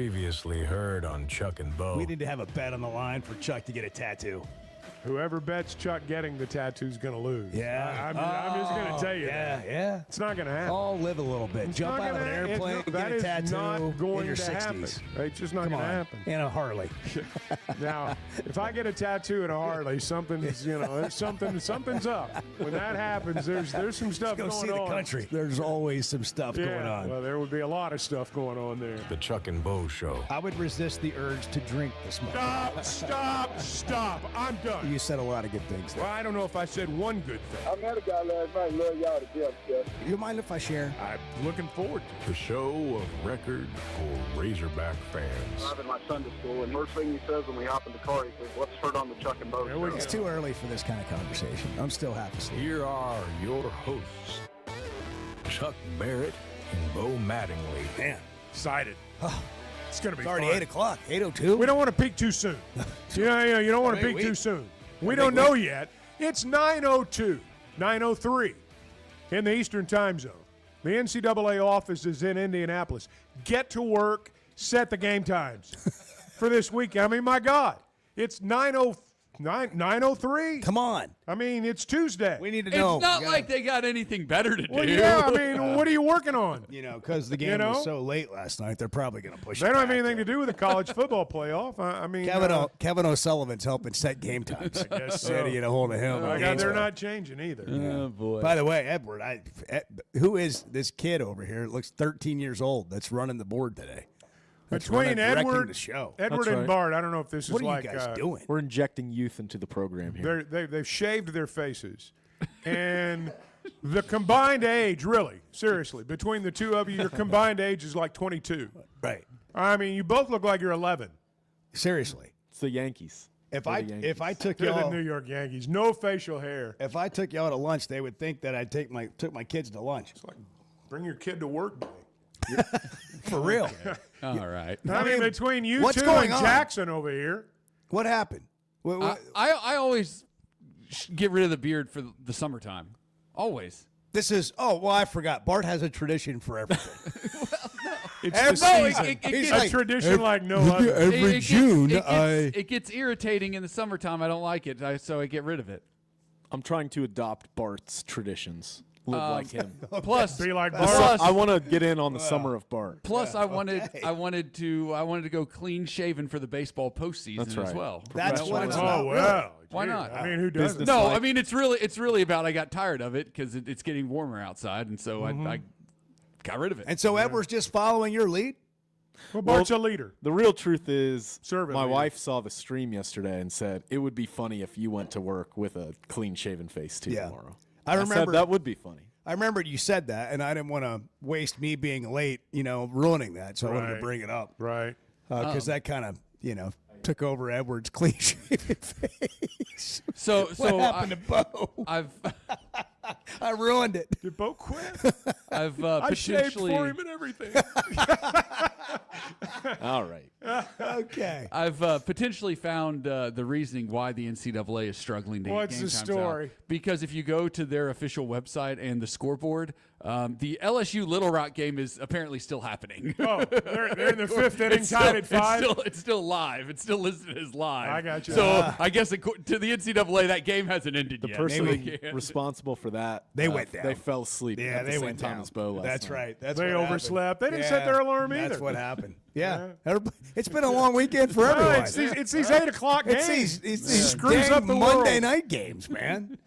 Previously heard on Chuck and Bo. We need to have a bet on the line for Chuck to get a tattoo. Whoever bets Chuck getting the tattoo is going to lose. Yeah. I'm just going to tell you that. Yeah. It's not going to happen. I'll live a little bit. It's Jump not out of an gonna- airplane, it's- get a that is tattoo not going in your to 60s. happen. It's just not Come going to on. happen. In a Harley. Now, if I get a tattoo in a Harley, something's up. When that happens, there's some stuff Go going see the on. country. There's always some stuff Yeah, going on. well, there would be a lot of stuff going on there. The Chuck and Bo Show. I would resist the urge to drink this morning. Stop. I'm done. You said a lot of good things there. Well, I don't know if I said one good thing. I met a guy last night. Love y'all to death, Jeff. You mind if I share? I'm looking forward to it. The show of record for Razorback fans. Driving my son to school, and first thing he says when we hop in the car, he says, "Let's turn on the Chuck and Bo show." It's too early for this kind of conversation. I'm still half asleep. Here are your hosts, Chuck Barrett and Bo Mattingly. Man, excited. It's going to be It's already fun. 8 o'clock, 8:02. We don't want to peak too soon. You don't want to Big peak too week. soon. We Big don't know week. yet. It's 9:02, 9:03 in the Eastern Time Zone. The NCAA office is in Indianapolis. Get to work, set the game times for this week. I mean, my God, it's 9:03. Come on. I mean, it's Tuesday. We need to It's know. not like they got anything better to Well, do. yeah, I mean, what are you working on? Because the game was so late last night, they're probably going to push They it don't have back. anything to do with the college football playoff. I mean, Kevin O'Sullivan's helping set game times. I guess So to get a hold of him. they're not changing either. Oh, boy. By the way, Edward, who is this kid over here? It looks 13 years old that's running the board today. That's Between directing Edward, the show. Edward That's and right. Bart, I don't know if this What is are like you guys doing? We're injecting youth into the program here. they've shaved their faces, and the combined age, really, seriously, between the two of you, your combined age is like 22. Right. I mean, you both look like you're 11. Seriously. It's the Yankees. If They're I the if I Yankees. took They're the y'all New York Yankees. No facial hair. if I took y'all to lunch, they would think that I took my kids to lunch. It's like bring your kid to work day. For real. All right. I mean, between you what's two going and on? Jackson over here. What happened? I always get rid of the beard for the summertime. Always. This is I forgot. Bart has a tradition for everything. It's Every- the no, season. it It's gets- a tradition like no other. It gets irritating in the summertime. I don't like it, so I get rid of it. I'm trying to adopt Bart's traditions. Live like him. Plus, Be like The Bart. su- I want to get in on the summer of Bart. Plus, I wanted to go clean shaven for the baseball postseason That's right. as well. That's what it's Oh about. well. Why Gee, not? I mean, who doesn't? Business No, like- I mean it's really about I got tired of it because it's getting warmer outside, and so I got rid of it. And so Edward's just following your lead? Well, Bart's a leader. The real truth is, Servant my leader. wife saw the stream yesterday and said it would be funny if you went to work with a clean-shaven face too tomorrow. I remember said that would be funny. I remembered you said that, and I didn't want to waste me being late, ruining that. So I wanted to Right. bring it up. Right. Because that kind of, took over Edward's clean-shaven face. So what happened to Bo? I ruined it. Did Bo quit? I've I shaved potentially for him and everything. All right. Okay. I've potentially found the reasoning why the NCAA is struggling to What's get game the times story? out. Because if you go to their official website and the scoreboard, the LSU Little Rock game is apparently still happening. Oh, they're in the fifth inning, It's tied at 5. It's still live. It's still listed as live. I got you. So I guess to the NCAA, that game hasn't ended The yet. person So they can't. responsible for that, They went down. They fell asleep. Yeah, at the they same went time down. as Bo last That's night. right. That's They what overslept. happened. They didn't set their alarm either. That's what happened. Yeah. It's been a long weekend for Well, everyone. it's these 8 o'clock games. It's these screws dang up the Monday world. night games, man.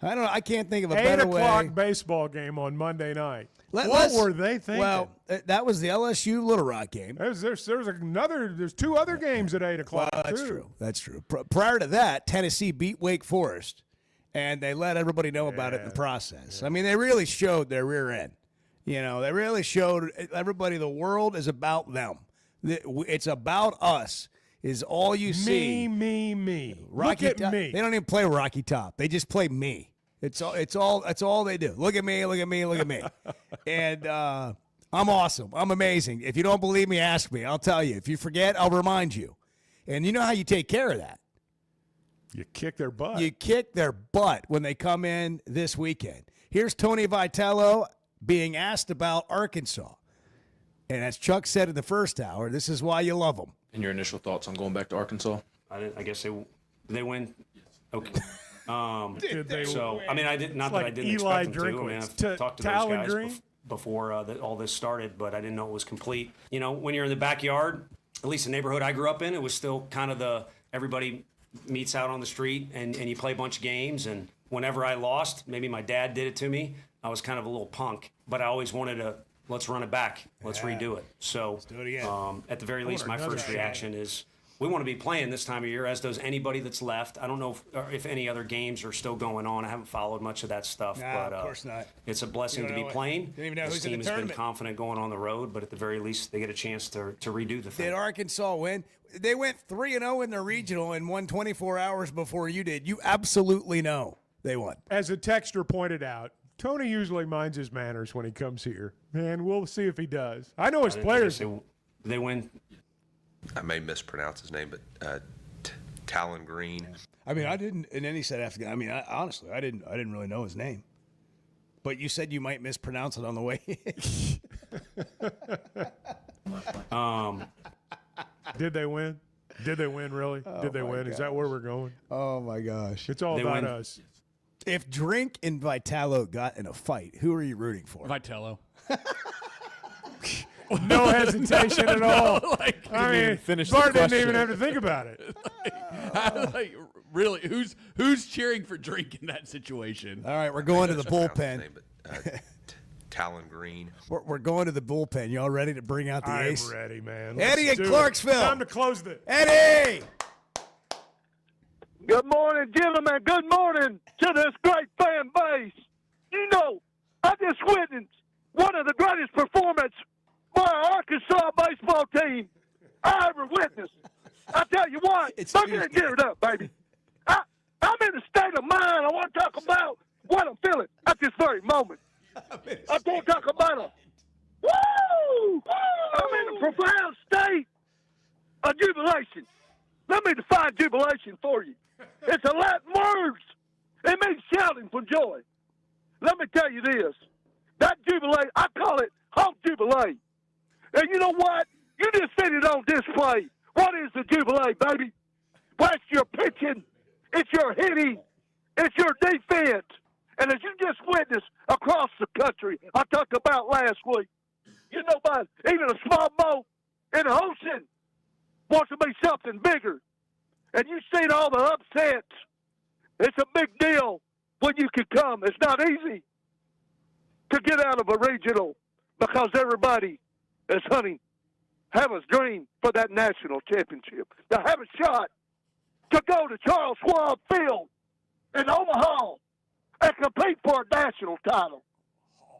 I can't think of a 8 better o'clock way. baseball game on Monday night. What Let's- were they thinking? Well, that was the LSU Little Rock game. There's 2 other games at 8 o'clock. Well, that's too. true. That's true. Prior to that, Tennessee beat Wake Forest, and they let everybody know about it in the process. I mean, they really showed their rear end. They really showed everybody the world is about them. It's about us. Is all you see. Me. Rocky Look at Top. me. They don't even play Rocky Top. They just play me. That's all they do. Look at me. Look at me. Look at me. And I'm awesome. I'm amazing. If you don't believe me, ask me. I'll tell you. If you forget, I'll remind you. And you know how you take care of that. You kick their butt. You kick their butt when they come in this weekend. Here's Tony Vitello being asked about Arkansas. And as Chuck said in the first hour, this is why you love them. And your initial thoughts on going back to Arkansas? I guess they win. Okay. Did they so win? I mean, I didn't Eli expect them to. I mean, I've talked to those Talon guys Green? before all this started, but I didn't know it was complete. You know, when you're in the backyard, at least the neighborhood I grew up in, it was still kind of everybody meets out on the street and you play a bunch of games. And whenever I lost, maybe my dad did it to me, I was kind of a little punk, but I always wanted to, let's run it back. Let's redo it. So do it again. At the very least, my first reaction is we want to be playing this time of year, as does anybody that's left. I don't know if any other games are still going on. I haven't followed much of that stuff. Nah, but of course not. It's a blessing to be playing. Didn't even know this who's in the team has been tournament. confident going on the road, but at the very least, they get a chance to redo the thing. Did Arkansas win? They went 3-0 in the regional and won 24 hours before you did. You absolutely know they won. As a texter pointed out, Tony usually minds his manners when he comes here, and we'll see if he does. I know his players. They win. I may mispronounce his name, but Talon Green. I mean, I didn't. And then he said after. I mean, honestly, I didn't really know his name. But you said you might mispronounce it on the way. Did they win? Did they win? Really? Did they win? Is that where we're going? Oh my gosh! It's all about us. If Drink and Vitello got in a fight, who are you rooting for? Vitello. No hesitation at all. Like, I mean, finish Bart the didn't even question. have to think about it. like, really, who's cheering for Drink in that situation? All right, we're going to the bullpen. Talon Green. We're going to the bullpen. Y'all ready to bring out the ace? I'm ready, man. Eddie Let's in do it. Clarksville. Time to close the. Eddie! Good morning, gentlemen. Good morning to this great fan base. You know, I just witnessed one of the greatest performances by our Arkansas baseball team I ever witnessed. I tell you what, look at it, give it up, baby. I'm in a state of mind. I want to talk about what I'm feeling at this very moment. I can't talk about it. Woo! I'm in a profound state of jubilation. Let me define jubilation for you. It's a Latin word. It means shouting for joy. Let me tell you this. That jubilee, I call it home jubilee. And you know what? You just seen it on display. What is the jubilee, baby? Well, it's your pitching. It's your hitting. It's your defense. And as you just witnessed across the country, I talked about last week, you know, about even a small boat in the ocean wants to be something bigger. And you've seen all the upsets. It's a big deal when you can come. It's not easy to get out of a regional because everybody is hunting, have a dream for that national championship, to have a shot to go to Charles Schwab Field in Omaha and compete for a national title.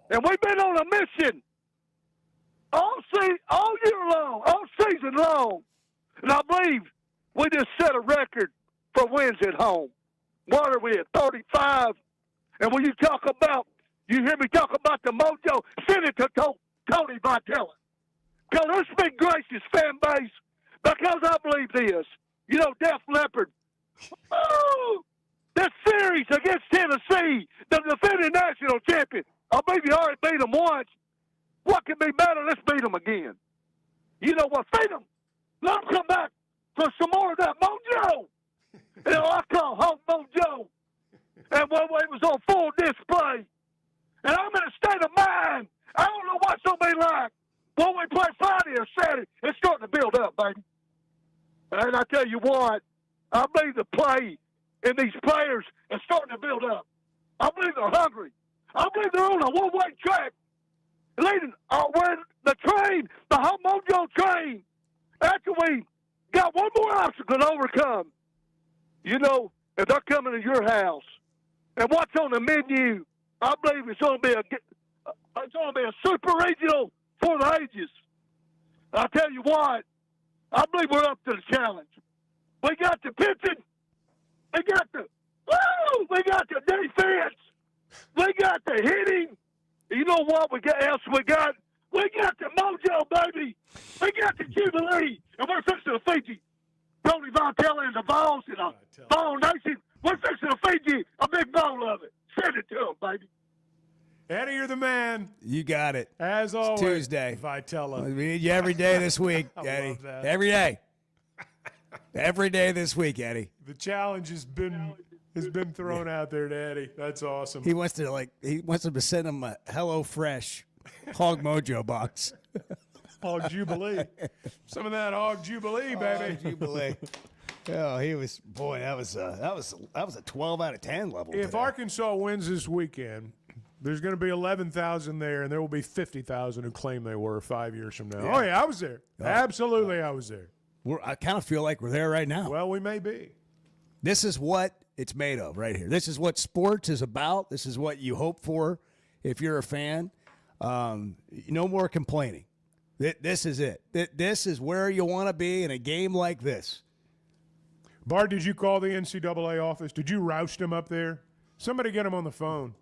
And we've been on a mission all year long, all season long. And I believe we just set a record for wins at home. What are we at, 35? And when you hear me talk about the mojo, send it to Tony Vitello. Because let's be gracious, fan base, because I believe this. You know, Def Leppard, this series against Tennessee, the defending national champion, I believe you already beat them once. What can be better? Let's beat them again. You know what? Feed them. Let them come back for some more of that mojo. You know, I call home mojo. And when it was on full display. And I'm in a state of mind. I don't know what's going to be like when we play Friday or Saturday. It's starting to build up, baby. And I tell you what, I believe the play in these players is starting to build up. I believe they're hungry. I believe they're on a one-way track. Leading, where the train, the home mojo train, after we got one more obstacle to overcome, you know, if they're coming to your house, and what's on the menu, I believe it's going to be a super regional for the ages. I tell you what, I believe we're up to the challenge. We got the pitching, we got the defense, we got the hitting. You know what we got? We got the mojo, baby. We got the jubilee, and we're fixing to feed you. Tony Vitello and the Vols and the Vol Nation. We're fixing to feed you a big bowl of it. Send it to them, baby. Eddie, you're the man. You got it. As always. Tuesday. Vitella. We need you every day this week, Eddie. love that. Every day. Every day this week, Eddie. The challenge has been thrown out there to Eddie. That's awesome. He wants them to send him a HelloFresh Hog Mojo box. Hog Jubilee. Some of that Hog Jubilee, baby. Hog Jubilee. Oh, he was that was a 12 out of 10 level. If today. Arkansas wins this weekend, there's going to be 11,000 there, and there will be 50,000 who claim they were 5 years from now. Yeah. Oh yeah, I was there. Absolutely, I was there. I kind of feel like we're there right now. Well, we may be. This is what it's made of right here. This is what sports is about. This is what you hope for if you're a fan. No more complaining. This is it. This is where you want to be in a game like this. Bart, did you call the NCAA office? Did you roust them up there? Somebody get them on the phone.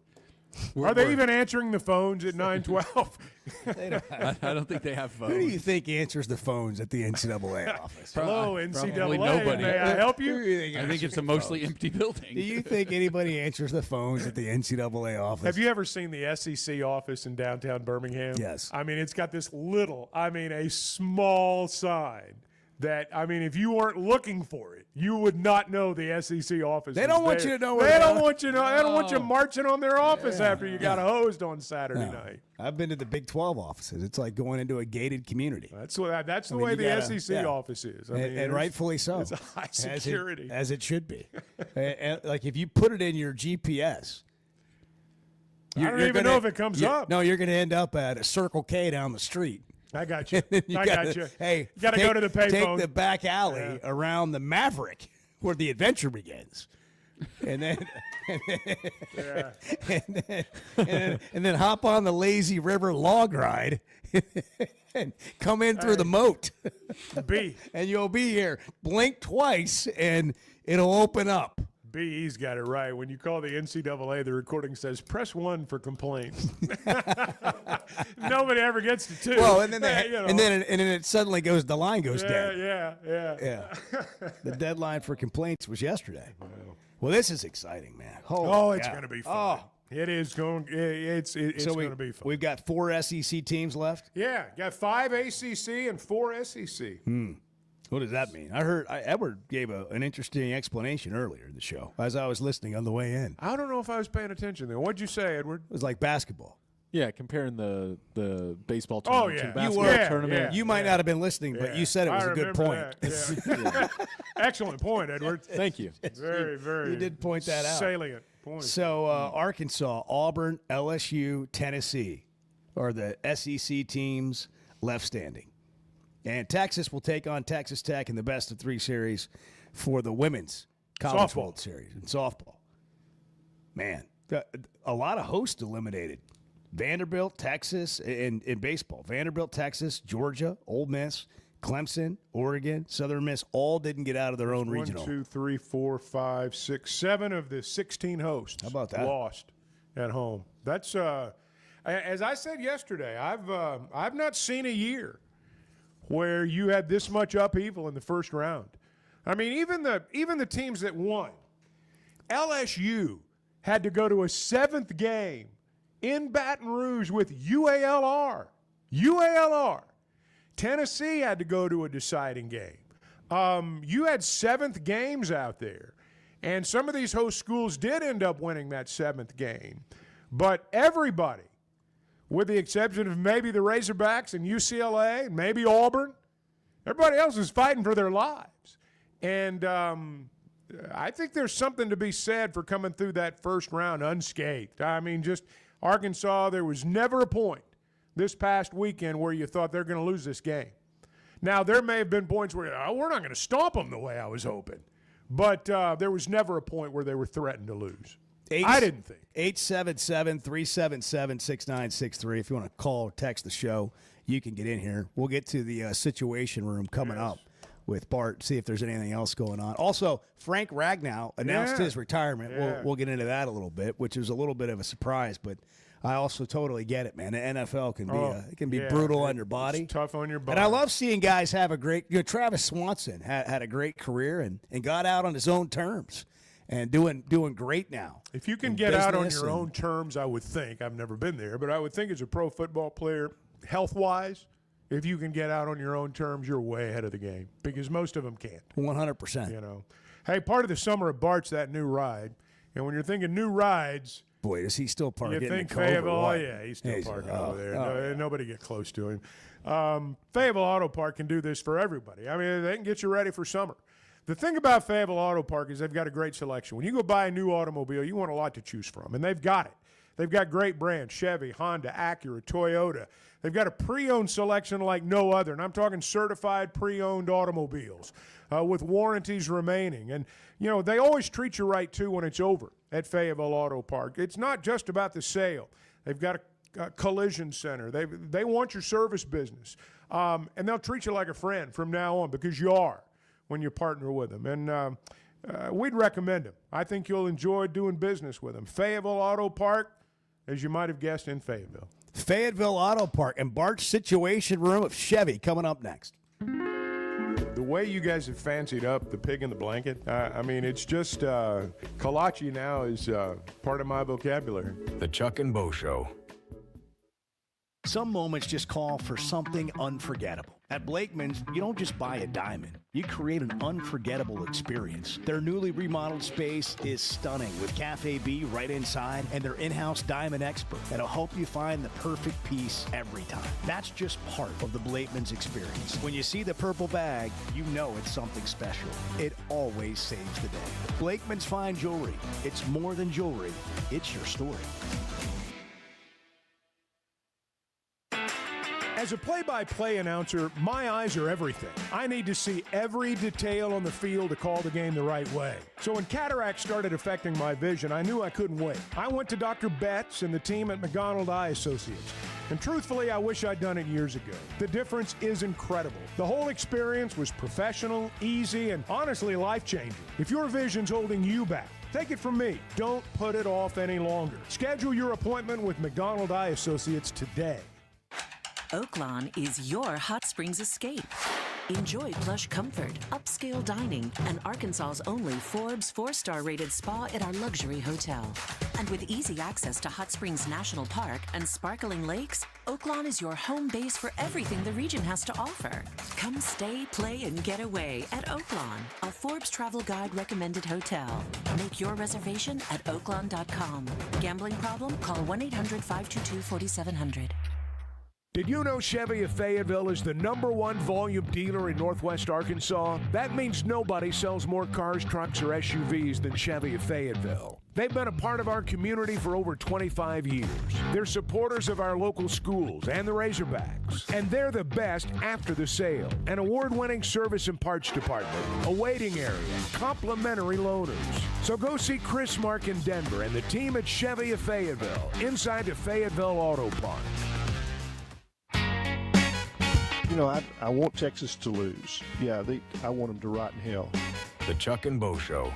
Are they even answering the phones at 912? I don't think they have phones. Who do you think answers the phones at the NCAA office? Hello, NCAA. Probably nobody. May I help you? I think it's a mostly empty building. Do you think anybody answers the phones at the NCAA office? Have you ever seen the SEC office in downtown Birmingham? Yes. I mean, it's got this a small sign that, if you weren't looking for it, you would not know the SEC office. They don't want you to know where They they don't are. want you to know. They don't want you marching on their office after you got hosed on Saturday night. I've been to the Big 12 offices. It's like going into a gated community. That's the way the SEC office is. And rightfully so. It's a high security. As it should be. And like if you put it in your GPS. I don't even know if it comes up. No, you're going to end up at a Circle K down the street. I got you. Got you. Hey, you got to go to the payphone. Take the back alley around the Maverick where the adventure begins. And then, and then hop on the Lazy River log ride and come in through the moat. And you'll be here. Blink twice and it'll open up. BE's got it right. When you call the NCAA, the recording says, press 1 for complaints. Nobody ever gets to 2. Well, and then and then it suddenly goes, the line goes dead. Yeah. The deadline for complaints was yesterday. Well, this is exciting, man. It's going to be fun. It is going. It's going to be fun. We've got 4 SEC teams left. Yeah, got 5 ACC and 4 SEC. What does that mean? I heard Edward gave an interesting explanation earlier in the show as I was listening on the way in. I don't know if I was paying attention there. What'd you say, Edward? It was like basketball. Yeah, comparing the baseball tournament to the basketball tournament. Yeah. You might not have been listening, but you said it was a good point. Excellent point, Edward. Thank you. Very, very. You did point that out. Salient point. So Arkansas, Auburn, LSU, Tennessee are the SEC teams left standing. And Texas will take on Texas Tech in the best-of-3 series for the women's College World Series in softball. Man, a lot of hosts eliminated. Vanderbilt, Texas, in baseball. Vanderbilt, Texas, Georgia, Ole Miss, Clemson, Oregon, Southern Miss, all didn't get out of their own regional. 1, 2, 3, 4, 5, 6, 7 of the 16 hosts. How about that? Lost at home. That's as I said yesterday. I've not seen a year where you had this much upheaval in the first round. I mean, even the teams that won. LSU had to go to a 7th game in Baton Rouge with UALR. Tennessee had to go to a deciding game. You had 7th games out there. And some of these host schools did end up winning that 7th game. But everybody, with the exception of maybe the Razorbacks and UCLA and maybe Auburn, everybody else is fighting for their lives. And I think there's something to be said for coming through that first round unscathed. I mean, just Arkansas, there was never a point this past weekend where you thought they're going to lose this game. Now, there may have been points where we're not going to stomp them the way I was hoping. But there was never a point where they were threatened to lose. I didn't think. 877-377-6963. If you want to call or text the show, you can get in here. We'll get to the Situation Room coming up with Bart, see if there's anything else going on. Also, Frank Ragnau announced his retirement. We'll get into that a little bit, which is a little bit of a surprise, but I also totally get it, man. The NFL can be brutal on your body. It's tough on your body. And I love seeing guys have a great Travis Swanson had a great career and got out on his own terms. and doing great now. If you can in get out on business your and- own terms, I would think, I've never been there, but I would think as a pro football player, health-wise, if you can get out on your own terms, you're way ahead of the game because most of them can't. 100%. You know, hey, part of the summer of Bart's that new ride, and when you're thinking new rides, boy, does he still park you in think the Cove or Fayetteville? Oh what? yeah, he's still parking over there. yeah. Nobody get close to him. Fayetteville Auto Park can do this for everybody. I mean, they can get you ready for summer. The thing about Fayetteville Auto Park is they've got a great selection. When you go buy a new automobile, you want a lot to choose from, and they've got it. They've got great brands: Chevy, Honda, Acura, Toyota. They've got a pre-owned selection like no other, and I'm talking certified pre-owned automobiles with warranties remaining. And, you know, they always treat you right, too, when it's over at Fayetteville Auto Park. It's not just about the sale. They've got a collision center. They want your service business, and they'll treat you like a friend from now on because you are when you partner with them. And we'd recommend them. I think you'll enjoy doing business with them. Fayetteville Auto Park, as you might have guessed, in Fayetteville. Fayetteville Auto Park and Bart's Situation Room of Chevy coming up next. The way you guys have fancied up the pig in the blanket, I mean, it's just kolache now is part of my vocabulary. The Chuck and Bo Show. Some moments just call for something unforgettable. At Blakeman's, you don't just buy a diamond. You create an unforgettable experience. Their newly remodeled space is stunning with Cafe B right inside and their in-house diamond expert that'll help you find the perfect piece every time. That's just part of the Blakeman's experience. When you see the purple bag, you know it's something special. It always saves the day. Blakeman's Fine Jewelry. It's more than jewelry. It's your story. As a play-by-play announcer, my eyes are everything. I need to see every detail on the field to call the game the right way. So when cataracts started affecting my vision, I knew I couldn't wait. I went to Dr. Betts and the team at McDonald Eye Associates. And truthfully, I wish I'd done it years ago. The difference is incredible. The whole experience was professional, easy, and honestly life-changing. If your vision's holding you back, take it from me. Don't put it off any longer. Schedule your appointment with McDonald Eye Associates today. Oaklawn is your hot springs escape. Enjoy plush comfort, upscale dining, and Arkansas's only Forbes 4-star rated spa at our luxury hotel. And with easy access to Hot Springs National Park and sparkling lakes, Oaklawn is your home base for everything the region has to offer. Come stay, play, and get away at Oaklawn, a Forbes Travel Guide recommended hotel. Make your reservation at oaklawn.com. Gambling problem? Call 1-800-522-4700. Did you know Chevy of Fayetteville is the #1 volume dealer in Northwest Arkansas? That means nobody sells more cars, trucks, or SUVs than Chevy of Fayetteville. They've been a part of our community for over 25 years. They're supporters of our local schools and the Razorbacks. And they're the best after the sale. An award-winning service and parts department, a waiting area, complimentary loaners. So go see Chris Mark in Denver and the team at Chevy of Fayetteville, inside the Fayetteville Auto Park. You know, I want Texas to lose. Yeah, I want them to rot in hell. The Chuck and Bo Show.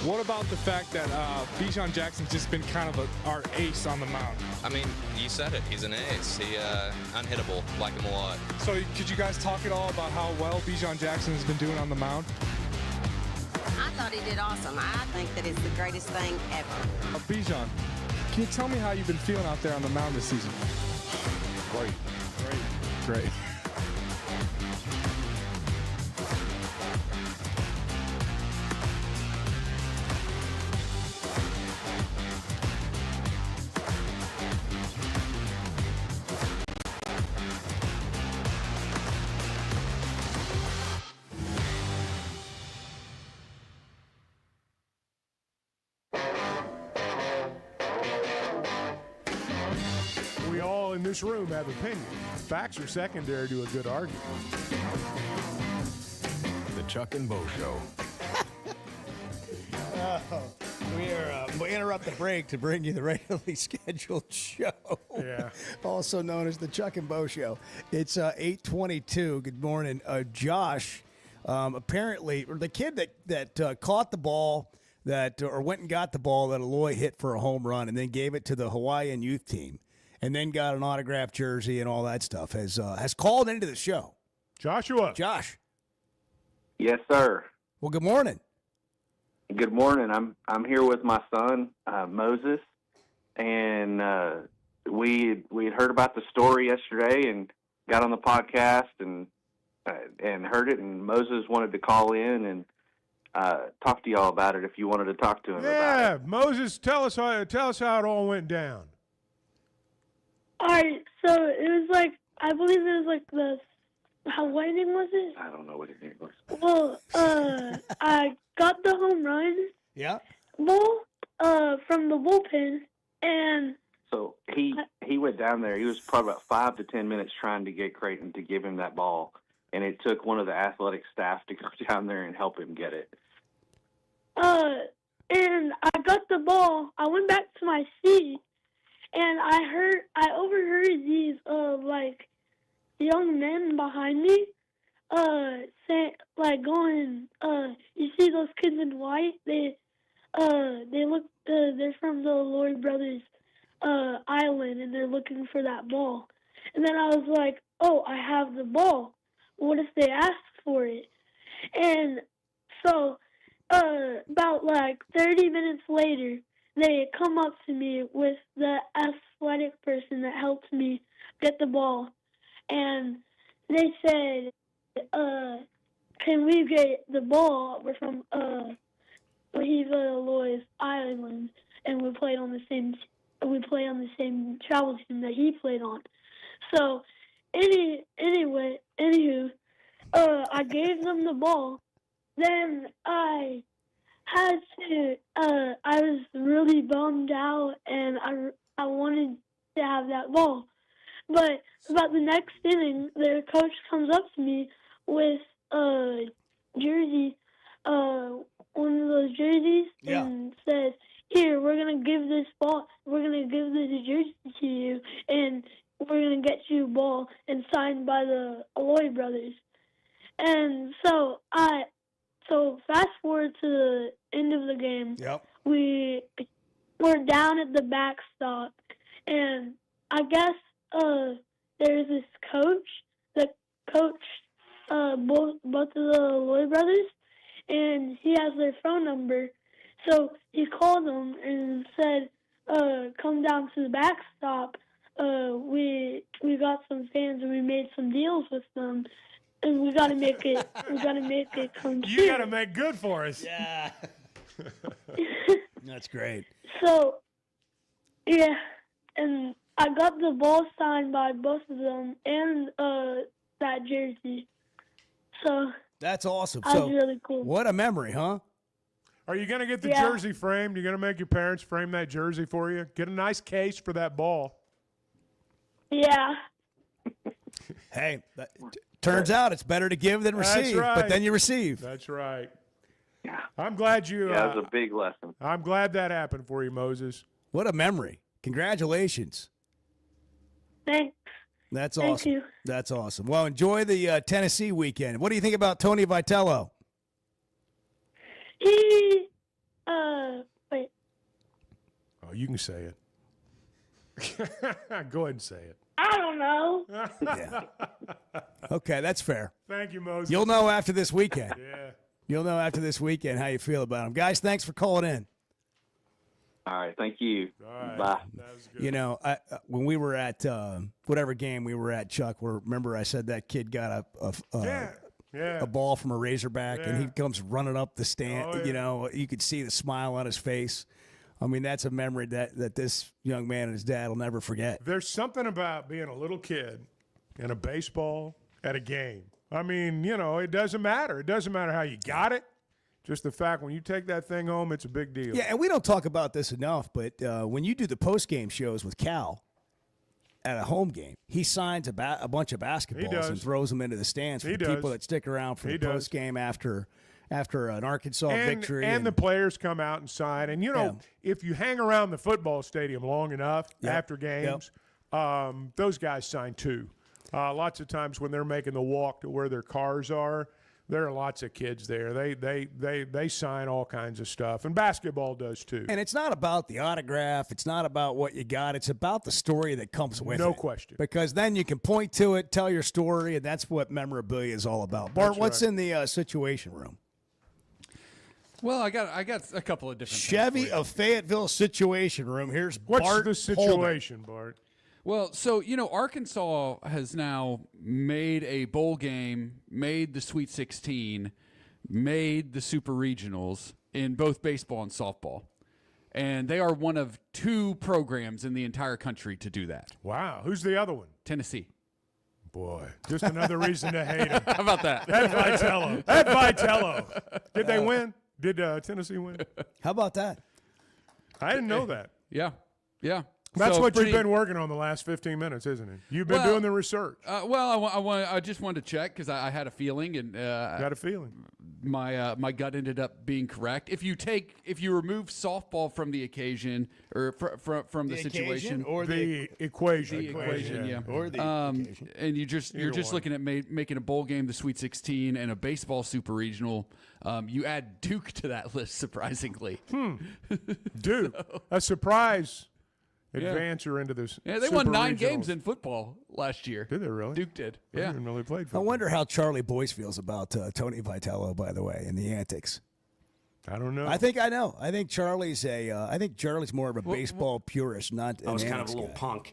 What about the fact that Bijan Jackson's just been kind of our ace on the mound? I mean, you said it. He's an ace. He unhittable. Like him a lot. So could you guys talk at all about how well Bijan Jackson has been doing on the mound? I thought he did awesome. I think that it's the greatest thing ever. Bijan, can you tell me how you've been feeling out there on the mound this season? Great. We all in this room have opinions. Facts are secondary to a good argument. The Chuck and Bo Show. We interrupt the break to bring you the regularly scheduled show. Yeah. Also known as the Chuck and Bo Show. It's 8:22. Good morning. Josh, apparently, or the kid that caught the ball or went and got the ball that Aloy hit for a home run and then gave it to the Hawaiian youth team and then got an autographed jersey and all that stuff has called into the show. Joshua. Josh. Yes, sir. Well, good morning. Good morning. I'm here with my son, Moses, and we had heard about the story yesterday and got on the podcast and heard it. And Moses wanted to call in and talk to y'all about it if you wanted to talk to him about it. Yeah, Moses, tell us how it all went down. All right, so it was like, I believe it was like what name was it? I don't know what his name was. Well, I got the home run ball from the bullpen, and so he went down there. He was probably about 5 to 10 minutes trying to get Creighton to give him that ball, and it took one of the athletic staff to go down there and help him get it. And I got the ball. I went back to my seat, and I overheard these like young men behind me saying, like, going, you see those kids in white? They look, they're from the Lloyd Brothers island, and they're looking for that ball. And then I was like, oh, I have the ball. What if they ask for it? And so about like 30 minutes later, they come up to me with the athletic person that helped me get the ball. And they said, can we get the ball? We're from Lloyd's Island, and we play on the same travel team that he played on. So anywho, I gave them the ball. Then I had to, I was really bummed out, and I wanted to have that ball. But about the next inning, the coach comes up to me with a jersey, one of those jerseys, and says, here, we're going to give this jersey to you, and we're going to get you a ball and signed by the Aloy brothers. And so fast forward to the end of the game. We're down at the backstop, and I guess there's this coach that coached both of the Lloyd brothers, and he has their phone number. So he called them and said, come down to the backstop. We got some fans, and we made some deals with them, and we got to make it come true. You got to make good for us. Yeah. That's great. So, yeah, and I got the ball signed by both of them and that jersey. So that's awesome. That was really cool. What a memory, huh? Are you going to get the jersey framed? You're going to make your parents frame that jersey for you? Get a nice case for that ball. Yeah. Hey, turns out it's better to give than receive, but then you receive. That's right. Yeah. I'm glad you. That was a big lesson. I'm glad that happened for you, Moses. What a memory. Congratulations. Thanks. That's Thank awesome. you. That's awesome. Well, enjoy the Tennessee weekend. What do you think about Tony Vitello? Wait. Oh, you can say it. Go ahead and say it. I don't know. Okay, that's fair. Thank you, Moses. You'll know after this weekend. Yeah. You'll know after this weekend how you feel about them. Guys, thanks for calling in. All right, thank you. All right. Bye. That was good. You know, when we were at whatever game we were at, Chuck, remember I said that kid got a ball from a Razorback, and he comes running up the stand. Oh, yeah. You know, you could see the smile on his face. I mean, that's a memory that this young man and his dad will never forget. There's something about being a little kid in a baseball at a game. I mean, you know, it doesn't matter. It doesn't matter how you got it. Just the fact when you take that thing home, it's a big deal. Yeah, and we don't talk about this enough, but when you do the post-game shows with Cal at a home game, he signs a bunch of basketballs and throws them into the stands for the people that stick around for the post-game after an Arkansas victory. And the players come out and sign. And, you know, if you hang around the football stadium long enough after games, those guys sign too. Lots of times when they're making the walk to where their cars are, there are lots of kids there. They sign all kinds of stuff, and basketball does too. And it's not about the autograph. It's not about what you got. It's about the story that comes with it. No question. Because then you can point to it, tell your story, and that's what memorabilia is all about. Bart, what's in the Situation Room? Well, I got a couple of different Chevy of Fayetteville Situation Room. Here's What's Bart the situation, Bart? Well, so, you know, Arkansas has now made a bowl game, made the Sweet 16, made the Super Regionals in both baseball and softball. And they are one of 2 programs in the entire country to do that. Wow. Who's the other one? Tennessee. Boy, just another reason to hate him. How about that? That Vitello. Did they win? Did Tennessee win? How about that? I didn't know that. Yeah. That's So what you've been working on the last 15 minutes, isn't it? You've been doing the research. I just wanted to check because I had a feeling, and got a feeling. My gut ended up being correct. If you remove softball from the occasion or from the situation or the equation, or the occasion, and you're just looking at making a bowl game, the Sweet 16, and a baseball Super Regional. You add Duke to that list, surprisingly. Duke, a surprise. Advancer into this. Yeah, they won 9 games in football last year. Did they really? Duke did. I Yeah. didn't know they played football. I wonder how Charlie Boyce feels about Tony Vitello, by the way, and the antics. I don't know. I think I know. I think Charlie's more of a baseball purist, not an I was kind of antics a little guy. punk.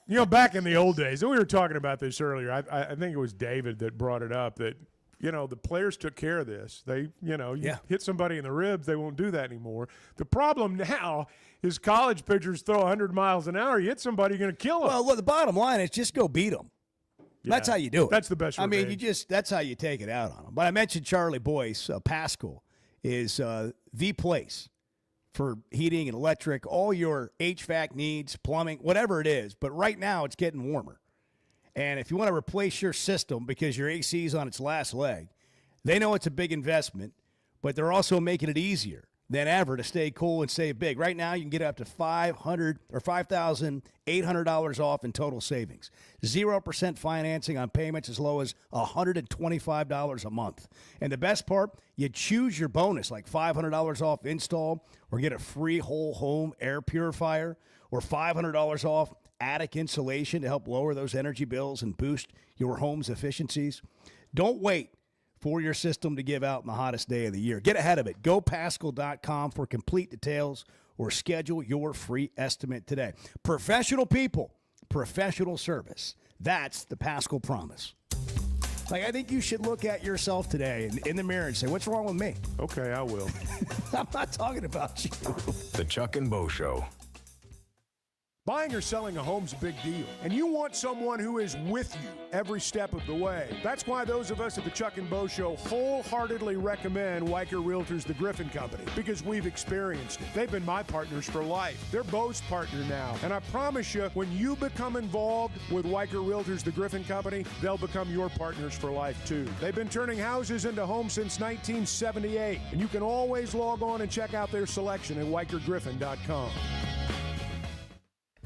You know, back in the old days, and we were talking about this earlier. I think it was David that brought it up that, you know, the players took care of this. They, you know, you hit somebody in the ribs, they won't do that anymore. The problem now is college pitchers throw 100 miles an hour. You hit somebody, you're going to kill them. Well, look, the bottom line is just go beat them. That's how you do it. That's the best. I mean, revenge. that's how you take it out on them. But I mentioned Charlie Boyce, Pascal is the place for heating and electric, all your HVAC needs, plumbing, whatever it is. But right now it's getting warmer. And if you want to replace your system because your AC is on its last leg, they know it's a big investment, but they're also making it easier than ever to stay cool and save big. Right now, you can get up to $5,800 off in total savings. 0% financing on payments as low as $125 a month. And the best part, you choose your bonus, like $500 off install, or get a free whole home air purifier, or $500 off attic insulation to help lower those energy bills and boost your home's efficiencies. Don't wait for your system to give out in the hottest day of the year. Get ahead of it. GoPascal.com for complete details or schedule your free estimate today. Professional people, professional service. That's the Pascal promise. Like, I think you should look at yourself today in the mirror and say, what's wrong with me? Okay, I will. I'm not talking about you. The Chuck and Bo Show. Buying or selling a home's a big deal, and you want someone who is with you every step of the way. That's why those of us at the Chuck and Bo Show wholeheartedly recommend Weicker Realtors, the Griffin Company, because we've experienced it. They've been my partners for life. They're Bo's partner now, and I promise you, when you become involved with Weicker Realtors, the Griffin Company, they'll become your partners for life too. They've been turning houses into homes since 1978, and you can always log on and check out their selection at WeicherGriffin.com.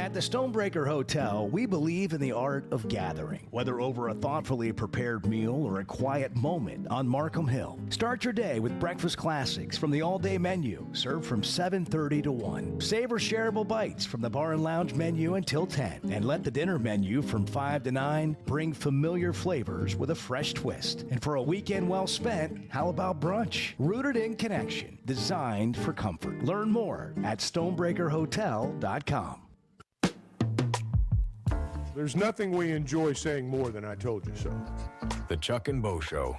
At the Stonebreaker Hotel, we believe in the art of gathering, whether over a thoughtfully prepared meal or a quiet moment on Markham Hill. Start your day with breakfast classics from the all-day menu, served from 7:30 to 1. Savor shareable bites from the bar and lounge menu until 10. And let the dinner menu from 5 to 9 bring familiar flavors with a fresh twist. And for a weekend well spent, how about brunch? Rooted in connection, designed for comfort. Learn more at stonebreakerhotel.com. There's nothing we enjoy saying more than I told you so. The Chuck and Bo Show.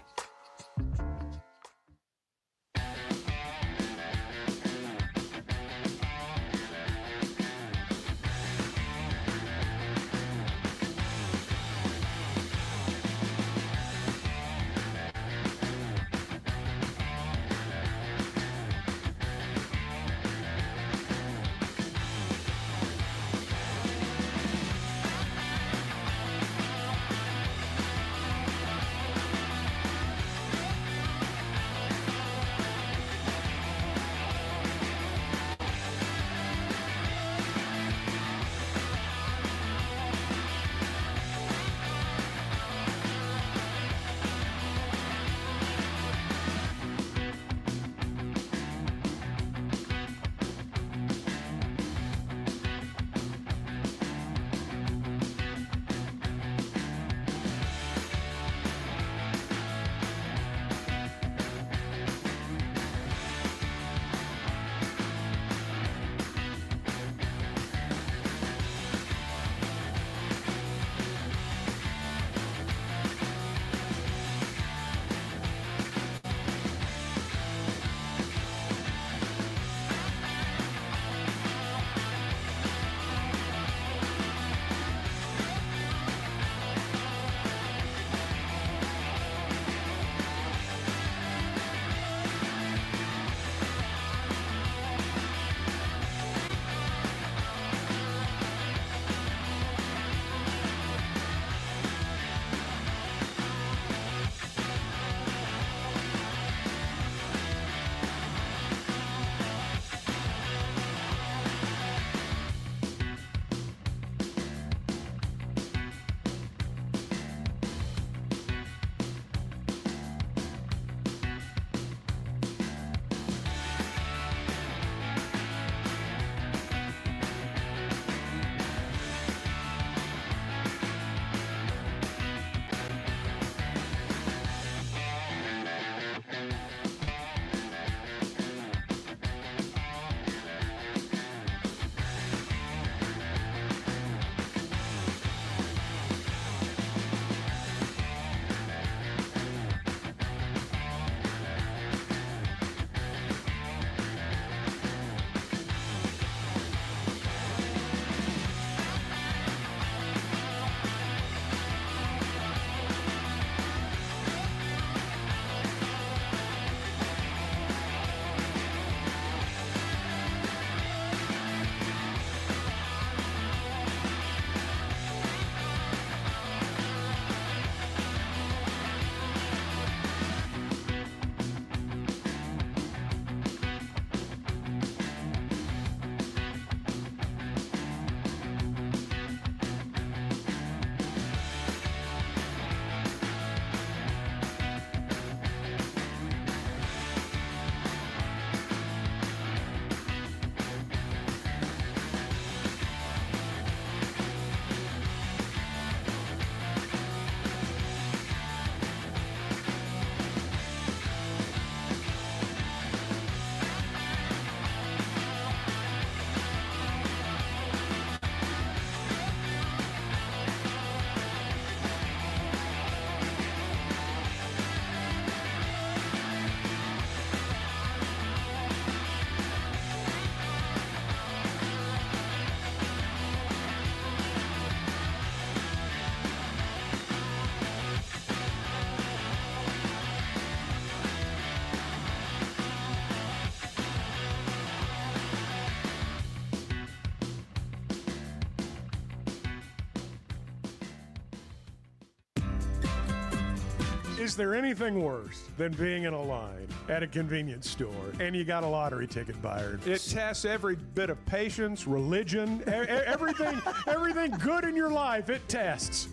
Is there anything worse than being in a line at a convenience store and you got a lottery ticket buyer? It tests every bit of patience, religion, everything good in your life, it tests.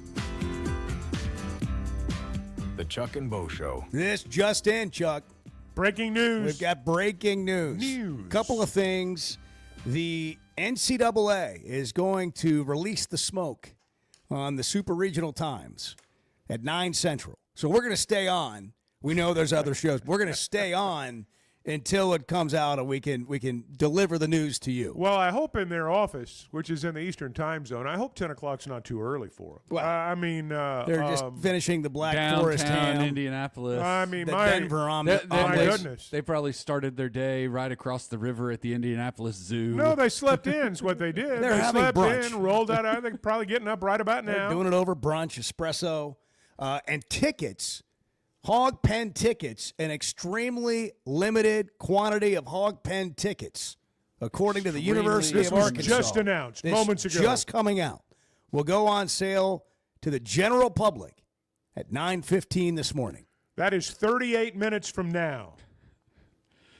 The Chuck and Bo Show. This just in, Chuck. Breaking news. We've got breaking news. Couple of things. The NCAA is going to release the smoke on the Super Regional Times at 9 Central. So we're going to stay on. We know there's other shows. We're going to stay on until it comes out and we can deliver the news to you. Well, I hope in their office, which is in the Eastern time zone, I hope 10 o'clock's not too early for them. Well, they're just finishing the Black Forest ham. Indianapolis. I mean, the my Denver omelet. My goodness. They probably started their day right across the river at the Indianapolis Zoo. No, they slept in is what they did. They're they having slept brunch. in, rolled out. I think probably getting up right about now. They're doing it over brunch, espresso, and tickets. Hog Pen tickets, an extremely limited quantity of Hog Pen tickets, according to the University of Arkansas. This was just announced moments ago. Just coming out. Will go on sale to the general public at 9:15 this morning. That is 38 minutes from now.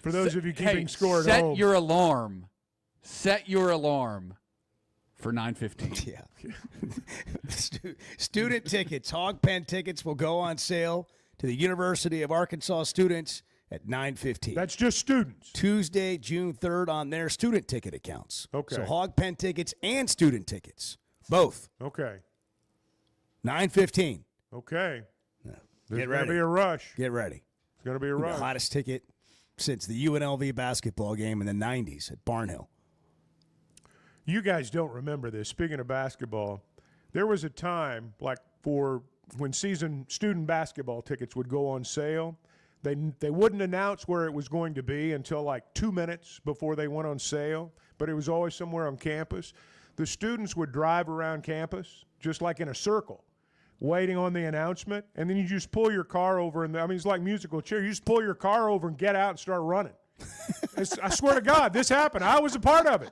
For those of you keeping score at home. Set your alarm. Set your alarm for 9:15. Yeah. Student tickets, Hog Pen tickets will go on sale to the University of Arkansas students at 9:15. That's just students. Tuesday, June 3rd on their student ticket accounts. Okay. So Hog Pen tickets and student tickets, both. Okay. 9:15. Okay. Get There's ready. going to be a rush. Get ready. It's going to be a rush. The hottest ticket since the UNLV basketball game in the 90s at Barnhill. You guys don't remember this. Speaking of basketball, there was a time like for when season student basketball tickets would go on sale. They wouldn't announce where it was going to be until like 2 minutes before they went on sale, but it was always somewhere on campus. The students would drive around campus just like in a circle, waiting on the announcement, and then you just pull your car over, and it's like musical chair. You just pull your car over and get out and start running. I swear to God, this happened. I was a part of it.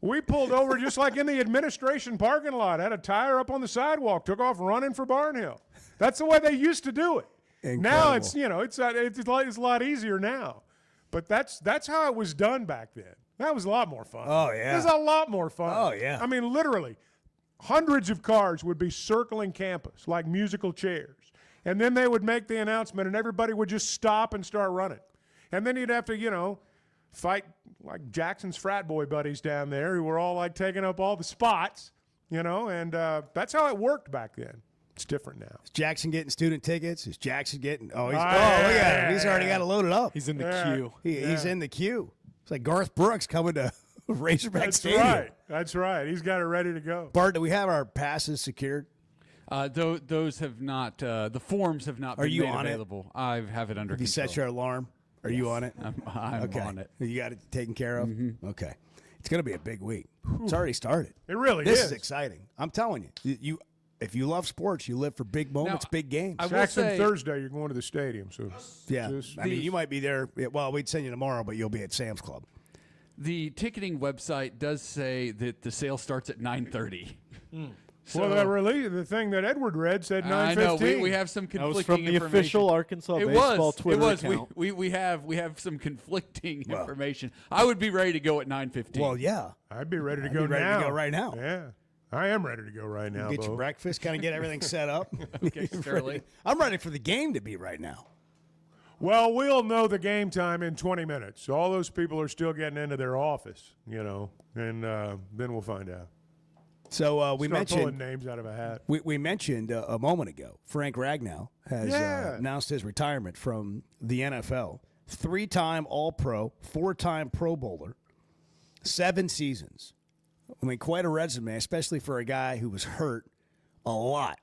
We pulled over just like in the administration parking lot, had a tire up on the sidewalk, took off running for Barnhill. That's the way they used to do it. Incredible. Now it's a lot easier now, but that's how it was done back then. That was a lot more fun. Oh, yeah. It was a lot more fun. Oh, yeah. I mean, literally, hundreds of cars would be circling campus like musical chairs, and then they would make the announcement, and everybody would just stop and start running, and then you'd have to, fight like Jackson's frat boy buddies down there who were all like taking up all the spots, and that's how it worked back then. It's different now. Is Jackson getting student tickets? Is Jackson getting look at him. He's already got it loaded up. He's in the queue. He's in the queue. It's like Garth Brooks coming to Razorback Stadium. Right. That's right. He's got it ready to go. Bart, do we have our passes secured? Those have not. The forms have not been you made on available. I have it under Have you control. set your alarm? Are you on it? I'm okay. on it. You got it taken care of? Mm-hmm. Okay. It's going to be a big week. It's already started. It really This is. is exciting. I'm telling you. If you love sports, you live for big moments, big games. Jackson, Thursday, you're going to the stadium. So yeah. I mean, you might be there. Well, we'd send you tomorrow, but you'll be at Sam's Club. The ticketing website does say that the sale starts at 9:30. Well, the thing that Edward read said 9:15. I know we have some conflicting That was from the information. official Arkansas baseball Twitter account. We have some conflicting information. I would be ready to go at 9:15. Well, yeah, I'd be ready to I'd go be ready now. to go right now. Yeah, I am ready to go right now. Get Bo. your breakfast, kind of get everything set up. Okay, Sterling. I'm ready for the game to be right now. Well, we'll know the game time in 20 minutes. All those people are still getting into their office, and then we'll find out. So we Start mentioned pulling names out of a hat. We mentioned a moment ago. Frank Ragnau has announced his retirement from the NFL. 3-time All-Pro, 4-time Pro Bowler, 7 seasons. I mean, quite a resume, especially for a guy who was hurt a lot,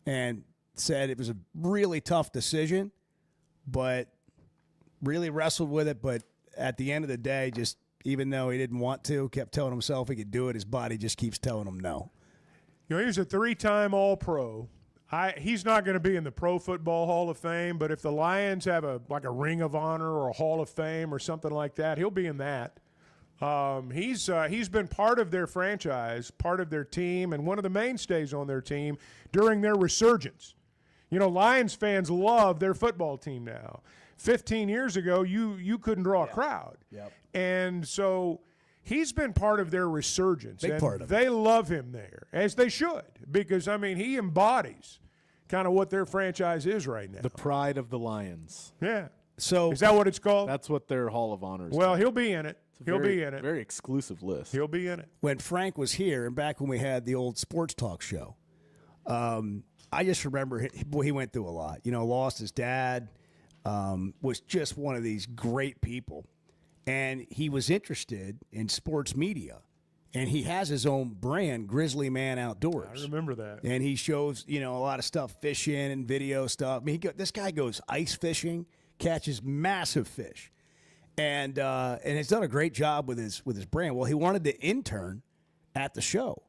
and said it was a really tough decision, but really wrestled with it. But at the end of the day, just even though he didn't want to, kept telling himself he could do it, his body just keeps telling him no. He's a 3-time All-Pro. He's not going to be in the Pro Football Hall of Fame, but if the Lions have a Ring of Honor or a Hall of Fame or something like that, he'll be in that. He's been part of their franchise, part of their team, and one of the mainstays on their team during their resurgence. You know, Lions fans love their football team now. 15 years ago, you couldn't draw a crowd. Yep. And so he's been part of their resurgence. Big and part of it. they love him there, as they should, because, I mean, he embodies kind of what their franchise is right now. The pride of the Lions. Yeah. So is that what it's called? That's what their Hall of Honor is. Well, called. he'll be in it. He'll be in it. Very exclusive list. He'll be in it. When Frank was here and back when we had the old sports talk show, I just remember he went through a lot. You know, lost his dad, was just one of these great people. And he was interested in sports media. And he has his own brand, Grizzly Man Outdoors. I remember that. And he shows, you know, a lot of stuff, fishing and video stuff. I mean, this guy goes ice fishing, catches massive fish. And has done a great job with his brand. Well, he wanted to intern at the show.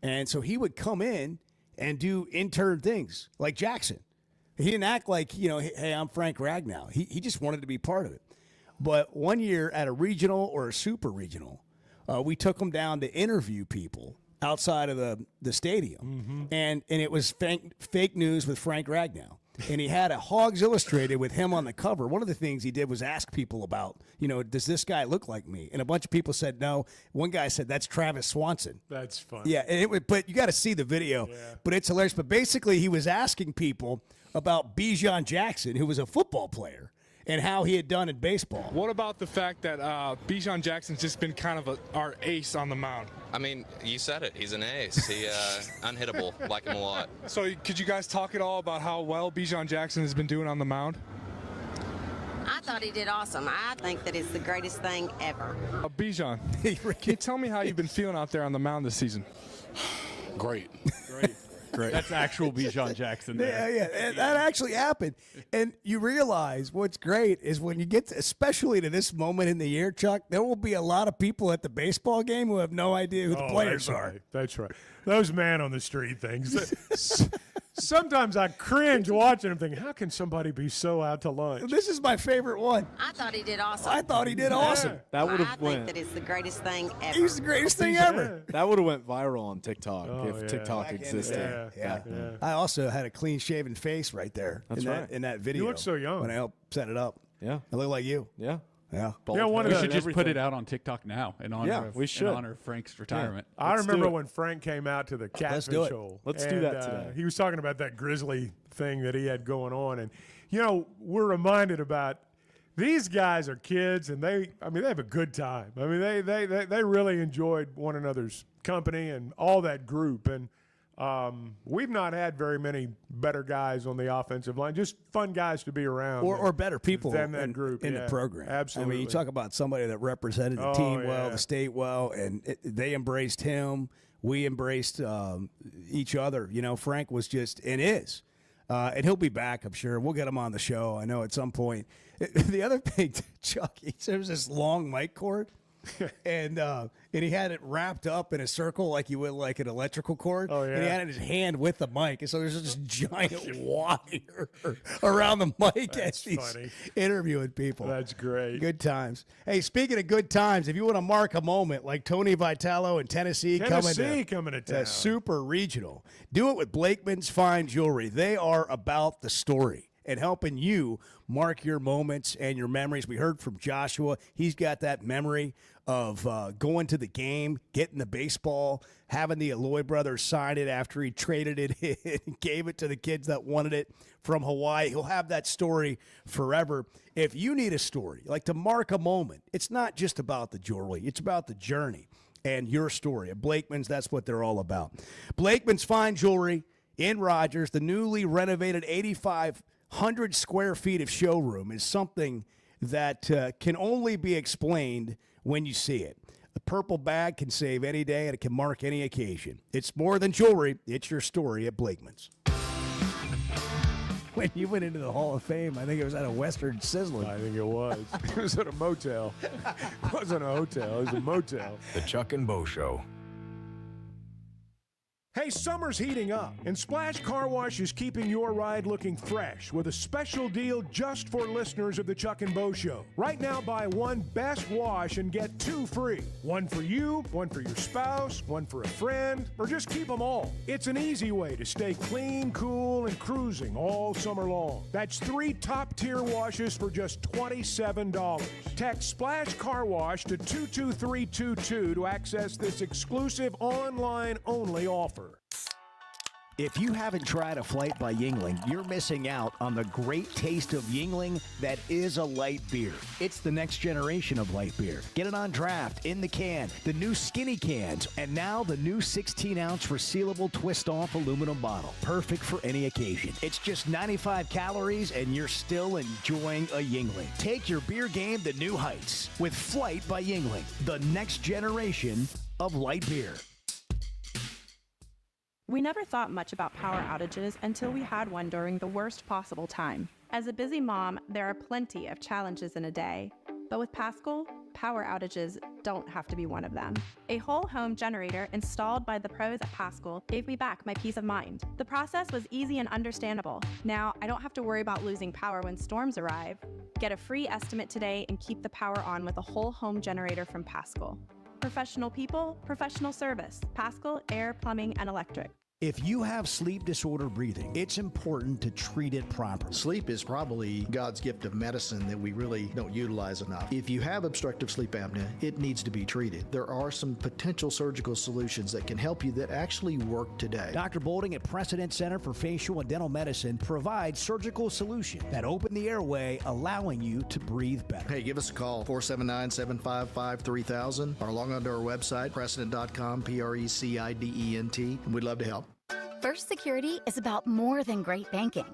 And so he would come in and do intern things like Jackson. He didn't act like, you know, hey, I'm Frank Ragnau. He just wanted to be part of it. But one year at a regional or a super regional, we took him down to interview people outside of the stadium. And it was fake news with Frank Ragnau. And he had a Hogs Illustrated with him on the cover. One of the things he did was ask people about, you know, does this guy look like me? And a bunch of people said no. One guy said, that's Travis Swanson. That's fun. Yeah, and but you got to see the video. Yeah. But it's hilarious. But basically, he was asking people about Bijan Jackson, who was a football player, and how he had done in baseball. What about the fact that Bijan Jackson's just been kind of our ace on the mound? I mean, you said it. He's an ace. He unhittable. Like him a lot. So could you guys talk at all about how well Bijan Jackson has been doing on the mound? I thought he did awesome. I think that it's the greatest thing ever. Bijan, can you tell me how you've been feeling out there on the mound this season? Great. Great. That's actual Bijan Jackson there. Yeah. And that actually happened. And you realize what's great is when you get to, especially to this moment in the year, Chuck, there will be a lot of people at the baseball game who have no idea who the players are. Right. That's right. Those man on the street things. Sometimes I cringe watching them thinking, how can somebody be so out to lunch? This is my favorite one. I thought he did awesome. I thought he did awesome. That would I have think went. that it's the greatest thing ever. He's the greatest thing ever. That would have went viral on TikTok if yeah. TikTok Back in the existed. day. Yeah. I also had a clean-shaven face right there. That's right. In that video. You look so young. When I helped set it up. Yeah. I look like you. Yeah. Yeah. Yeah, one of We the- should just put it out on TikTok now in honor, Yeah, of, we should. in honor of Frank's retirement. I Let's do remember it. when Frank came out to the Let's do Catfish it. Hole. Let's do and, that today. He was talking about that Grizzly thing that he had going on. And, you know, we're reminded about these guys are kids, and they have a good time. I mean, they really enjoyed one another's company and all that group. And we've not had very many better guys on the offensive line, just fun guys to be around. Or better people than that group in yeah, the program. Absolutely. I mean, you talk about somebody that represented the team well, the state well, and they embraced him. We embraced each other. You know, Frank was just and is. And he'll be back, I'm sure. We'll get him on the show, I know, at some point. The other thing, Chuck, there was this long mic cord, and he had it wrapped up in a circle like you would like an electrical cord. Oh, yeah. And he had it in his hand with the mic. And so there's this giant wire around the mic as he's funny. interviewing people. That's great. Good times. Hey, speaking of good times, if you want to mark a moment like Tony Vitalo in Tennessee coming to town. Super Regional, do it with Blakeman's Fine Jewelry. They are about the story and helping you mark your moments and your memories. We heard from Joshua. He's got that memory of going to the game, getting the baseball, having the Alloy brothers sign it after he traded it in and gave it to the kids that wanted it from Hawaii. He'll have that story forever. If you need a story, like to mark a moment, it's not just about the jewelry. It's about the journey and your story. At Blakeman's, that's what they're all about. Blakeman's Fine Jewelry in Rogers, the newly renovated 8,500 square feet of showroom is something that can only be explained when you see it. The purple bag can save any day, and it can mark any occasion. It's more than jewelry. It's your story at Blakeman's. When you went into the Hall of Fame, I think it was at a Western Sizzler. I think it was. It was at a motel. It wasn't a hotel. It was a motel. The Chuck and Bo Show. Hey, summer's heating up, and Splash Car Wash is keeping your ride looking fresh with a special deal just for listeners of the Chuck and Bo Show. Right now, buy one Best Wash and get 2 free. One for you, one for your spouse, one for a friend, or just keep them all. It's an easy way to stay clean, cool, and cruising all summer long. That's 3 top-tier washes for just $27. Text Splash Car Wash to 22322 to access this exclusive online-only offer. If you haven't tried a flight by Yingling, you're missing out on the great taste of Yingling that is a light beer. It's the next generation of light beer. Get it on draft, in the can, the new skinny cans, and now the new 16-ounce resealable twist-off aluminum bottle. Perfect for any occasion. It's just 95 calories, and you're still enjoying a Yingling. Take your beer game to new heights with Flight by Yingling, the next generation of light beer. We never thought much about power outages until we had one during the worst possible time. As a busy mom, there are plenty of challenges in a day. But with Paschal, power outages don't have to be one of them. A whole home generator installed by the pros at Paschal gave me back my peace of mind. The process was easy and understandable. Now, I don't have to worry about losing power when storms arrive. Get a free estimate today and keep the power on with a whole home generator from Paschal. Professional people, professional service. Paschal Air, Plumbing, and Electric. If you have sleep disorder breathing, it's important to treat it properly. Sleep is probably God's gift of medicine that we really don't utilize enough. If you have obstructive sleep apnea, it needs to be treated. There are some potential surgical solutions that can help you that actually work today. Dr. Bolding at Precedent Center for Facial and Dental Medicine provides surgical solutions that open the airway, allowing you to breathe better. Hey, give us a call, 479-755-3000, or log on to our website, precedent.com, Precedent, and we'd love to help. First Security is about more than great banking.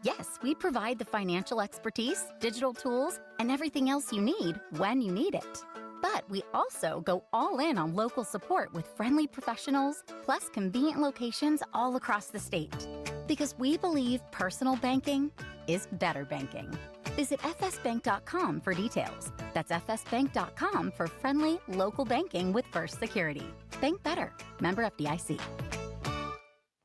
Yes, we provide the financial expertise, digital tools, and everything else you need when you need it. But we also go all in on local support with friendly professionals, plus convenient locations all across the state. Because we believe personal banking is better banking. Visit fsbank.com for details. That's fsbank.com for friendly, local banking with First Security. Bank better. Member FDIC.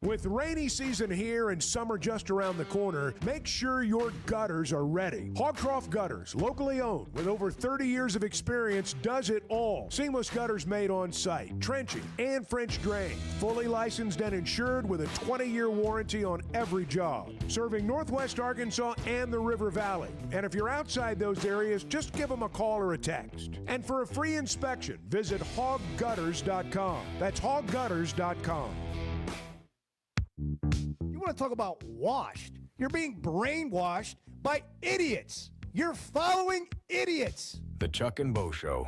With rainy season here and summer just around the corner, make sure your gutters are ready. Hogcroft Gutters, locally owned with over 30 years of experience, does it all. Seamless gutters made on site, trenching, and French drain. Fully licensed and insured with a 20-year warranty on every job. Serving Northwest Arkansas and the River Valley. And if you're outside those areas, just give them a call or a text. And for a free inspection, visit hoggutters.com. That's hoggutters.com. You want to talk about washed? You're being brainwashed by idiots. You're following idiots. The Chuck and Bo Show.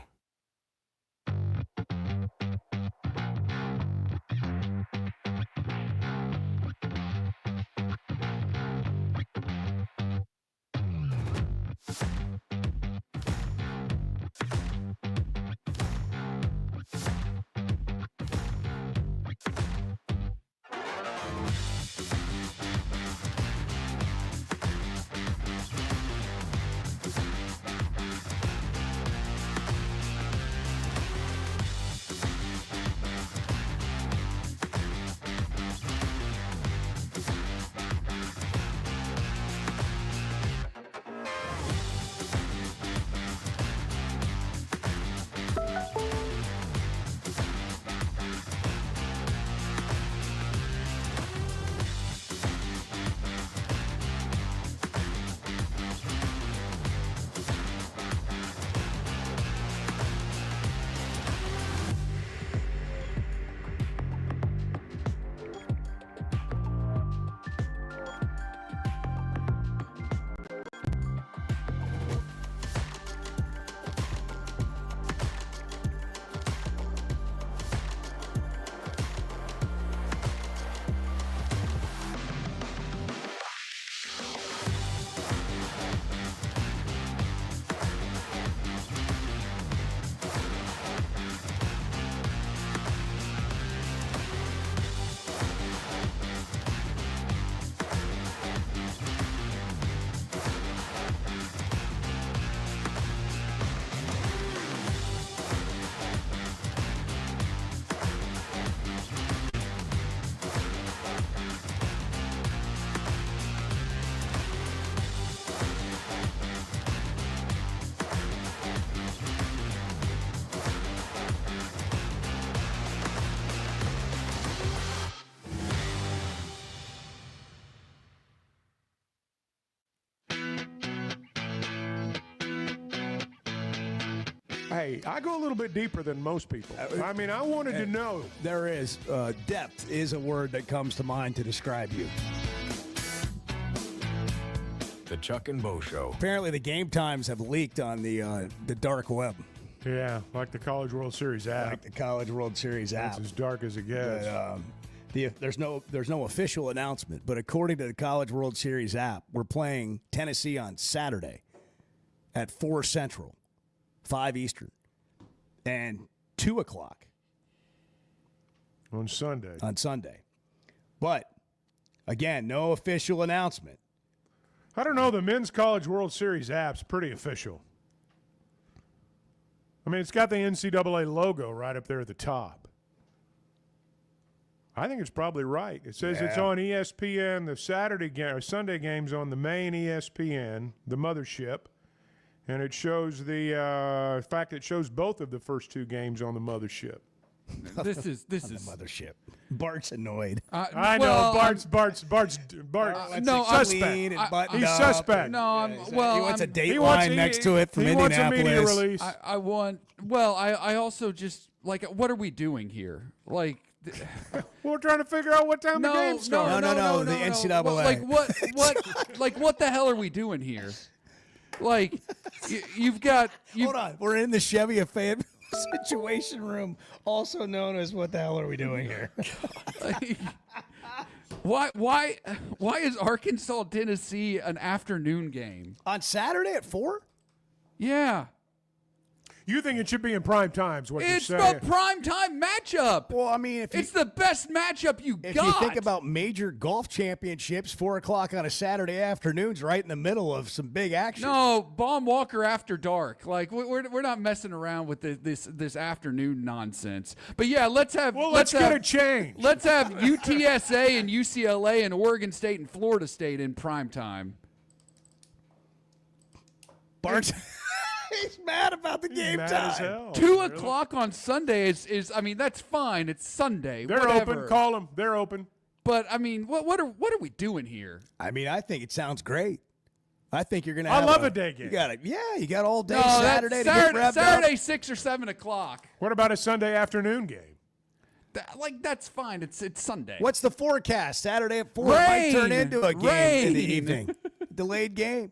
Hey, I go a little bit deeper than most people. I mean, I wanted to know. There is depth is a word that comes to mind to describe you. The Chuck and Bo Show. Apparently, the game times have leaked on the dark web. Yeah, like the College World Series app. Like the College World Series app. It's as dark as it gets. But, there's no official announcement, but according to the College World Series app, we're playing Tennessee on Saturday at 4 Central, 5 Eastern, and 2 o'clock on Sunday. But again, no official announcement. I don't know. The Men's College World Series app's pretty official. I mean, it's got the NCAA logo right up there at the top. I think it's probably right. It says it's on ESPN. The Sunday game's on the main ESPN, the mothership, and it shows the fact it shows both of the first 2 games on the mothership. This is the mothership. Bart's annoyed. I know Bart's no, suspect. He's suspect. No, he wants a Dateline next to it from Indianapolis. He wants a media release. I also just like, what are we doing here? Like, we're trying to figure out what time the game starts. No, the NCAA. Well, what the hell are we doing here? Like, you've got. Hold on, we're in the Chevy of Fayetteville Situation Room, also known as what the hell are we doing here? Why is Arkansas Tennessee an afternoon game on Saturday at 4? Yeah. You think it should be in prime times? It's the prime time matchup. Well, I mean, it's the best matchup you if got. If you think about major golf championships, 4 o'clock on a Saturday afternoon's right in the middle of some big action. No, Baum Walker after dark. Like we're not messing around with this afternoon nonsense. But yeah, let's get a change. Let's have UTSA and UCLA and Oregon State and Florida State in prime time. Bart. He's mad about the game time. 2 o'clock on Sunday is I mean, that's fine. It's Sunday. They're whatever. open. Call them. They're open. But I mean, what are we doing here? I mean, I think it sounds great. I think you're gonna. I love a day game. You got all day Saturday to get wrapped up. Saturday 6 or 7 o'clock. What about a Sunday afternoon game? That's fine. It's Sunday. What's the forecast? Saturday at 4 might turn into a game in the evening. Delayed game.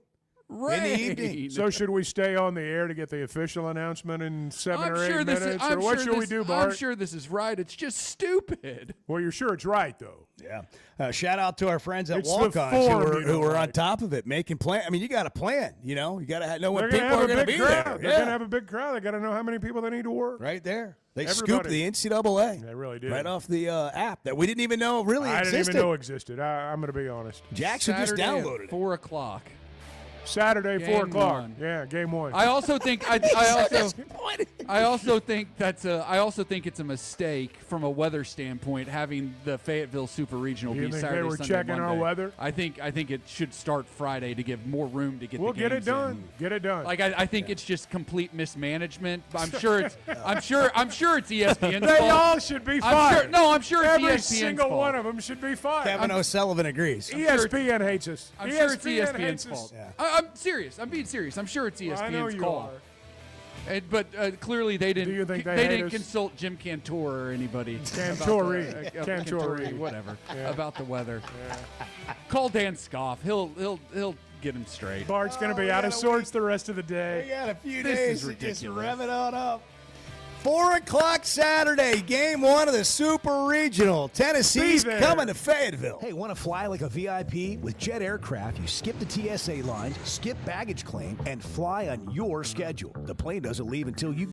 In the evening. So should we stay on the air to get the official announcement in 7 or 8 minutes? Or what should we do, Bart? I'm sure this is right. It's just stupid. Well, you're sure it's right, though. Yeah. Shout out to our friends at Walk-Ons who were on top of it, making plan. I mean, you got to plan. You know, you got to know when people are going to be there. They're going to have a big crowd. They got to know how many people they need to work. Right there. They scooped the NCAA. They really did. Right off the app that we didn't even know really existed. I didn't even know existed. I'm going to be honest. Jackson Saturday just downloaded it. 4 o'clock. Saturday, game 4 o'clock. 1. Yeah, game 1. I also think I also think it's a mistake from a weather standpoint having the Fayetteville Super Regional be Saturday, they were Sunday, checking Monday. our weather? I think it should start Friday to give more room to get. We'll the get games it done. in. Get it done. Like I think it's just complete mismanagement. I'm sure it's ESPN's They fault. all should be fired. I'm sure it's Every ESPN's single fault. one of them should be fired. Kevin O'Sullivan agrees. ESPN hates us. I'm sure it's ESPN's ESPN's fault. I'm serious. I'm being serious. I'm sure it's ESPN's I know you call. are. But clearly they didn't. Do you think they didn't hate us? consult Jim Cantor or anybody. Cantori. Cantori, whatever. About the weather. Call Dan Scoff. He'll get him straight. Bart's going to be out of sorts the rest of the day. We got a few This days is to just ridiculous. rev it on up. 4 o'clock Saturday, game 1 of the Super Regional. Tennessee's coming to Fayetteville. Hey, want to fly like a VIP? With Jet Aircraft, you skip the TSA line, skip baggage claim, and fly on your schedule. The plane doesn't leave until you